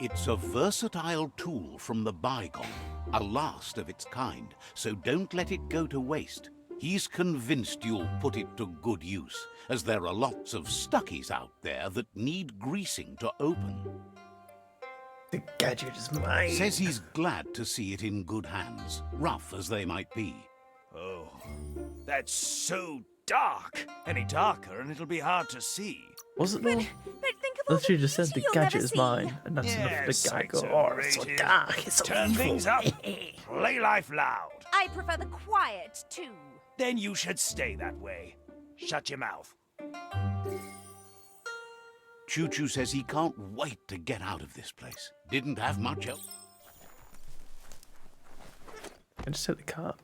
[SPEAKER 2] It's a versatile tool from the bygone, a last of its kind, so don't let it go to waste. He's convinced you'll put it to good use, as there are lots of stuckies out there that need greasing to open.
[SPEAKER 1] The gadget is mine.
[SPEAKER 2] Says he's glad to see it in good hands, rough as they might be.
[SPEAKER 4] Oh, that's so dark. Any darker and it'll be hard to see.
[SPEAKER 1] Was it though?
[SPEAKER 3] But think of all
[SPEAKER 1] Literally
[SPEAKER 3] the
[SPEAKER 1] just said the
[SPEAKER 3] beauty you'll
[SPEAKER 1] gadget
[SPEAKER 3] never
[SPEAKER 1] is
[SPEAKER 3] see.
[SPEAKER 1] mine, and that's enough for the guy to go, oh, it's so
[SPEAKER 4] overrated.
[SPEAKER 1] dark, it's so
[SPEAKER 4] Turn
[SPEAKER 1] evil.
[SPEAKER 4] things up. Play life loud.
[SPEAKER 3] I prefer the quiet, too.
[SPEAKER 4] Then you should stay that way. Shut your mouth.
[SPEAKER 2] Choo Choo says he can't wait to get out of this place. Didn't have much else.
[SPEAKER 1] I just hit the cart.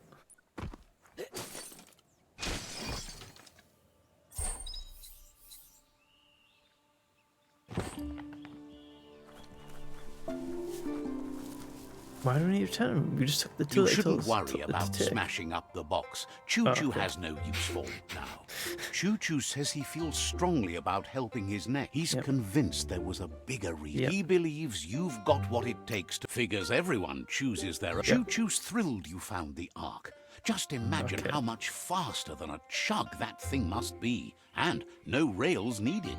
[SPEAKER 1] Why don't you return them? We just took the two
[SPEAKER 2] You
[SPEAKER 1] that
[SPEAKER 2] shouldn't
[SPEAKER 1] told us
[SPEAKER 2] worry
[SPEAKER 1] to
[SPEAKER 2] about
[SPEAKER 1] take.
[SPEAKER 2] smashing up the box. Choo Choo
[SPEAKER 1] okay.
[SPEAKER 2] has no use for it now. Choo Choo says he feels strongly about helping his neck. He's convinced there was a bigger reason. He believes you've got what it takes to. Figures everyone chooses their own. Choo Choo's thrilled you found the Ark. Just imagine how much faster than a chug that thing must be. And no rails needed.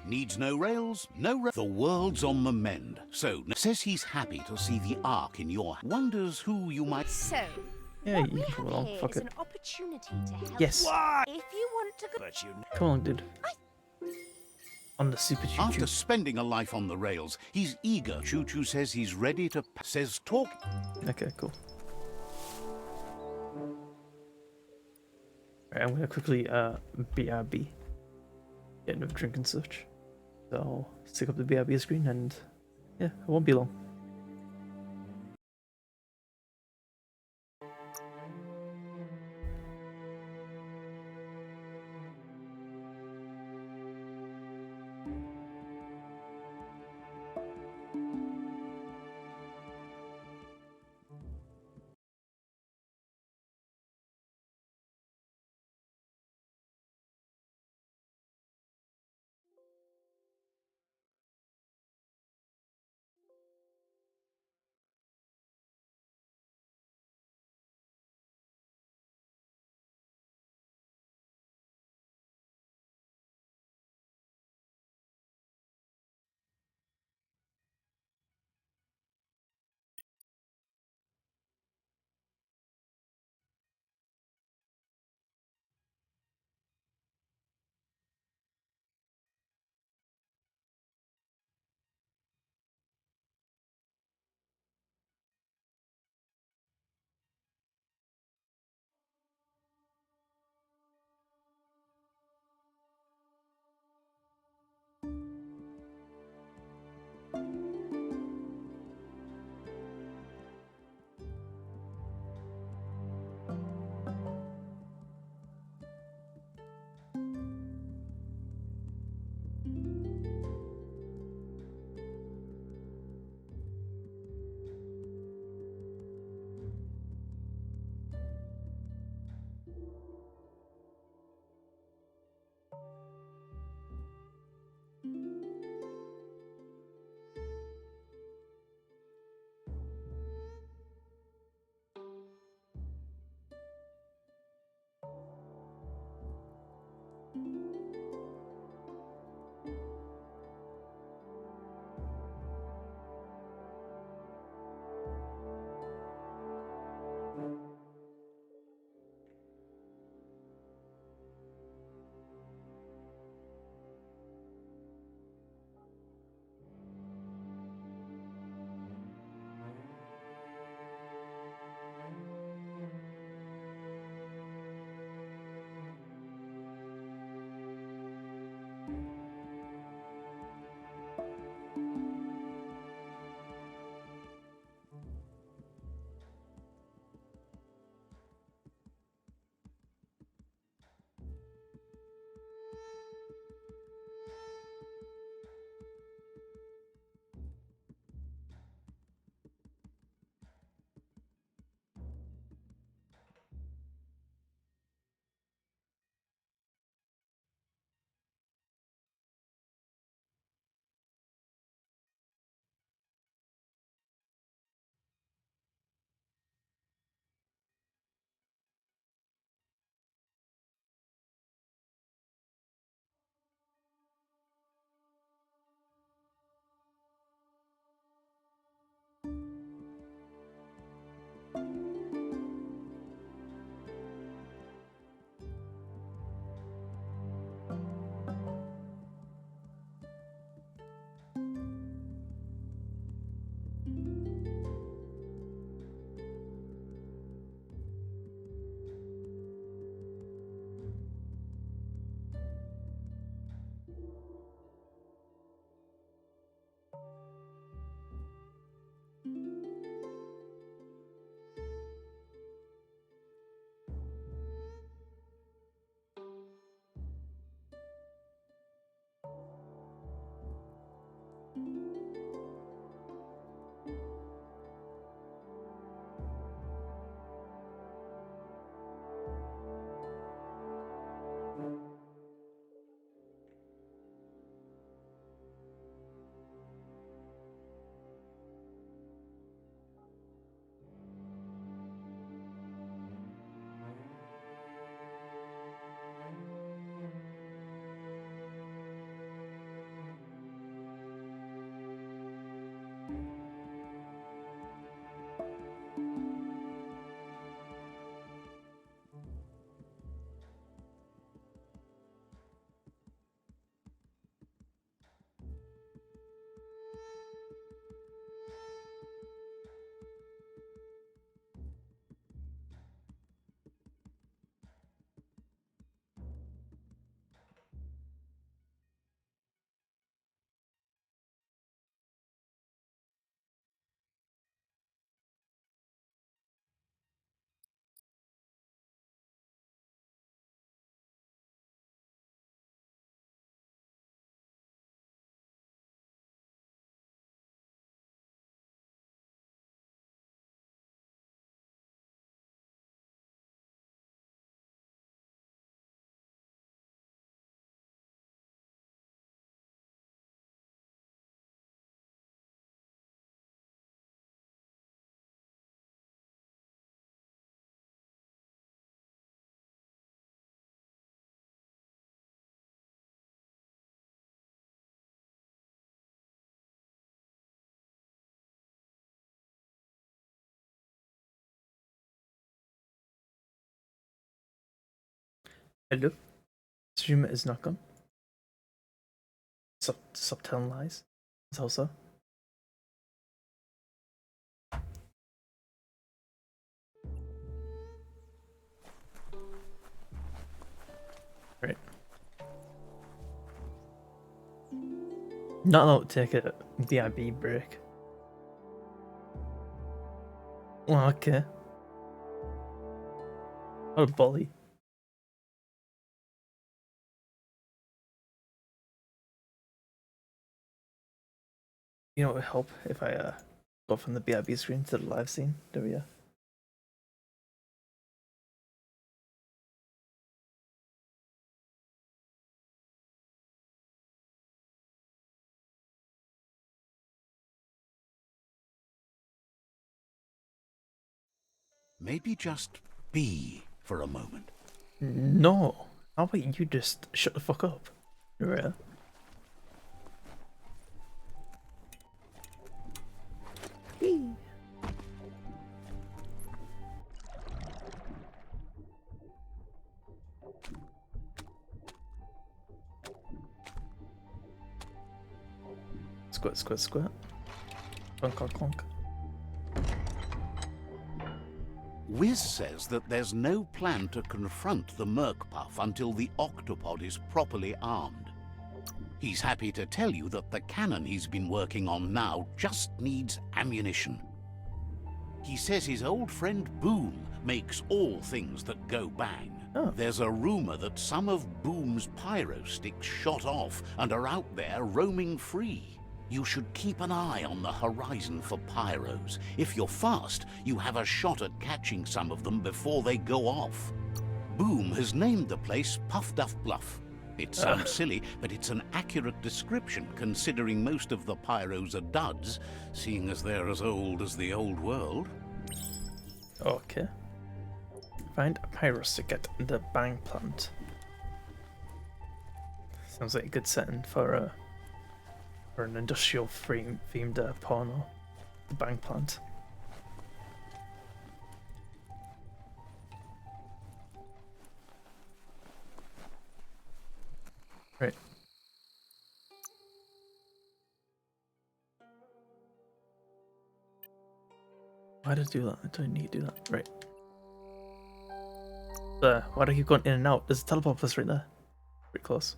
[SPEAKER 2] Needs no rails, The world's on the mend. So, says he's happy to see the Ark in your. Wonders who you might.
[SPEAKER 3] So,
[SPEAKER 1] Yeah,
[SPEAKER 3] what
[SPEAKER 1] you
[SPEAKER 3] we
[SPEAKER 1] can come
[SPEAKER 3] have
[SPEAKER 1] along.
[SPEAKER 3] here
[SPEAKER 1] Fuck
[SPEAKER 3] is
[SPEAKER 1] it.
[SPEAKER 3] an opportunity to help.
[SPEAKER 1] Yes.
[SPEAKER 4] Why?
[SPEAKER 3] If you want to go.
[SPEAKER 4] But you.
[SPEAKER 1] Come along, dude. On the super choo
[SPEAKER 2] After
[SPEAKER 1] choo.
[SPEAKER 2] spending a life on the rails, he's eager. Choo Choo says he's ready to. Says talk.
[SPEAKER 1] Okay, cool. Right, I'm gonna quickly BRB. Get another drink and such. So I'll stick up the BRB screen and yeah, it won't be long. Hello? Streamer is not gone. Stop telling lies. It's also. Right. Not allowed to take a BIB break. Well, okay. What a bully. You know what would help if I go from the BIB screen to the live scene? There we go.
[SPEAKER 2] Maybe just be for a moment.
[SPEAKER 1] No. How about you just shut the fuck up? Right. Squirt, squirt, squirt. Clunk, clunk, clunk.
[SPEAKER 2] Wiz says that there's no plan to confront the Merkpuff until the octopod is properly armed. He's happy to tell you that the cannon he's been working on now just needs ammunition. He says his old friend Boom makes all things that go bang.
[SPEAKER 1] Oh.
[SPEAKER 2] There's a rumor that some of Boom's pyro sticks shot off and are out there roaming free. You should keep an eye on the horizon for pyros. If you're fast, you have a shot at catching some of them before they go off. Boom has named the place Puff Duff Bluff. It sounds silly, but it's an accurate description considering most of the pyros are duds, seeing as they're as old as the old world.
[SPEAKER 1] Okay. Find a pyro stick at the bang plant. Sounds like a good setting for an industrial themed porno. The bang plant. Right. Why did I do that? I don't need to do that. Right. There. Why do I keep going in and out? There's a teleport place right there. Pretty close.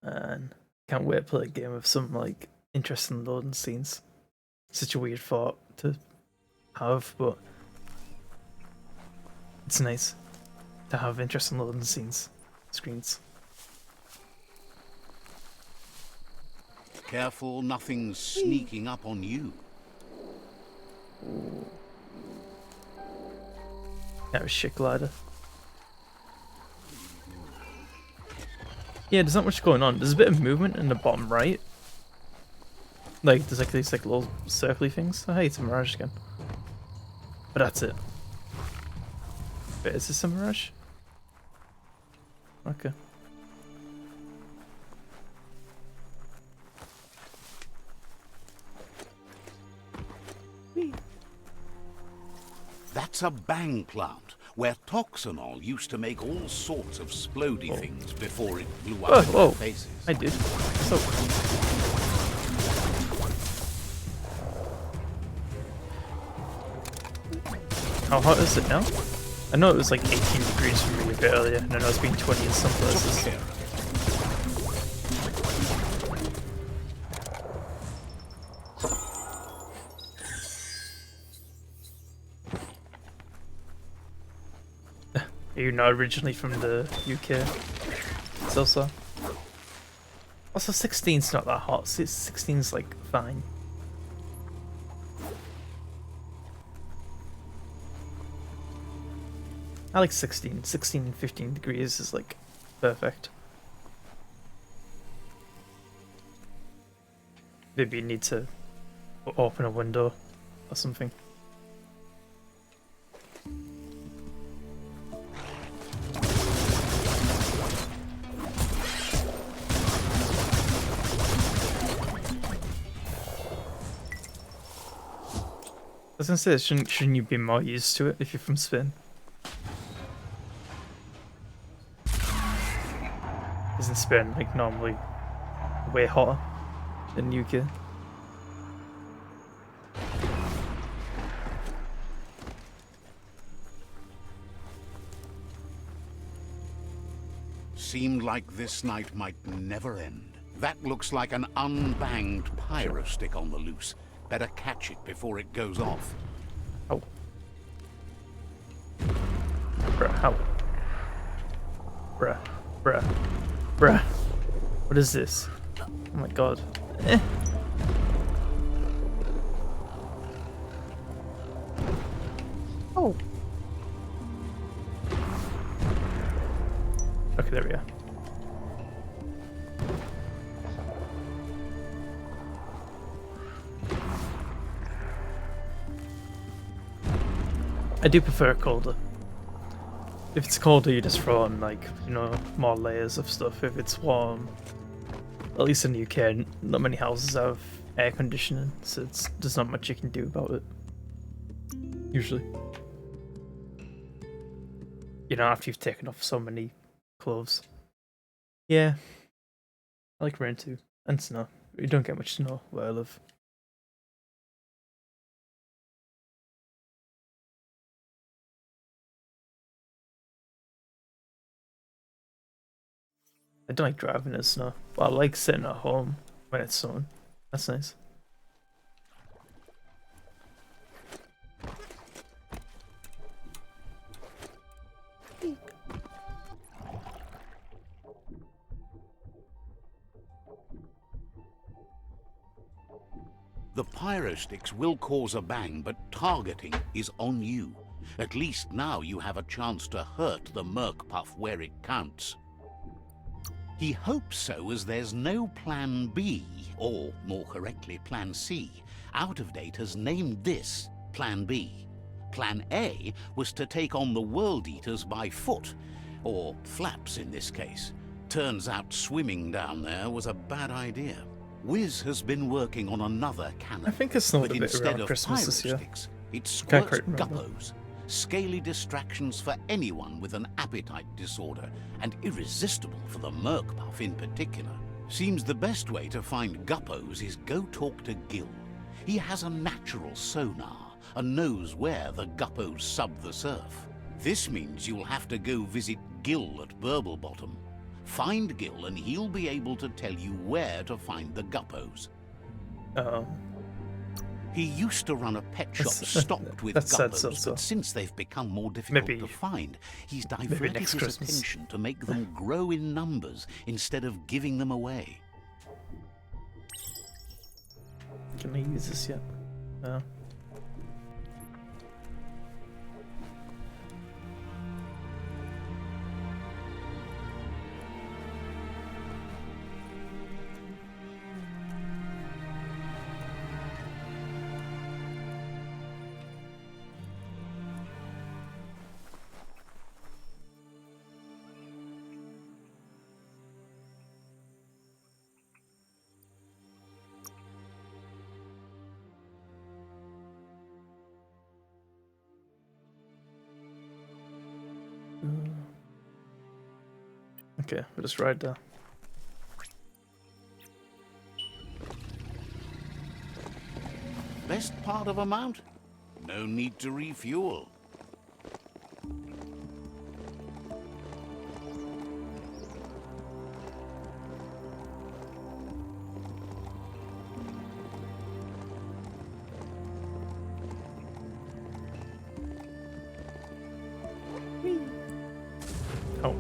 [SPEAKER 1] And can't wait to play a game with some like interesting loading scenes. Such a weird thought to have, but it's nice to have interesting loading screens.
[SPEAKER 2] Careful, nothing's sneaking up on you.
[SPEAKER 1] That was shit glider. Yeah, there's not much going on. There's a bit of movement in the bottom right. Like, there's like these like little circly things. Oh, hey, it's a mirage again. But that's it. Wait, is this a mirage? Okay.
[SPEAKER 2] That's a bang plant, where Toxanol used to make all sorts of splody things before it blew up in their faces.
[SPEAKER 1] I did. So. How hot is it now? I know it was like 18 degrees for me a bit earlier, and I know it's been 20 in some places. You're not originally from the UK. It's also 16's not that hot. 16's like fine. I like 16. 16 and 15 degrees is like perfect. Maybe you need to open a window or something. was gonna say, shouldn't you be more used to it if you're from Spain? Isn't Spain like normally way hotter than UK?
[SPEAKER 2] Seemed like this night might never end. That looks like an unbanged pyro stick on the loose. Better catch it before it goes off.
[SPEAKER 1] Oh. Bruh, how? Bruh. Bruh. Bruh. What is this? Oh my god. Oh. Okay, there we are. I do prefer colder. If it's colder, you just throw on, like, you know, more layers of stuff. If it's warm, at least in the UK, not many houses have air conditioning, so there's not much you can do about it. Usually. You know, after you've taken off so many clothes. Yeah. I like rain too. And snow. You don't get much snow where I live. I don't like driving in snow, but I like sitting at home when it's snowing. That's nice.
[SPEAKER 2] The pyro sticks will cause a bang, but targeting is on you. At least now you have a chance to hurt the Merc Puff where it counts. He hopes so, as there's no Plan B, or more correctly, Plan C. Out of Date has named this Plan B. Plan A was to take on the World Eaters by foot, or flaps in this case. Turns out swimming down there was a bad idea. Wiz has been working on another cannon.
[SPEAKER 1] I think it snowed
[SPEAKER 2] but
[SPEAKER 1] a bit
[SPEAKER 2] instead
[SPEAKER 1] around
[SPEAKER 2] of
[SPEAKER 1] Christmas this year.
[SPEAKER 2] pyro-sticks, it
[SPEAKER 1] Can't
[SPEAKER 2] squirts
[SPEAKER 1] quite remember.
[SPEAKER 2] guppos. Scaly distractions for anyone with an appetite disorder, and irresistible for the Merc Puff in particular. Seems the best way to find guppos is go talk to Gil. He has a natural sonar and knows where the guppos sub the surf. This means you'll have to go visit Gil at Burblebottom. Find Gil and he'll be able to tell you where to find the guppos. He used to run a pet shop stocked with
[SPEAKER 1] that's sad,
[SPEAKER 2] guppos,
[SPEAKER 1] so.
[SPEAKER 2] but since they've become more difficult
[SPEAKER 1] Maybe-
[SPEAKER 2] to find, he's diverted
[SPEAKER 1] next
[SPEAKER 2] his
[SPEAKER 1] Christmas.
[SPEAKER 2] attention to make them grow in numbers instead of giving them away.
[SPEAKER 1] Can I use this yet? No. Okay, we'll just ride there.
[SPEAKER 2] Best part of a mount? No need to refuel.
[SPEAKER 1] Oh.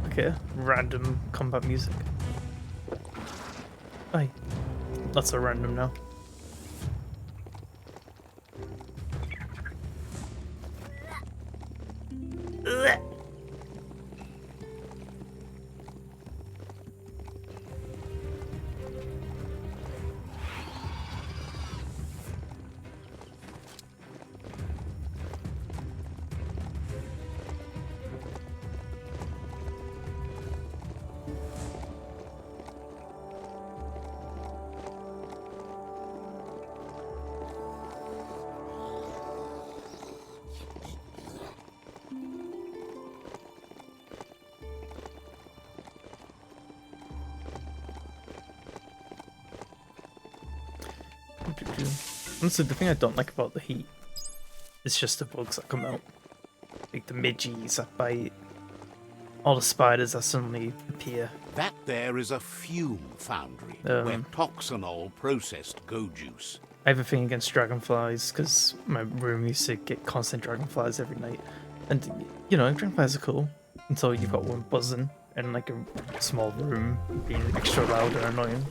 [SPEAKER 1] Okay, random combat music. Aye. That's so random now. Honestly, the thing I don't like about the heat is just the bugs that come out. Like the midges that bite, all the spiders that suddenly appear.
[SPEAKER 2] That there is a fume foundry where toxanol processed go juice.
[SPEAKER 1] I have a thing against dragonflies because my room used to get constant dragonflies every night. And, you know, dragonflies are cool until you've got one buzzing in like a small room being extra loud and annoying.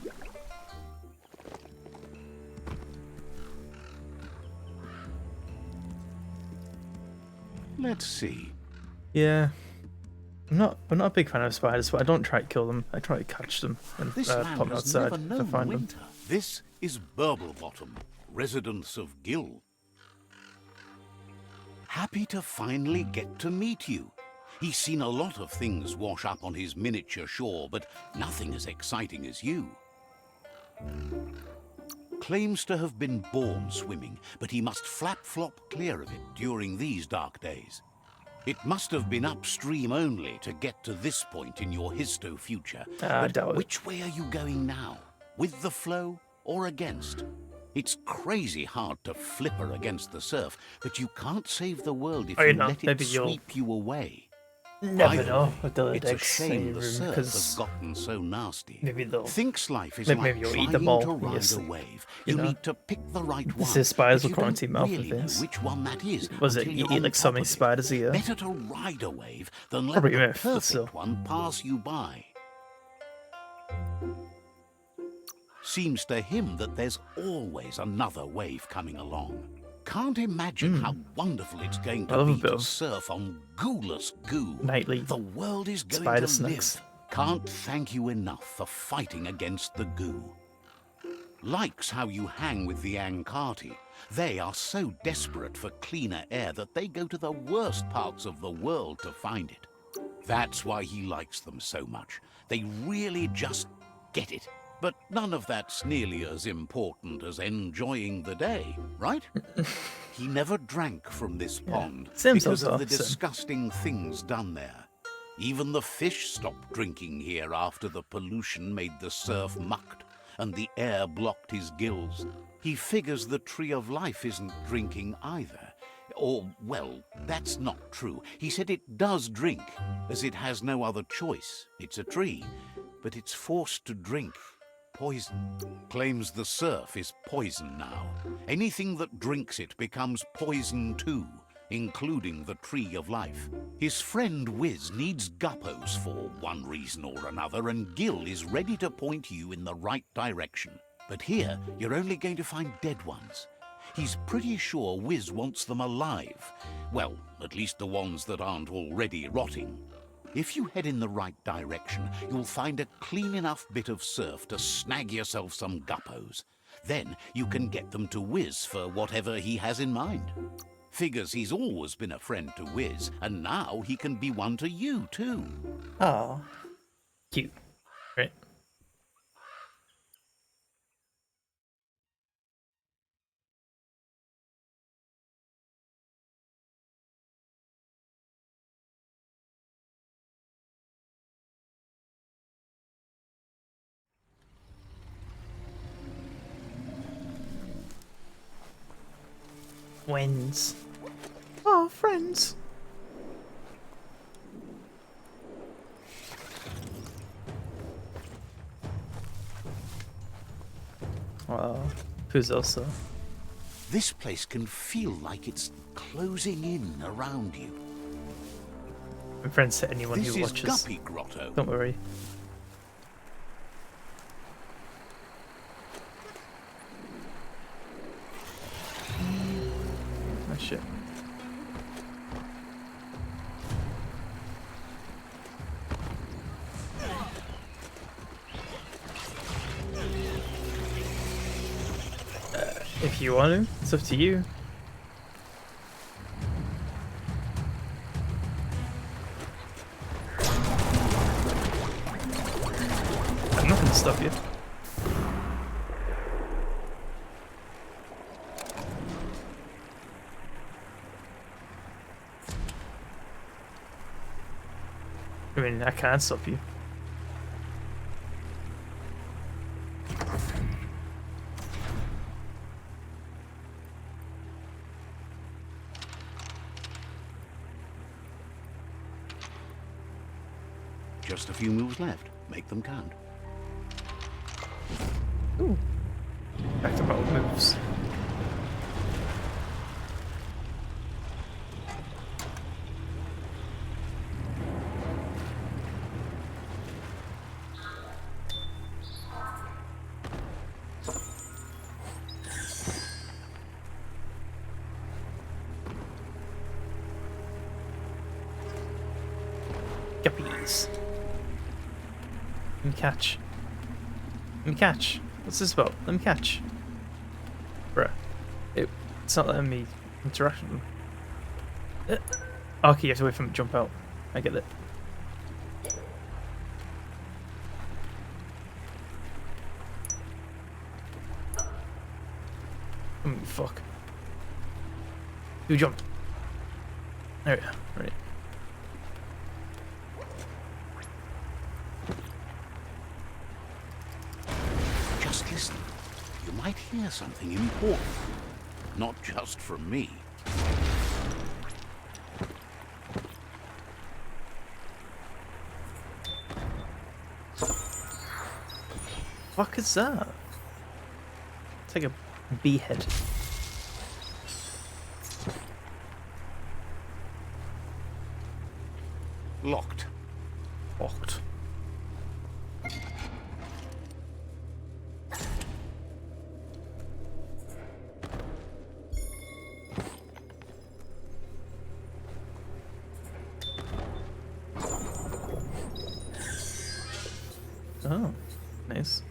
[SPEAKER 2] Let's see.
[SPEAKER 1] Yeah. I'm not a big fan of spiders, but I don't try to kill them. I try to catch them and
[SPEAKER 2] This
[SPEAKER 1] put
[SPEAKER 2] land
[SPEAKER 1] them
[SPEAKER 2] has
[SPEAKER 1] outside
[SPEAKER 2] never
[SPEAKER 1] if I
[SPEAKER 2] known
[SPEAKER 1] find them.
[SPEAKER 2] winter. This is Burblebottom, residence of Gil. Happy to finally get to meet you. He's seen a lot of things wash up on his miniature shore, but nothing as exciting as you. Claims to have been born swimming, but he must flap-flop clear of it during these dark days. It must have been upstream only to get to this point in your histo-future.
[SPEAKER 1] I doubt it.
[SPEAKER 2] Which way are you going now? With the flow or against? It's crazy hard to flipper against the surf, but you can't save the world if
[SPEAKER 1] Oh,
[SPEAKER 2] you
[SPEAKER 1] know,
[SPEAKER 2] let it
[SPEAKER 1] maybe you'll
[SPEAKER 2] sweep you away.
[SPEAKER 1] never
[SPEAKER 2] Either
[SPEAKER 1] know
[SPEAKER 2] way,
[SPEAKER 1] with the
[SPEAKER 2] it's a
[SPEAKER 1] decks in
[SPEAKER 2] shame
[SPEAKER 1] your
[SPEAKER 2] the
[SPEAKER 1] room
[SPEAKER 2] surf has
[SPEAKER 1] because
[SPEAKER 2] gotten so nasty.
[SPEAKER 1] maybe they'll.
[SPEAKER 2] Thinks life is
[SPEAKER 1] Maybe
[SPEAKER 2] like
[SPEAKER 1] you'll
[SPEAKER 2] trying
[SPEAKER 1] eat them all
[SPEAKER 2] to
[SPEAKER 1] in your
[SPEAKER 2] ride a
[SPEAKER 1] sleep,
[SPEAKER 2] wave.
[SPEAKER 1] you
[SPEAKER 2] You
[SPEAKER 1] know?
[SPEAKER 2] need to pick the right one.
[SPEAKER 1] This is spiders
[SPEAKER 2] but
[SPEAKER 1] will
[SPEAKER 2] you
[SPEAKER 1] crawl
[SPEAKER 2] don't
[SPEAKER 1] into your mouth and
[SPEAKER 2] really know
[SPEAKER 1] things.
[SPEAKER 2] which one that is.
[SPEAKER 1] Was it
[SPEAKER 2] until
[SPEAKER 1] you
[SPEAKER 2] you're
[SPEAKER 1] eat
[SPEAKER 2] on
[SPEAKER 1] like so
[SPEAKER 2] top
[SPEAKER 1] many
[SPEAKER 2] of it.
[SPEAKER 1] spiders a year?
[SPEAKER 2] Better to ride a wave than let
[SPEAKER 1] Probably
[SPEAKER 2] the
[SPEAKER 1] myth, but
[SPEAKER 2] perfect
[SPEAKER 1] still.
[SPEAKER 2] one pass you by. Seems to him that there's always another wave coming along. Can't imagine how wonderful it's going
[SPEAKER 1] I
[SPEAKER 2] to
[SPEAKER 1] love a
[SPEAKER 2] be
[SPEAKER 1] bit
[SPEAKER 2] to
[SPEAKER 1] of
[SPEAKER 2] surf on gooless goo.
[SPEAKER 1] nightly
[SPEAKER 2] The world is going
[SPEAKER 1] spider
[SPEAKER 2] to
[SPEAKER 1] snacks.
[SPEAKER 2] live. Can't thank you enough for fighting against the goo. Likes how you hang with the Ankati. They are so desperate for cleaner air that they go to the worst parts of the world to find it. That's why he likes them so much. They really just get it. But none of that's nearly as important as enjoying the day, right? He never drank from this pond
[SPEAKER 1] Seems
[SPEAKER 2] because of
[SPEAKER 1] also
[SPEAKER 2] the
[SPEAKER 1] awesome.
[SPEAKER 2] disgusting things done there. Even the fish stopped drinking here after the pollution made the surf mucked and the air blocked his gills. He figures the Tree of Life isn't drinking either. Or, well, that's not true. He said it does drink, as it has no other choice. It's a tree, but it's forced to drink poison. Claims the surf is poison now. Anything that drinks it becomes poison too, including the Tree of Life. His friend Wiz needs guppos for one reason or another, and Gil is ready to point you in the right direction. But here, you're only going to find dead ones. He's pretty sure Wiz wants them alive. Well, at least the ones that aren't already rotting. If you head in the right direction, you'll find a clean enough bit of surf to snag yourself some guppos. Then you can get them to Wiz for whatever he has in mind. Figures he's always been a friend to Wiz, and now he can be one to you too.
[SPEAKER 1] Oh, cute. Right. Wins. Oh, friends. Wow. Who's also?
[SPEAKER 2] This place can feel like it's closing in around you.
[SPEAKER 1] I'm friends to anyone
[SPEAKER 2] This
[SPEAKER 1] who
[SPEAKER 2] is
[SPEAKER 1] watches.
[SPEAKER 2] Guppy Grotto.
[SPEAKER 1] Don't worry. Oh shit. If you want to, it's up to you. I'm not gonna stop you. I mean, I can't stop you.
[SPEAKER 2] Just a few moves left. Make them count.
[SPEAKER 1] Ooh. Back to battle moves. Guppies. Let me catch. Let me catch. What's this about? Let me catch. Bruh. It's not letting me interact with them. Okay, you have to wait for them to jump out. I get it. Fuck. Do jump. There we go. Right.
[SPEAKER 2] Just listen. You might hear something important. Not just from me.
[SPEAKER 1] Fuck is that? It's like a bee head.
[SPEAKER 2] Locked.
[SPEAKER 1] Locked. Oh, nice.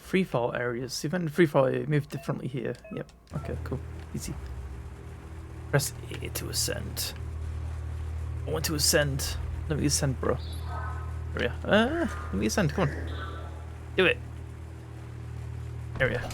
[SPEAKER 1] Freefall areas. Event in freefall area, move differently here. Yep. Okay, cool. Easy. Press A to ascend. I want to ascend. Let me ascend, bro. There we are. Let me ascend. Come on. Do it. There we are.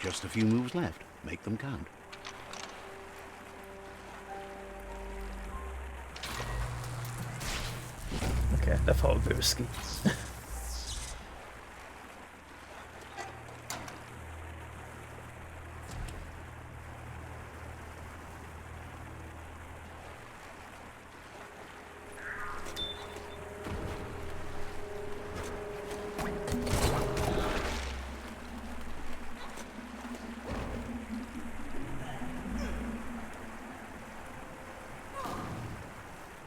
[SPEAKER 2] Just a few moves left. Make them count.
[SPEAKER 1] Okay, that felt a bit risky.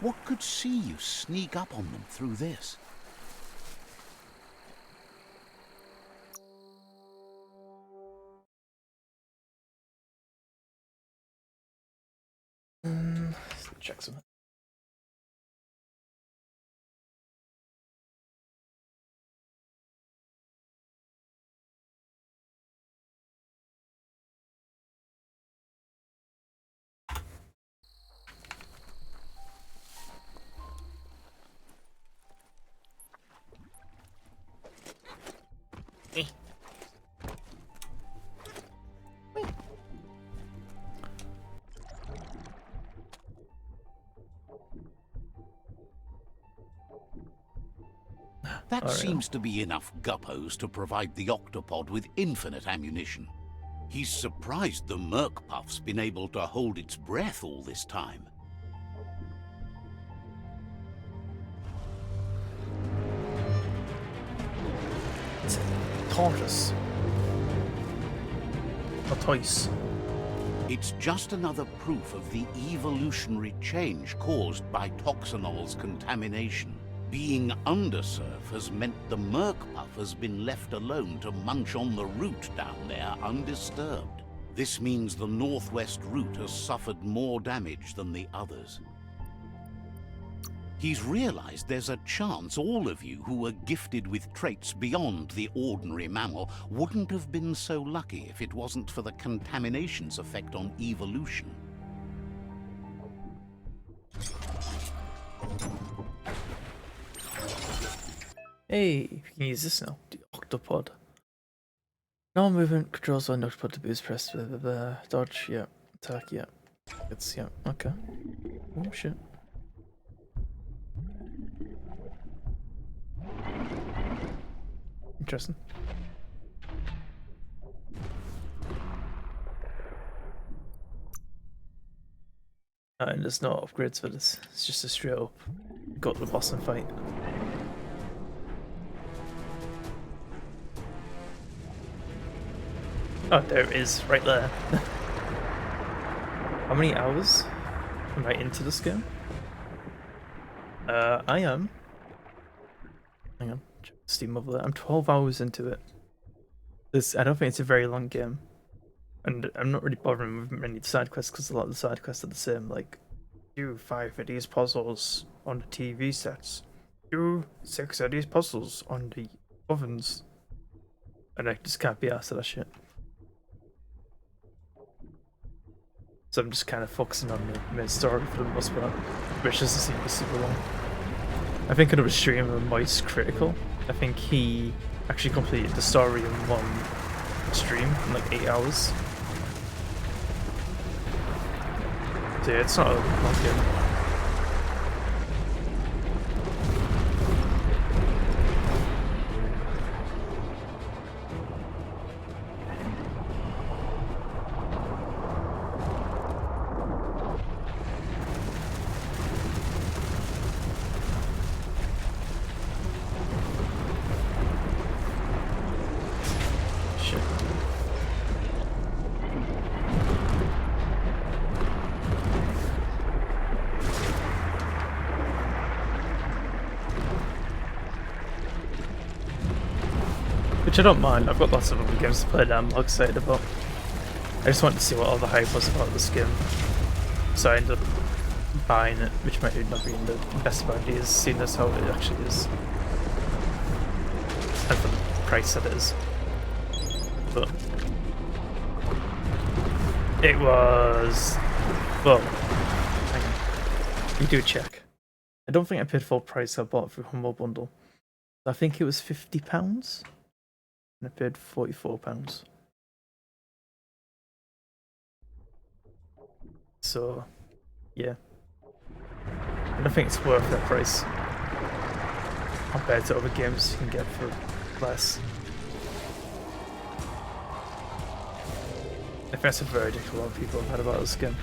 [SPEAKER 2] What could see you sneak up on them through this?
[SPEAKER 1] Let's check something.
[SPEAKER 2] That
[SPEAKER 1] All right.
[SPEAKER 2] seems to be enough guppos to provide the octopod with infinite ammunition. He's surprised the Merc Puff's been able to hold its breath all this time.
[SPEAKER 1] tortoise. Or toise.
[SPEAKER 2] It's just another proof of the evolutionary change caused by Toxanol's contamination. Being undersurf has meant the Merkpuff has been left alone to munch on the root down there undisturbed. This means the northwest route has suffered more damage than the others. He's realized there's a chance all of you who were gifted with traits beyond the ordinary mammal wouldn't have been so lucky if it wasn't for the contamination's effect on evolution.
[SPEAKER 1] Hey, we can use this now. The octopod. No movement controls on octopod to boost press. Blah, blah, blah. Dodge, yeah. Attack, yeah. It's, yeah, okay. Oh shit. Interesting. And there's no upgrades for this. It's just a straight up go to the boss and fight. Oh, there it is, right there. How many hours am I into this game? I am. Hang on, check Steam over there. I'm 12 hours into it. I don't think it's a very long game. And I'm not really bothering with many side quests because a lot of the side quests are the same. Like, do 5 of these puzzles on the TV sets. Do 6 of these puzzles on the ovens. And I just can't be asked of that shit. So I'm just kind of focusing on the main story for the most part, which doesn't seem to be super long. I think another streamer, Moist Critical, I think he actually completed the story in one stream in like 8 hours. So yeah, it's not a long game. Which I don't mind, I've got lots of other games to play that I'm excited about. I just wanted to see what all the hype was about this game. So I ended up buying it, which might not be in the best of ideas, seeing as how it actually is. And for the price that it is. But it was... well, hang on. We do check. I don't think I paid full price, I bought it through Humble Bundle. I think it was £50. And I paid £44. So, yeah. I don't think it's worth that price compared to other games you can get for less. I think that's a verdict a lot of people have had about this game.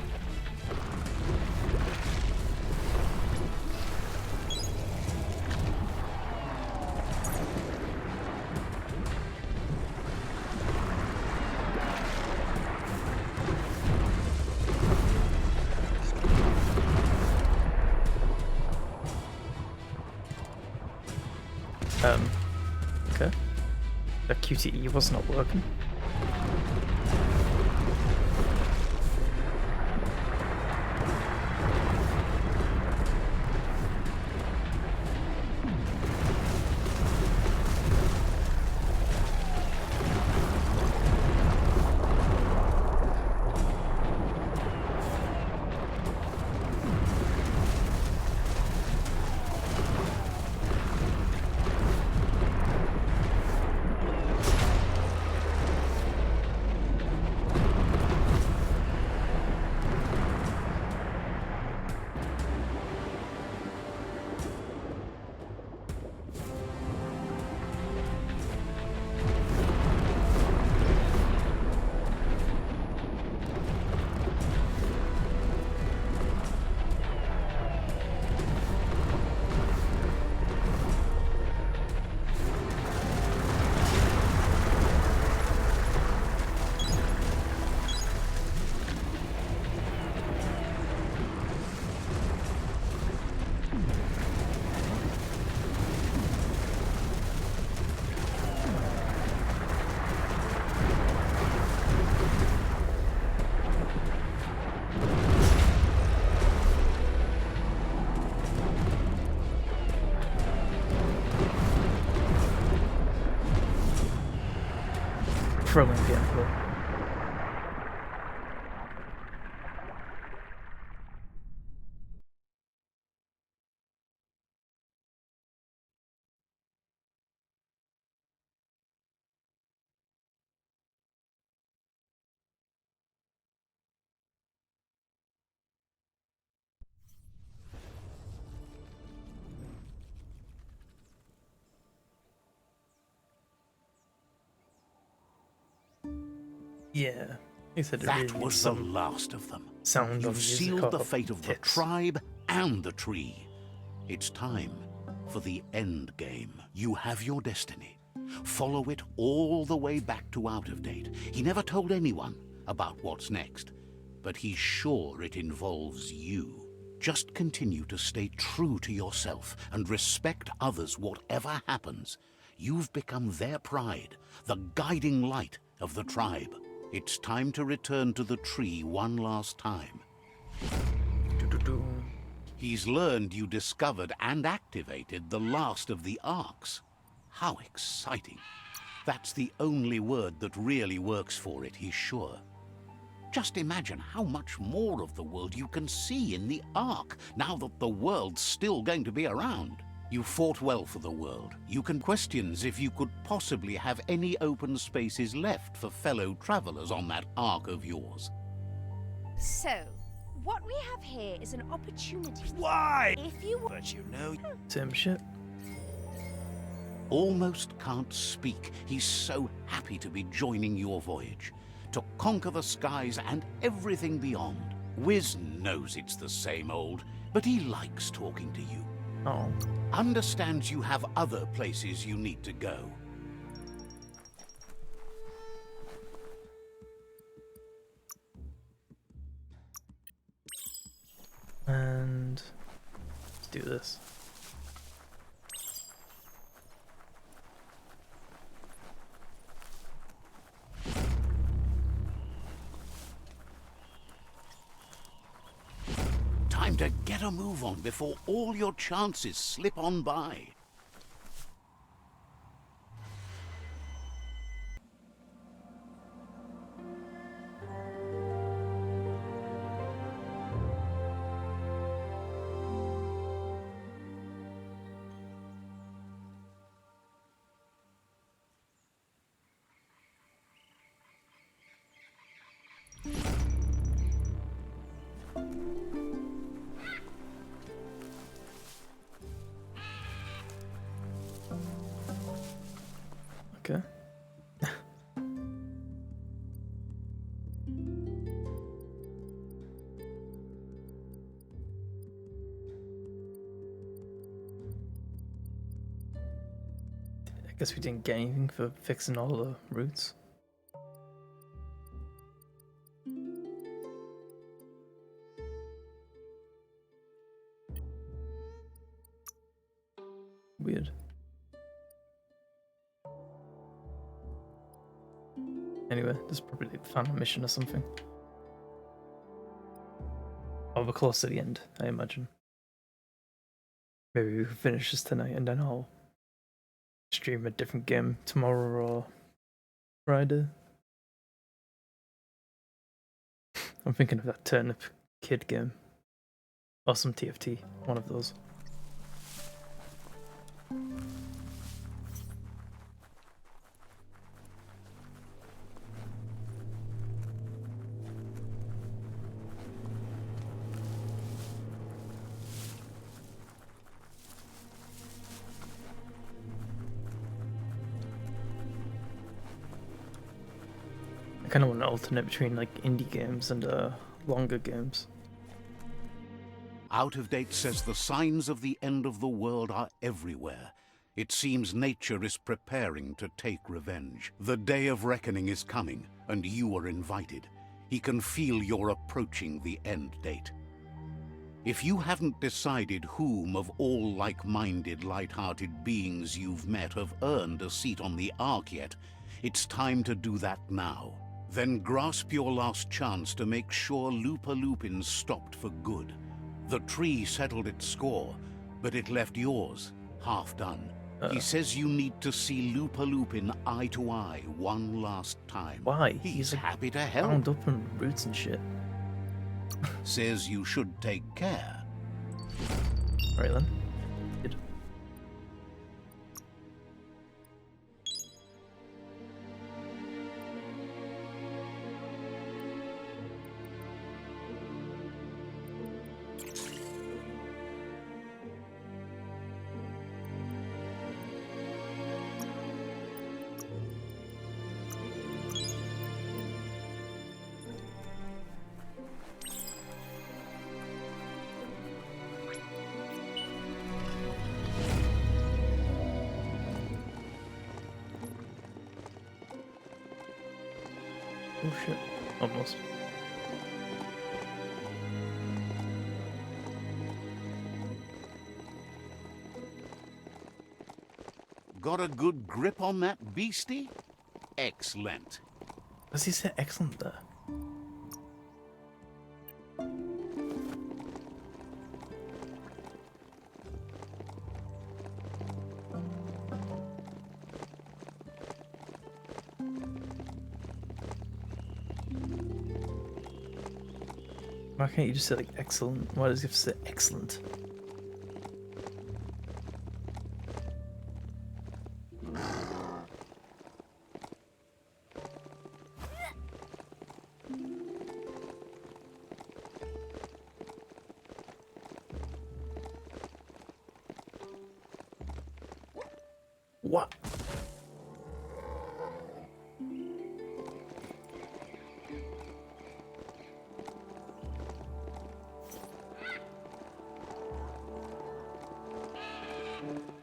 [SPEAKER 1] Okay. The QTE was not working. thrilling gameplay. Yeah, he said it really
[SPEAKER 2] That
[SPEAKER 1] needs
[SPEAKER 2] was the
[SPEAKER 1] some
[SPEAKER 2] last of them.
[SPEAKER 1] sound on
[SPEAKER 2] You've
[SPEAKER 1] music
[SPEAKER 2] sealed the
[SPEAKER 1] or
[SPEAKER 2] fate of the
[SPEAKER 1] tits.
[SPEAKER 2] tribe and the tree. It's time for the end game. You have your destiny. Follow it all the way back to Out of Date. He never told anyone about what's next, but he's sure it involves you. Just continue to stay true to yourself and respect others whatever happens. You've become their pride, the guiding light of the tribe. It's time to return to the tree one last time.
[SPEAKER 1] Do-do-do.
[SPEAKER 2] He's learned you discovered and activated the last of the arcs. How exciting. That's the only word that really works for it, he's sure. Just imagine how much more of the world you can see in the arc, now that the world's still going to be around. You fought well for the world. You can question if you could possibly have any open spaces left for fellow travelers on that arc of yours.
[SPEAKER 3] So, what we have here is an opportunity.
[SPEAKER 4] Why?
[SPEAKER 3] If you want.
[SPEAKER 4] But you know,
[SPEAKER 1] Same shit.
[SPEAKER 2] Almost can't speak. He's so happy to be joining your voyage, to conquer the skies and everything beyond. Wiz knows it's the same old, but he likes talking to you.
[SPEAKER 1] Oh,
[SPEAKER 2] Understands you have other places you need to go.
[SPEAKER 1] and let's do this.
[SPEAKER 2] Time to get a move on before all your chances slip on by.
[SPEAKER 1] Okay. I guess we didn't get anything for fixing all the routes. Weird. Anyway, this is probably the final mission or something. Oh, we're close to the end, I imagine. Maybe we can finish this tonight and then I'll stream a different game tomorrow or Friday. I'm thinking of that Turnip Kid game. Or some TFT, one of those. I kind of want to alternate between like indie games and longer games.
[SPEAKER 2] Out of Date says the signs of the end of the world are everywhere. It seems nature is preparing to take revenge. The day of reckoning is coming, and you are invited. He can feel you're approaching the end date. If you haven't decided whom of all like-minded, light-hearted beings you've met have earned a seat on the Ark yet, it's time to do that now. Then grasp your last chance to make sure Loop-a-Loopin's stopped for good. The tree settled its score, but it left yours half done. He says you need to see Lupa Lupin eye to eye one last time.
[SPEAKER 1] Why?
[SPEAKER 2] He's
[SPEAKER 1] like,
[SPEAKER 2] happy to help.
[SPEAKER 1] bound up in roots and shit.
[SPEAKER 2] Says you should take care.
[SPEAKER 1] Right then. Good. Oh shit. Almost.
[SPEAKER 2] Got a good grip on that beastie? Excellent.
[SPEAKER 1] Does he say excellent there? Why can't you just say like excellent? Why does he have to say excellent? What?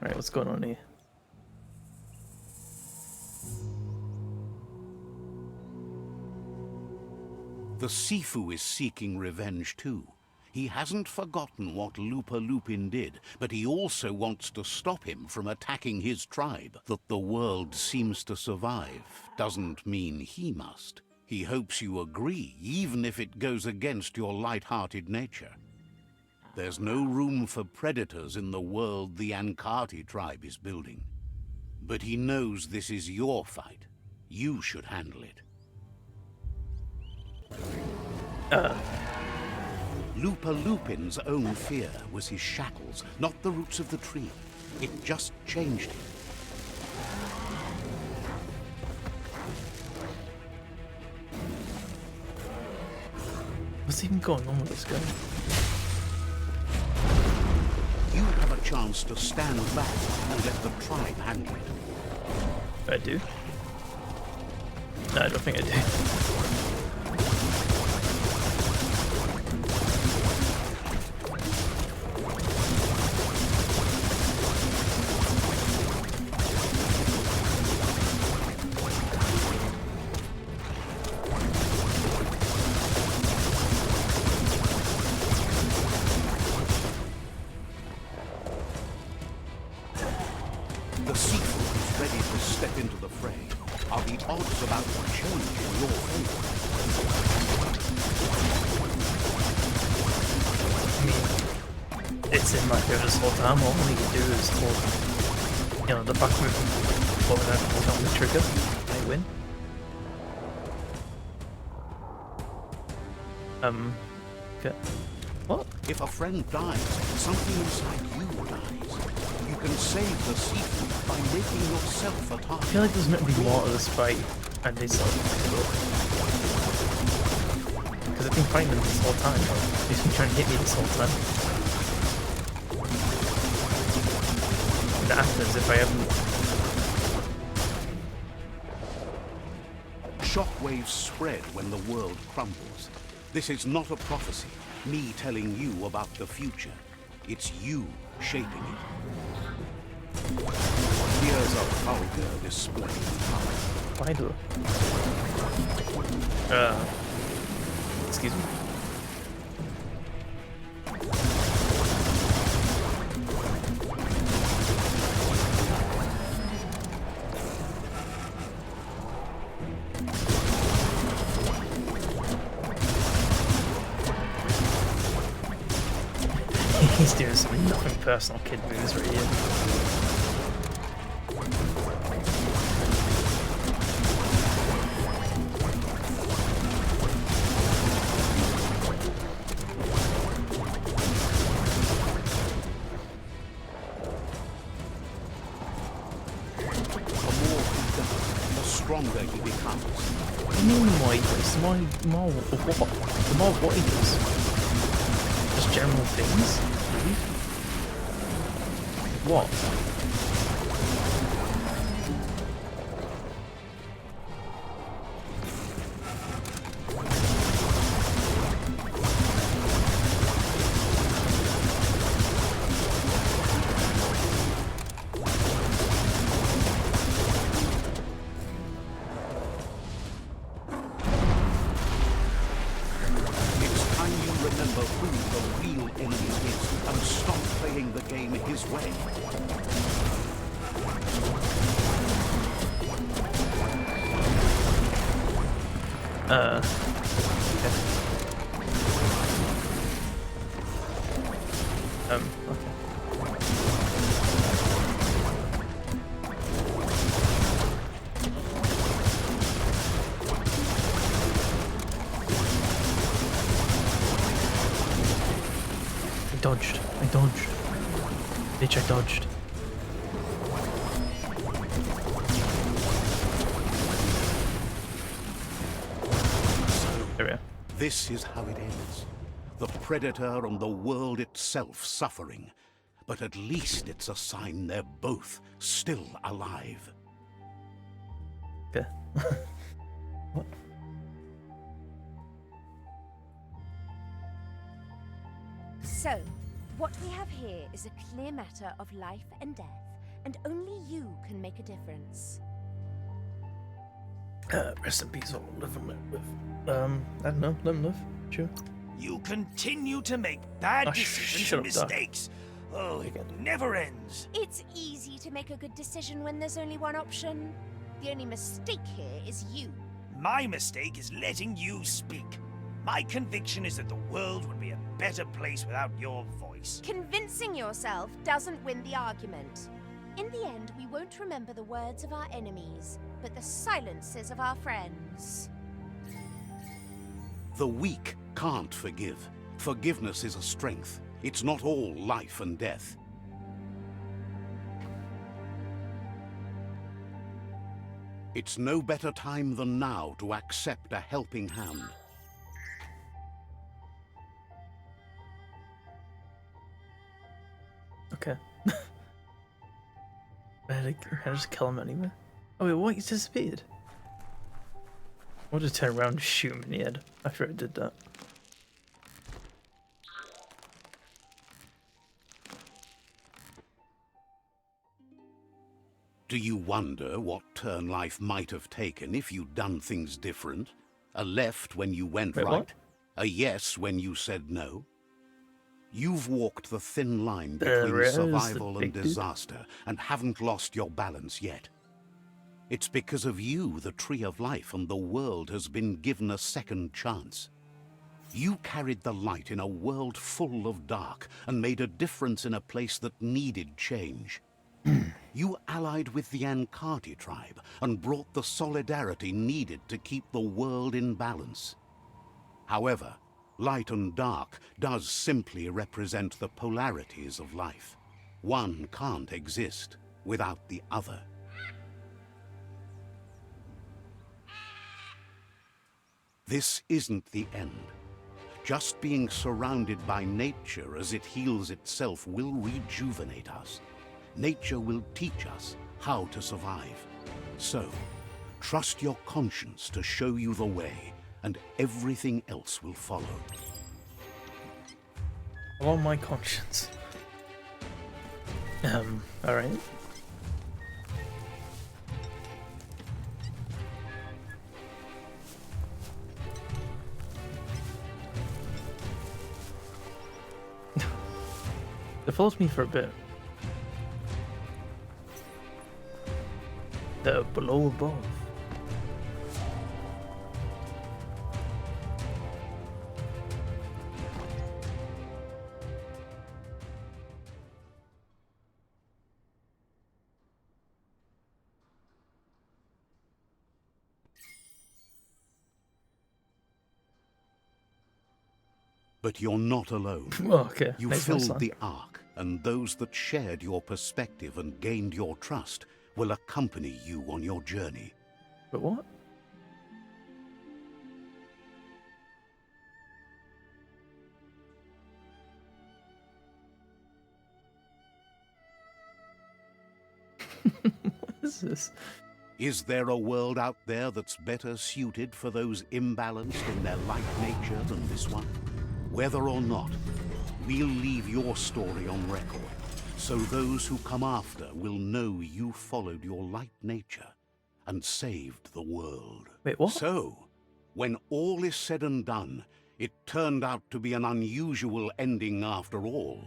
[SPEAKER 1] Alright, what's going on here?
[SPEAKER 2] The Sifu is seeking revenge too. He hasn't forgotten what Lupa Lupin did, but he also wants to stop him from attacking his tribe. That the world seems to survive doesn't mean he must. He hopes you agree, even if it goes against your light-hearted nature. There's no room for predators in the world the Ankati tribe is building. But he knows this is your fight. You should handle it. Lupa Lupin's own fear was his shackles, not the roots of the tree. It just changed him.
[SPEAKER 1] What's even going on with this guy?
[SPEAKER 2] You have a chance to stand back and let the tribe handle it.
[SPEAKER 1] I do? No, I don't think I do.
[SPEAKER 2] The Sifu is ready to step into the fray. Are the odds about to change in your favor?
[SPEAKER 1] I mean, it's in my favor this whole time. All I need to do is hold, you know, the back movement button and hold down the trigger. I win. Okay. What?
[SPEAKER 2] If a friend dies, something inside you dies. You can save the Sifu by making yourself a
[SPEAKER 1] I
[SPEAKER 2] target.
[SPEAKER 1] feel like there's meant to be more to this fight, and they sort of because I've been fighting them this whole time. He's been trying to hit me this whole time. And that happens if I haven't.
[SPEAKER 2] Shockwaves spread when the world crumbles. This is not a prophecy, me telling you about the future. It's you shaping it. Here's a vulgar display of power.
[SPEAKER 1] Why do? Excuse me. He's doing some nothing personal kid moves right here.
[SPEAKER 2] stronger he becomes.
[SPEAKER 1] What do you mean weightless? More of what? The more what he does? Just general things? What?
[SPEAKER 2] Remember who the real enemy is and stop playing the game his way.
[SPEAKER 1] Okay. Okay. I dodged. Bitch, I dodged. There we are.
[SPEAKER 2] This is how it ends. The Predator and the world itself suffering. But at least it's a sign they're both still alive.
[SPEAKER 1] Okay. What?
[SPEAKER 3] So, what we have here is a clear matter of life and death, and only you can make a difference.
[SPEAKER 1] Rest in peace, all live and let live. I don't know, let them live. Sure.
[SPEAKER 4] You continue to make bad decisions
[SPEAKER 1] shut
[SPEAKER 4] and
[SPEAKER 1] up, Doc.
[SPEAKER 4] mistakes. Oh, it never ends.
[SPEAKER 3] It's easy to make a good decision when there's only one option. The only mistake here is you.
[SPEAKER 4] My mistake is letting you speak. My conviction is that the world would be a better place without your voice.
[SPEAKER 3] Convincing yourself doesn't win the argument. In the end, we won't remember the words of our enemies, but the silences of our friends.
[SPEAKER 2] The weak can't forgive. Forgiveness is a strength. It's not all life and death. It's no better time than now to accept a helping hand.
[SPEAKER 1] Okay. I just kill him anyway. Oh wait, what? He's disappeared? I'll just turn around and shoot him in the head after I did that.
[SPEAKER 2] Do you wonder what turn life might have taken if you'd done things different? A left when you went
[SPEAKER 1] Wait,
[SPEAKER 2] right?
[SPEAKER 1] what?
[SPEAKER 2] A yes when you said no? You've walked the thin line
[SPEAKER 1] There
[SPEAKER 2] between
[SPEAKER 1] is the
[SPEAKER 2] survival and
[SPEAKER 1] big dude.
[SPEAKER 2] disaster and haven't lost your balance yet. It's because of you the Tree of Life and the world has been given a second chance. You carried the light in a world full of dark and made a difference in a place that needed change. You allied with the Ankati tribe and brought the solidarity needed to keep the world in balance. However, light and dark does simply represent the polarities of life. One can't exist without the other. This isn't the end. Just being surrounded by nature as it heals itself will rejuvenate us. Nature will teach us how to survive. So, trust your conscience to show you the way, and everything else will follow.
[SPEAKER 1] I want my conscience. Alright. It follows me for a bit. The below above.
[SPEAKER 2] But you're not alone.
[SPEAKER 1] Oh, okay.
[SPEAKER 2] You
[SPEAKER 1] Makes more
[SPEAKER 2] filled
[SPEAKER 1] sense.
[SPEAKER 2] the Ark, and those that shared your perspective and gained your trust will accompany you on your journey.
[SPEAKER 1] But what? What is this?
[SPEAKER 2] Is there a world out there that's better suited for those imbalanced in their light nature than this one? Whether or not, we'll leave your story on record, so those who come after will know you followed your light nature and saved the world.
[SPEAKER 1] Wait, what?
[SPEAKER 2] So, when all is said and done, it turned out to be an unusual ending after all.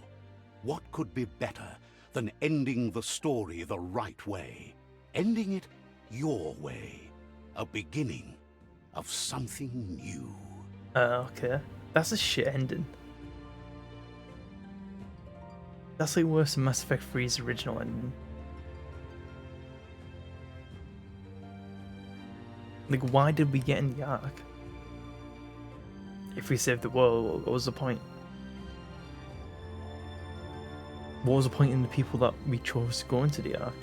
[SPEAKER 2] What could be better than ending the story the right way? Ending it your way. A beginning of something new.
[SPEAKER 1] Okay. That's a shit ending. That's like worse than Mass Effect 3's original ending. Like, why did we get in the Ark? If we saved the world, what was the point? What was the point in the people that we chose to go into the Ark?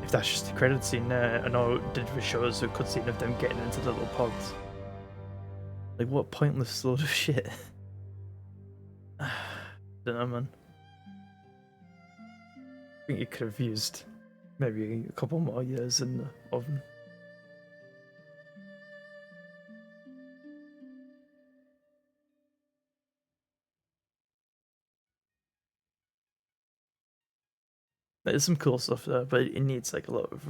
[SPEAKER 1] If that's just the credit scene there, I know it did show us a cutscene of them getting into the little pods. Like, what pointless load of shit. Don't know, man. I think you could have used maybe a couple more years in the oven. There's some cool stuff there, but it needs like a lot of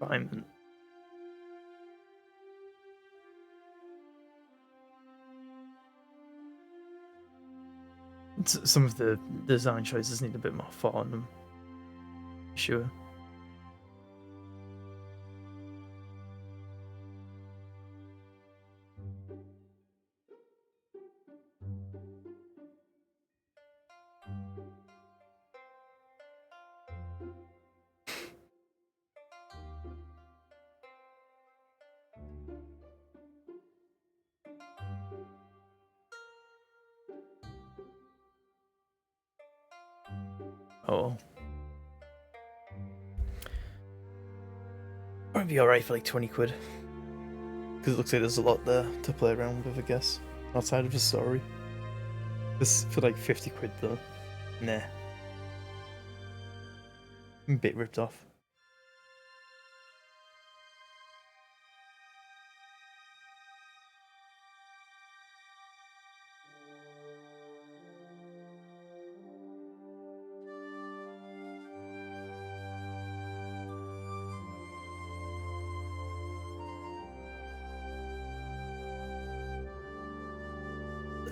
[SPEAKER 1] refinement. Some of the design choices need a bit more thought on them. Sure. Oh. Might be alright for like 20 quid. Because it looks like there's a lot there to play around with, I guess. Outside of the story. This for like 50 quid though. Nah. I'm a bit ripped off.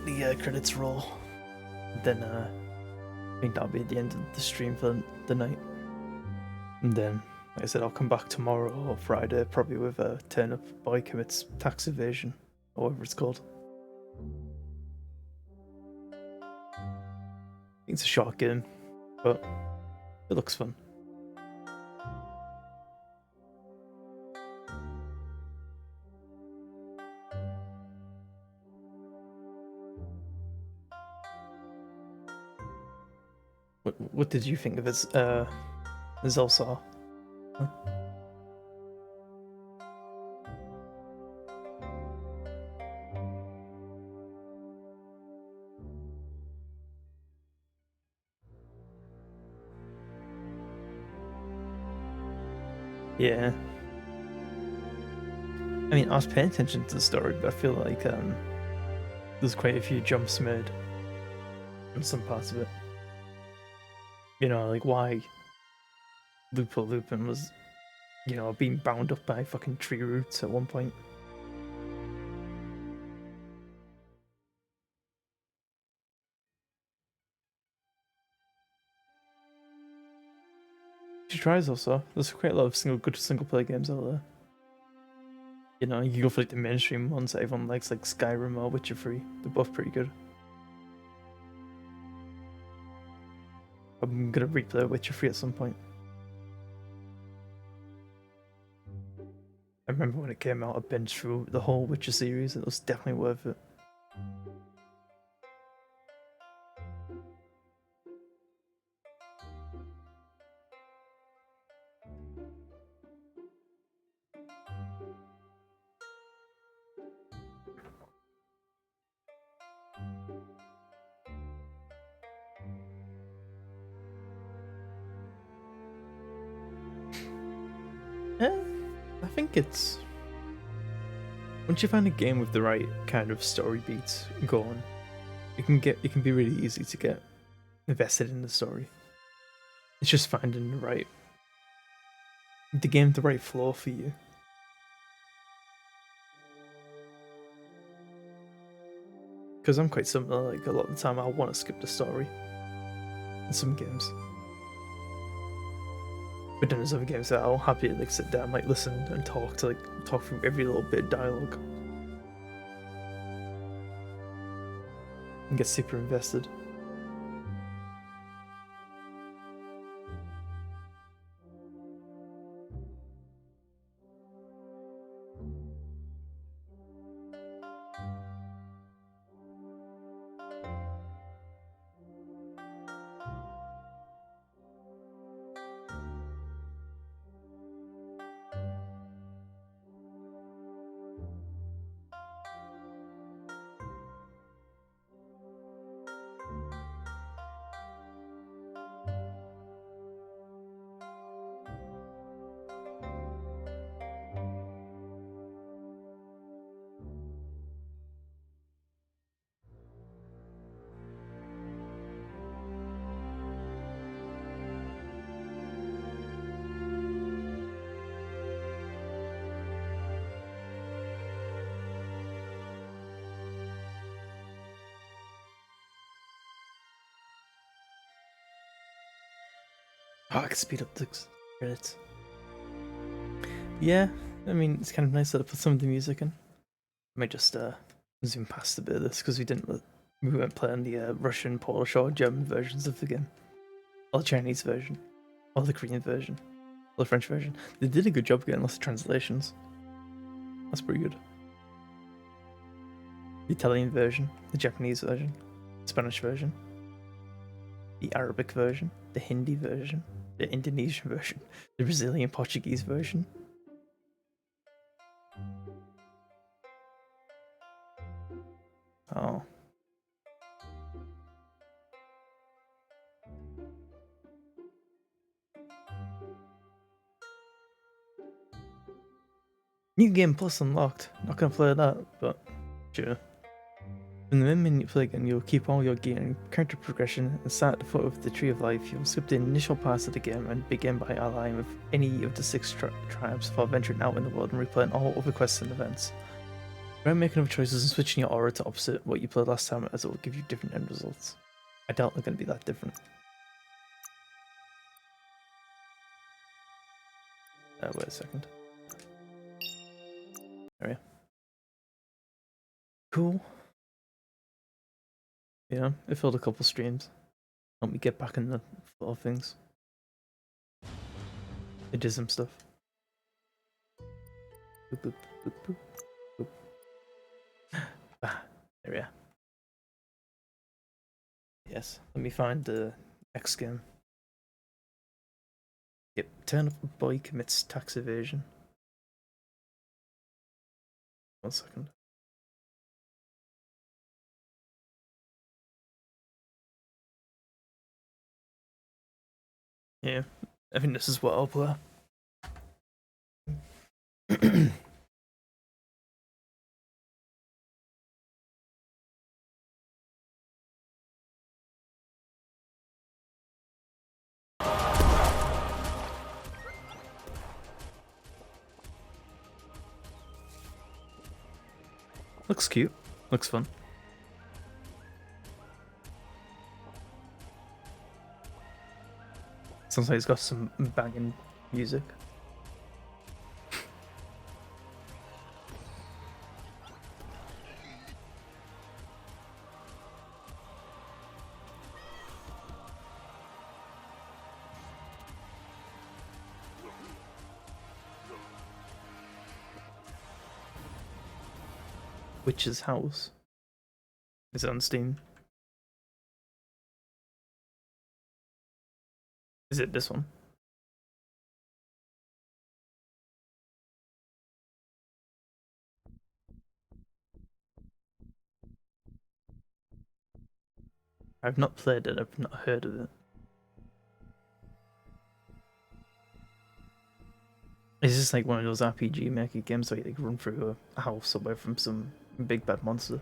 [SPEAKER 1] The credits roll. Then I think that'll be the end of the stream for the night. And then, like I said, I'll come back tomorrow or Friday, probably with a Turn Up Boy Commits Tax Evasion, or whatever it's called. I think it's a short game, but it looks fun. What did you think of this Zelsaw? Huh? Yeah. I mean, I was paying attention to the story, but I feel like there's quite a few jumps made on some parts of it. You know, like why Lupo Lupin was, you know, being bound up by fucking tree roots at one point. She tries also. There's quite a lot of good single player games out there. You know, you can go for like the mainstream ones that everyone likes, like Skyrim or Witcher 3. They're both pretty good. I'm gonna replay Witcher 3 at some point. I remember when it came out, I binged through the whole Witcher series, and it was definitely worth it. I think it's once you find a game with the right kind of story beats going, it can be really easy to get invested in the story. It's just finding the game, the right flow for you. Because I'm quite similar, like a lot of the time I want to skip the story in some games. But then there's other games that I'll happily like sit down, like listen and talk through every little bit of dialogue. And get super invested. Oh, I can speed up the credits. Yeah, I mean, it's kind of nice that I put some of the music in. I might just zoom past a bit of this because we weren't playing the Russian, Polish, or German versions of the game, or the Chinese version, or the Korean version, or the French version. They did a good job getting lots of translations. That's pretty good. The Italian version, the Japanese version, the Spanish version, the Arabic version, the Hindi version, the Indonesian version, the Brazilian Portuguese version. Oh. New game plus unlocked. Not gonna play that, but sure. In the main menu play again, you'll keep all your gear and character progression and start at the foot of the Tree of Life. You'll skip the initial parts of the game and begin by allying with any of the 6 tribes before venturing out in the world and replaying all other quests and events. Try making other choices and switching your aura to opposite what you played last time, as it will give you different end results. I doubt they're going to be that different. Wait a second. There we are. Cool. Yeah, it filled a couple streams. Help me get back in the flow of things. I did some stuff. Boop, boop, boop, boop, boop. Ah, there we are. Yes, let me find the next game. Yep, turnip boy commits tax evasion. 1 second. Yeah, I think this is what I'll play. Looks cute. Looks fun. Sounds like it's got some banging music. Witch's House. Is it on Steam? Is it this one? I've not played it, I've not heard of it. It's just like one of those RPG maker games where you like run through a house away from some big bad monster.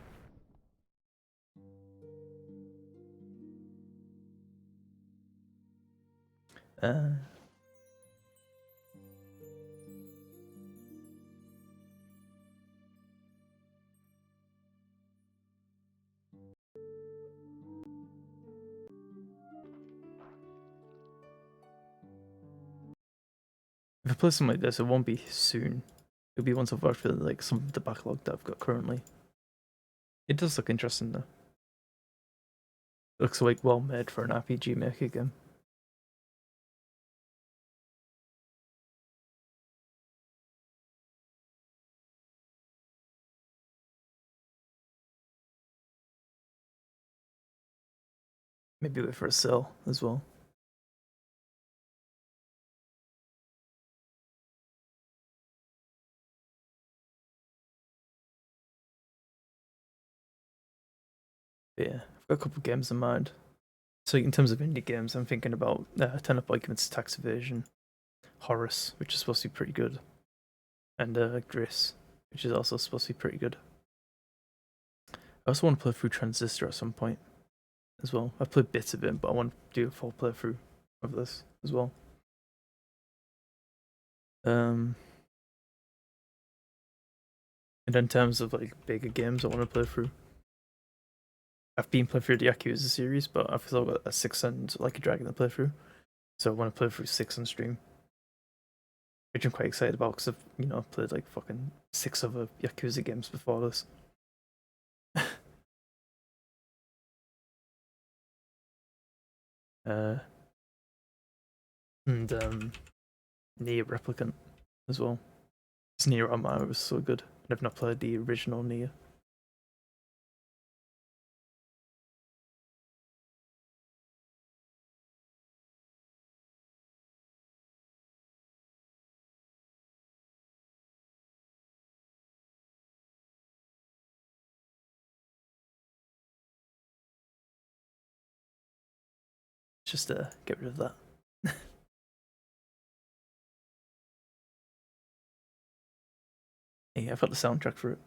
[SPEAKER 1] Uh, if I play something like this, it won't be soon. It'll be once I've worked with like some of the backlog that I've got currently. It does look interesting though. It looks like well made for an RPG maker game. Maybe wait for a sale as well. But yeah, I've got a couple of games in mind. So in terms of indie games, I'm thinking about Ten of Arguments Tax Evasion, Horus, which is supposed to be pretty good, and Gris, which is also supposed to be pretty good. I also want to play through Transistor at some point as well. I've played bits of it, but I want to do a full playthrough of this as well. And in terms of like bigger games I want to play through, I've been playing through the Yakuza series, but I've still got a 6 and Like a Dragon to play through. So I want to play through 6 on stream, which I'm quite excited about because I've played like fucking 6 other Yakuza games before this. And Nier Replicant as well. This Nier Automata was so good. I've not played the original Nier. Just get rid of that. Yeah, I've got the soundtrack for it.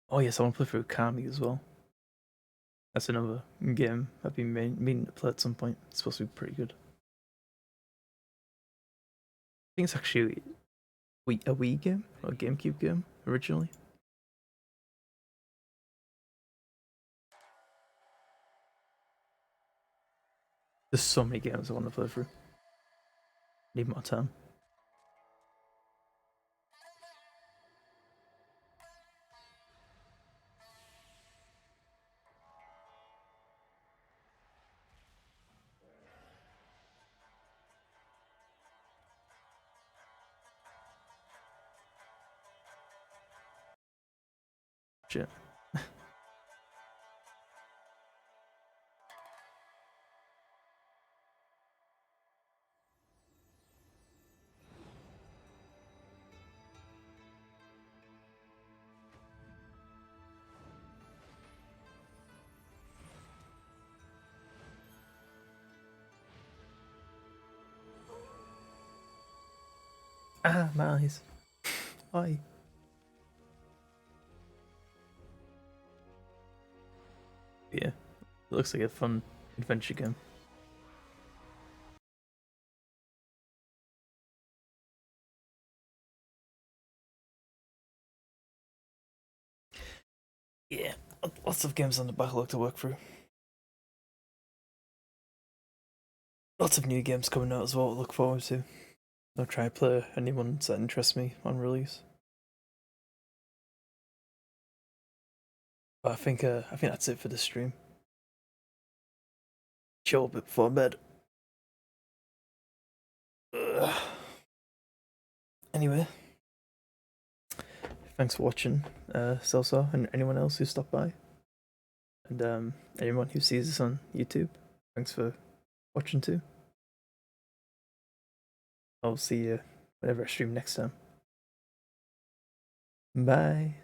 [SPEAKER 1] Oh yes, I want to play through Kami as well. That's another game I've been meaning to play at some point. It's supposed to be pretty good. I think it's actually a Wii game or a GameCube game originally. There's so many games I want to play through. Need more time. Shit. Ah, my eyes. Why? Yeah, it looks like a fun adventure game. Yeah, lots of games on the backlog to work through. Lots of new games coming out as well to look forward to. I'll try to play any ones that interest me on release. But I think that's it for this stream. Chill a bit before bed. Ugh. Anyway, thanks for watching, Celso, and anyone else who stopped by, and anyone who sees this on YouTube. Thanks for watching too. I'll see you whenever I stream next time. Bye.